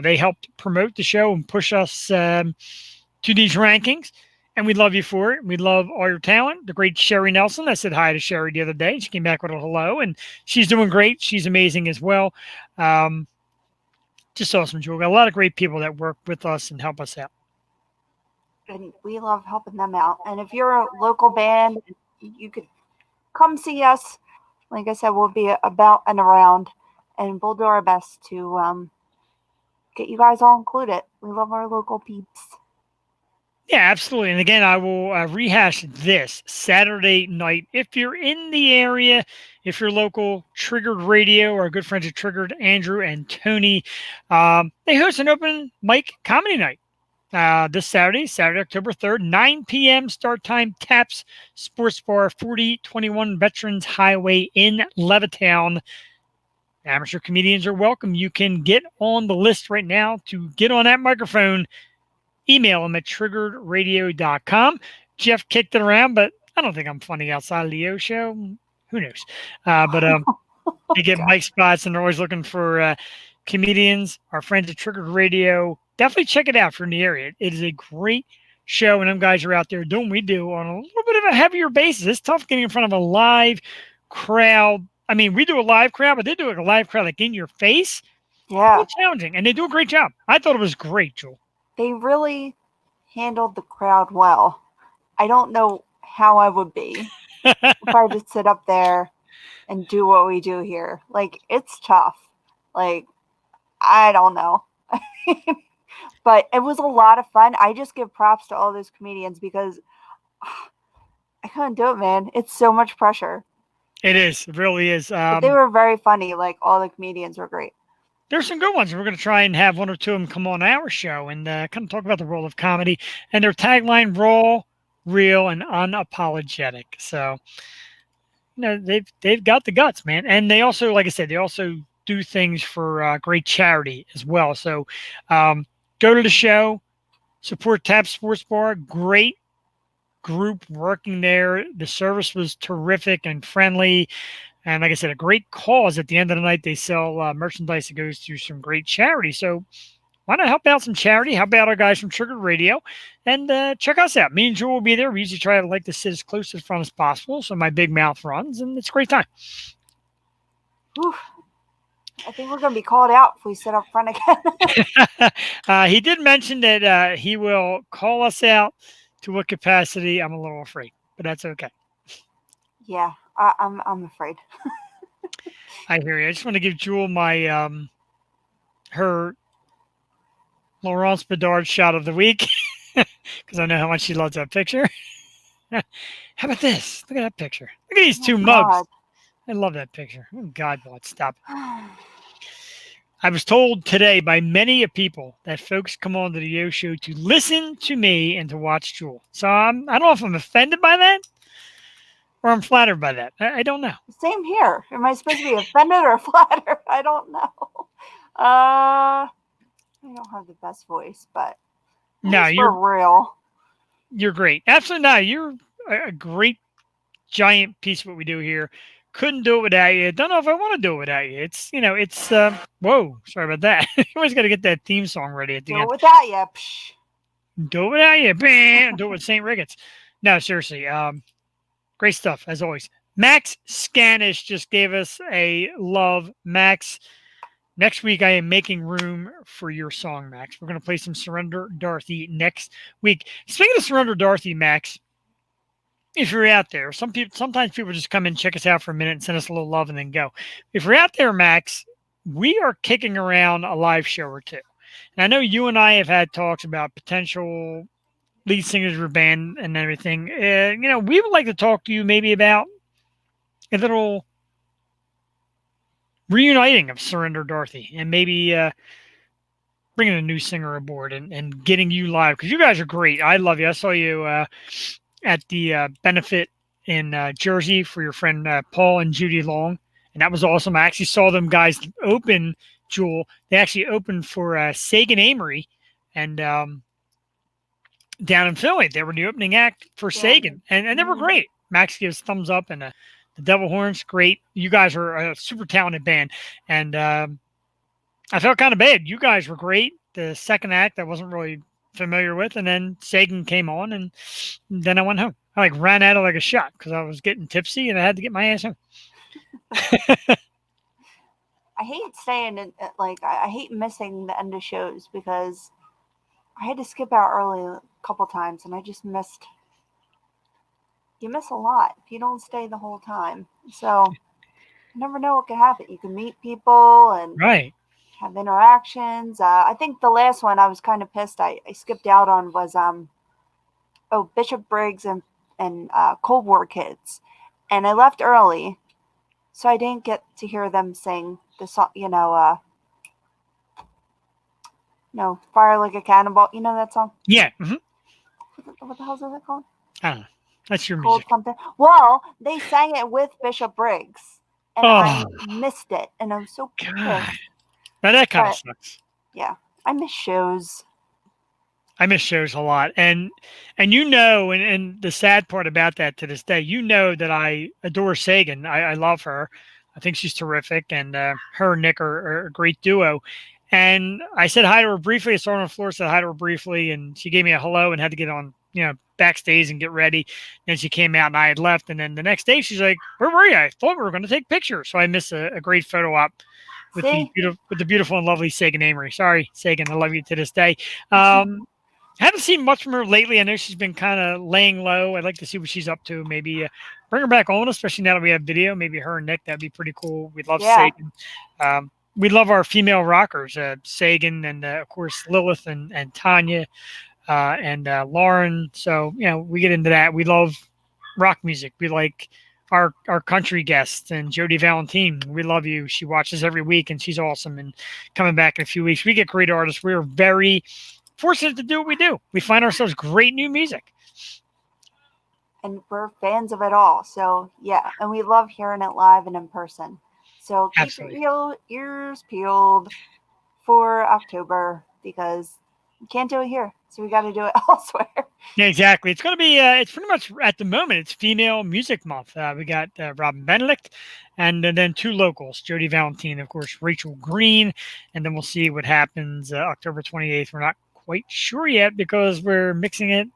They help promote the show and push us to these rankings, and we love you for it. We love all your talent. The great Sherry Nelson. I said hi to Sherry the other day. She came back with a hello, and she's doing great. She's amazing as well. Just awesome, Joel. Got a lot of great people that work with us and help us out. And we love helping them out. And if you're a local band, you could come see us. Like I said, we'll be about and around, and we'll do our best to get you guys all included. We love our local peeps. Yeah, absolutely. And again, I will rehash this Saturday night. If you're in the area, if you're local, Triggered Radio, our good friends at Triggered, Andrew and Tony, they host an open mic comedy night this Saturday, October 3rd, 9 p.m. start time, Taps Sports Bar, 4021 Veterans Highway in Levittown. Amateur comedians are welcome. You can get on the list right now to get on that microphone. Email them at triggeredradio.com. Jeff kicked it around, but I don't think I'm funny outside of the O show. Who knows? They get mic spots, and they're always looking for comedians. Our friends at Triggered Radio, definitely check it out if you're in the area. It is a great show, and them guys are out there doing what we do on a little bit of a heavier basis. It's tough getting in front of a live crowd. I mean, we do a live crowd, but they do a live crowd like in your face. Yeah. It's challenging, and they do a great job. I thought it was great, Joel. They really handled the crowd well. I don't know how I would be if I just sit up there and do what we do here. Like, it's tough. Like, I don't know. But it was a lot of fun. I just give props to all those comedians because I couldn't do it, man. It's so much pressure. It is. It really is. But they were very funny. Like, all the comedians were great. There's some good ones. We're going to try and have one or two of them come on our show and kind of talk about the world of comedy and their tagline: raw, real, and unapologetic. So, they've got the guts, man. And they also, like I said, they also do things for great charity as well. So, go to the show, support Tap Sports Bar. Great group working there. The service was terrific and friendly. And like I said, a great cause. At the end of the night, they sell merchandise that goes to some great charity. So why not help out some charity? Help out our guys from Triggered Radio. And check us out. Me and Joel will be there. We usually try to sit as close to the front as possible so my big mouth runs. And it's a great time. Whew. I think we're going to be called out if we sit up front again. He did mention that he will call us out. To what capacity, I'm a little afraid. But that's okay. Yeah. I'm afraid. I hear you. I just want to give Jewel my her Laurence Bedard shot of the week because I know how much she loves that picture. How about this? Look at that picture. Look at these two mugs. God. I love that picture. Oh, God, what? Stop. I was told today by many of people that folks come on to the Yo Show to listen to me and to watch Jewel. So I don't know if I'm offended by that or I'm flattered by that. I don't know. Same here. Am I supposed to be offended or flattered? I don't know. I don't have the best voice, but No, we're real. You're great. Absolutely not. You're a great giant piece of what we do here. Couldn't do it without you. Don't know if I want to do it without you. It's whoa, sorry about that. You always got to get that theme song ready at the Do end. it without you. Psh. Do it without you. Bam. Do it with St. Ricketts. No, seriously. Great stuff as always. Max Scanish just gave us a love. Max, next week I am making room for your song, Max. We're going to play some Surrender Dorothy next week. Speaking of Surrender Dorothy, Max, if you're out there, sometimes people just come and check us out for a minute and send us a little love and then go. If you're out there, Max, we are kicking around a live show or two. And I know you and I have had talks about potential lead singers of your band and everything. We would like to talk to you maybe about a little reuniting of Surrender Dorothy and maybe bringing a new singer aboard and getting you live because you guys are great. I love you. I saw you at the benefit in Jersey for your friend Paul and Judy Long, and that was awesome. I actually saw them guys open, Jewel. They actually opened for Sagan Amory and down in Philly. They were the opening act for Sagan, and they were great. Max gives thumbs up, and the Devil Horns, great. You guys are a super talented band, and I felt kind of bad. You guys were great. The second act I wasn't really familiar with, and then Sagan came on, and then I went home. I ran out of like a shot because I was getting tipsy and I had to get my ass home. I hate staying in, I hate missing the end of shows because I had to skip out early a couple times and I just missed. You miss a lot if you don't stay the whole time. So you never know what could happen. You can meet people and right. Have interactions. I think the last one I was kind of pissed I skipped out on was Bishop Briggs and Cold War Kids, and I left early, so I didn't get to hear them sing the song. Fire Like a Cannonball. You know that song? Yeah. Mm-hmm. What the hell is it called? I don't know. That's your Cold music. something. Well, they sang it with Bishop Briggs, and I missed it, and I'm so pissed. Now that kind of sucks. Yeah, I miss shows. I miss shows a lot, and and the sad part about that to this day, that I adore Sagan. I love her. I think she's terrific, and her and Nick are a great duo. And I said hi to her briefly. I saw her on the floor, said hi to her briefly, and she gave me a hello and had to get on, backstage and get ready. Then she came out and I had left, and then the next day she's like, "Where were you? I thought we were going to take pictures." So I missed a great photo op with the beautiful and lovely Sagan Amory. Sorry, Sagan, I love you to this day. Haven't seen much from her lately. I know she's been kind of laying low. I'd like to see what she's up to. Maybe bring her back on, especially now that we have video. Maybe her and Nick, that'd be pretty cool. We love Sagan. We love our female rockers, Sagan and, of course, Lilith and Tanya and Lauren. So, we get into that. We love rock music. We like our country guests and Jody Valentine. We love you. She watches every week, and she's awesome. And coming back in a few weeks, we get great artists. We are very fortunate to do what we do. We find ourselves great new music. And we're fans of it all. So, yeah. And we love hearing it live and in person. So keep your ears peeled for October because we can't do it here. So we got to do it elsewhere. Yeah, exactly. It's going to be, it's pretty much at the moment, it's Female Music Month. We got Robin Benedict and then two locals, Jody Valentine, of course, Rachel Green. And then we'll see what happens October 28th. We're not quite sure yet because we're mixing it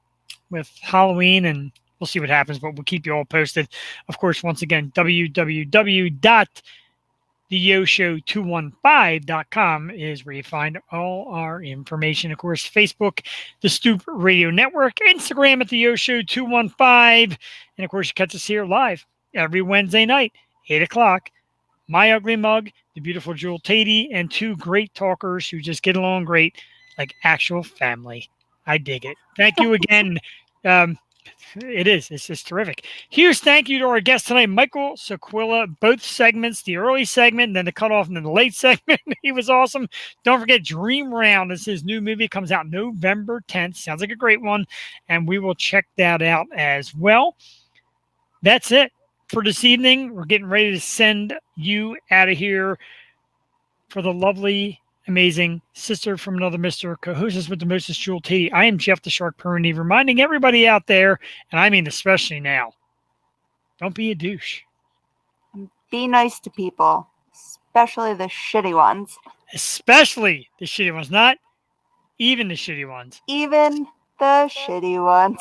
with Halloween and we'll see what happens, but we'll keep you all posted. Of course, once again, www.theyoshow215.com is where you find all our information. Of course, Facebook, the Stoop Radio Network, Instagram at the Yo Show 215. And of course, you catch us here live every Wednesday night, 8 o'clock. My Ugly Mug, the beautiful Jewel Tatey, and two great talkers who just get along great like actual family. I dig it. Thank you again. It is. It's just terrific. Huge thank you to our guest tonight, Michael Saquella. Both segments, the early segment, and then the cutoff, and then the late segment. He was awesome. Don't forget, Dream Round is his new movie. It comes out November 10th. Sounds like a great one, and we will check that out as well. That's it for this evening. We're getting ready to send you out of here for the lovely, amazing sister from another Mr. Co-hostess with the mostest Jewel T. I am Jeff the Shark Peroni, reminding everybody out there, and I mean especially now, don't be a douche. Be nice to people, especially the shitty ones. Especially the shitty ones, not even the shitty ones. Even the shitty ones.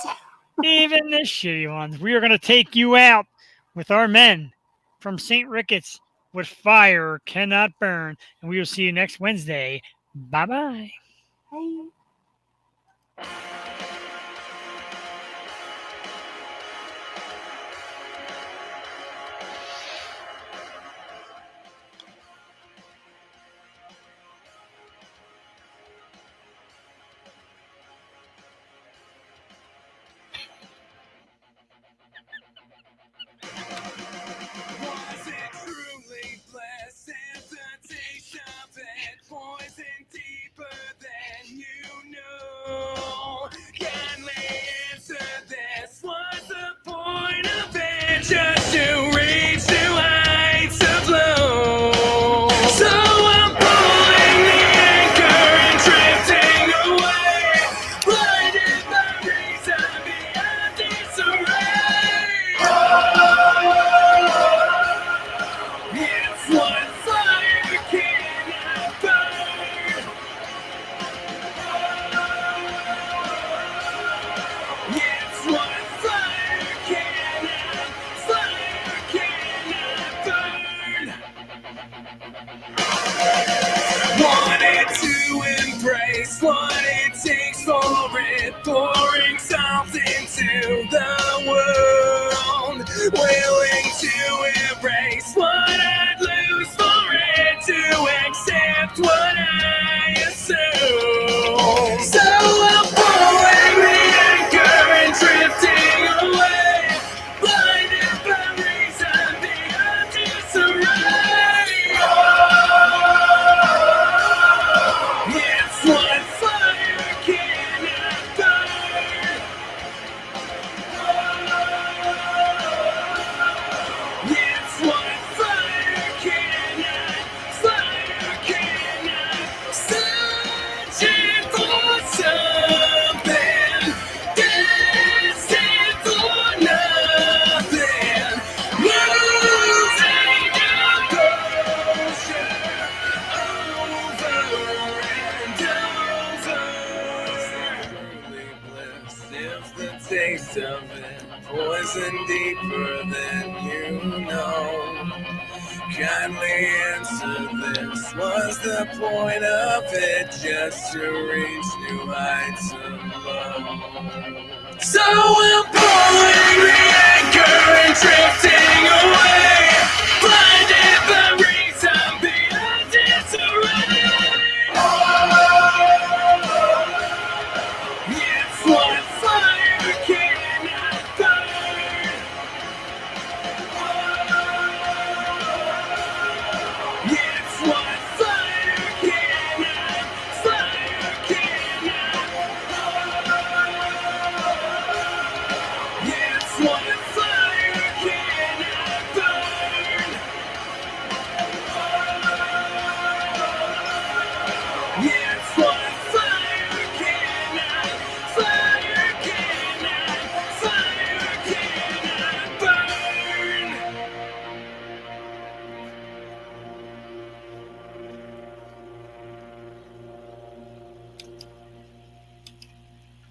Even the shitty ones. We are going to take you out with our men from St. Ricketts. What fire cannot burn. And we will see you next Wednesday. Bye-bye. Bye. Was it truly blessed and the taste of it poison deeper than you know? Can we answer this? What's the point of it? Just to reach new heights of low. So I'm pulling the anchor and drifting away, blinded by reason beyond disarray. It's what fire cannot burn. It's what fire cannot burn. Wanted to embrace what it takes for it, pouring something to the world, willing to erase what I'd lose for it, to accept what I assume. So I'm pulling the anchor and drifting away, blinded by reason beyond disarray. It's what fire cannot burn. It's what fire cannot searching for something, destined for nothing, losing composure over and over. Truly blessed if the taste of it poison deeper than you know. Kindly answer this. Was the point of it just to reach new heights of love? So I'm pulling the anchor and drifting away,